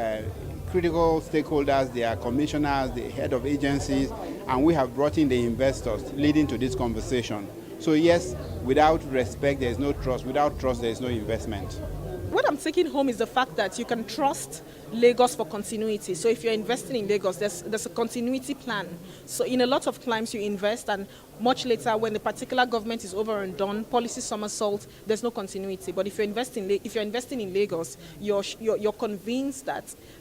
critical stakeholders, their commissioners, the head of agencies, and we have brought in the investors leading to this conversation. So yes, without respect, there is no trust. Without trust, there is no investment. What I'm taking home is the fact that you can trust Lagos for continuity. So if you're investing in Lagos, there's a continuity plan. So in a lot of climes you invest, and much later when the particular government is over and done, policy somersault, there's no continuity. But if you're investing in Lagos, you're convinced that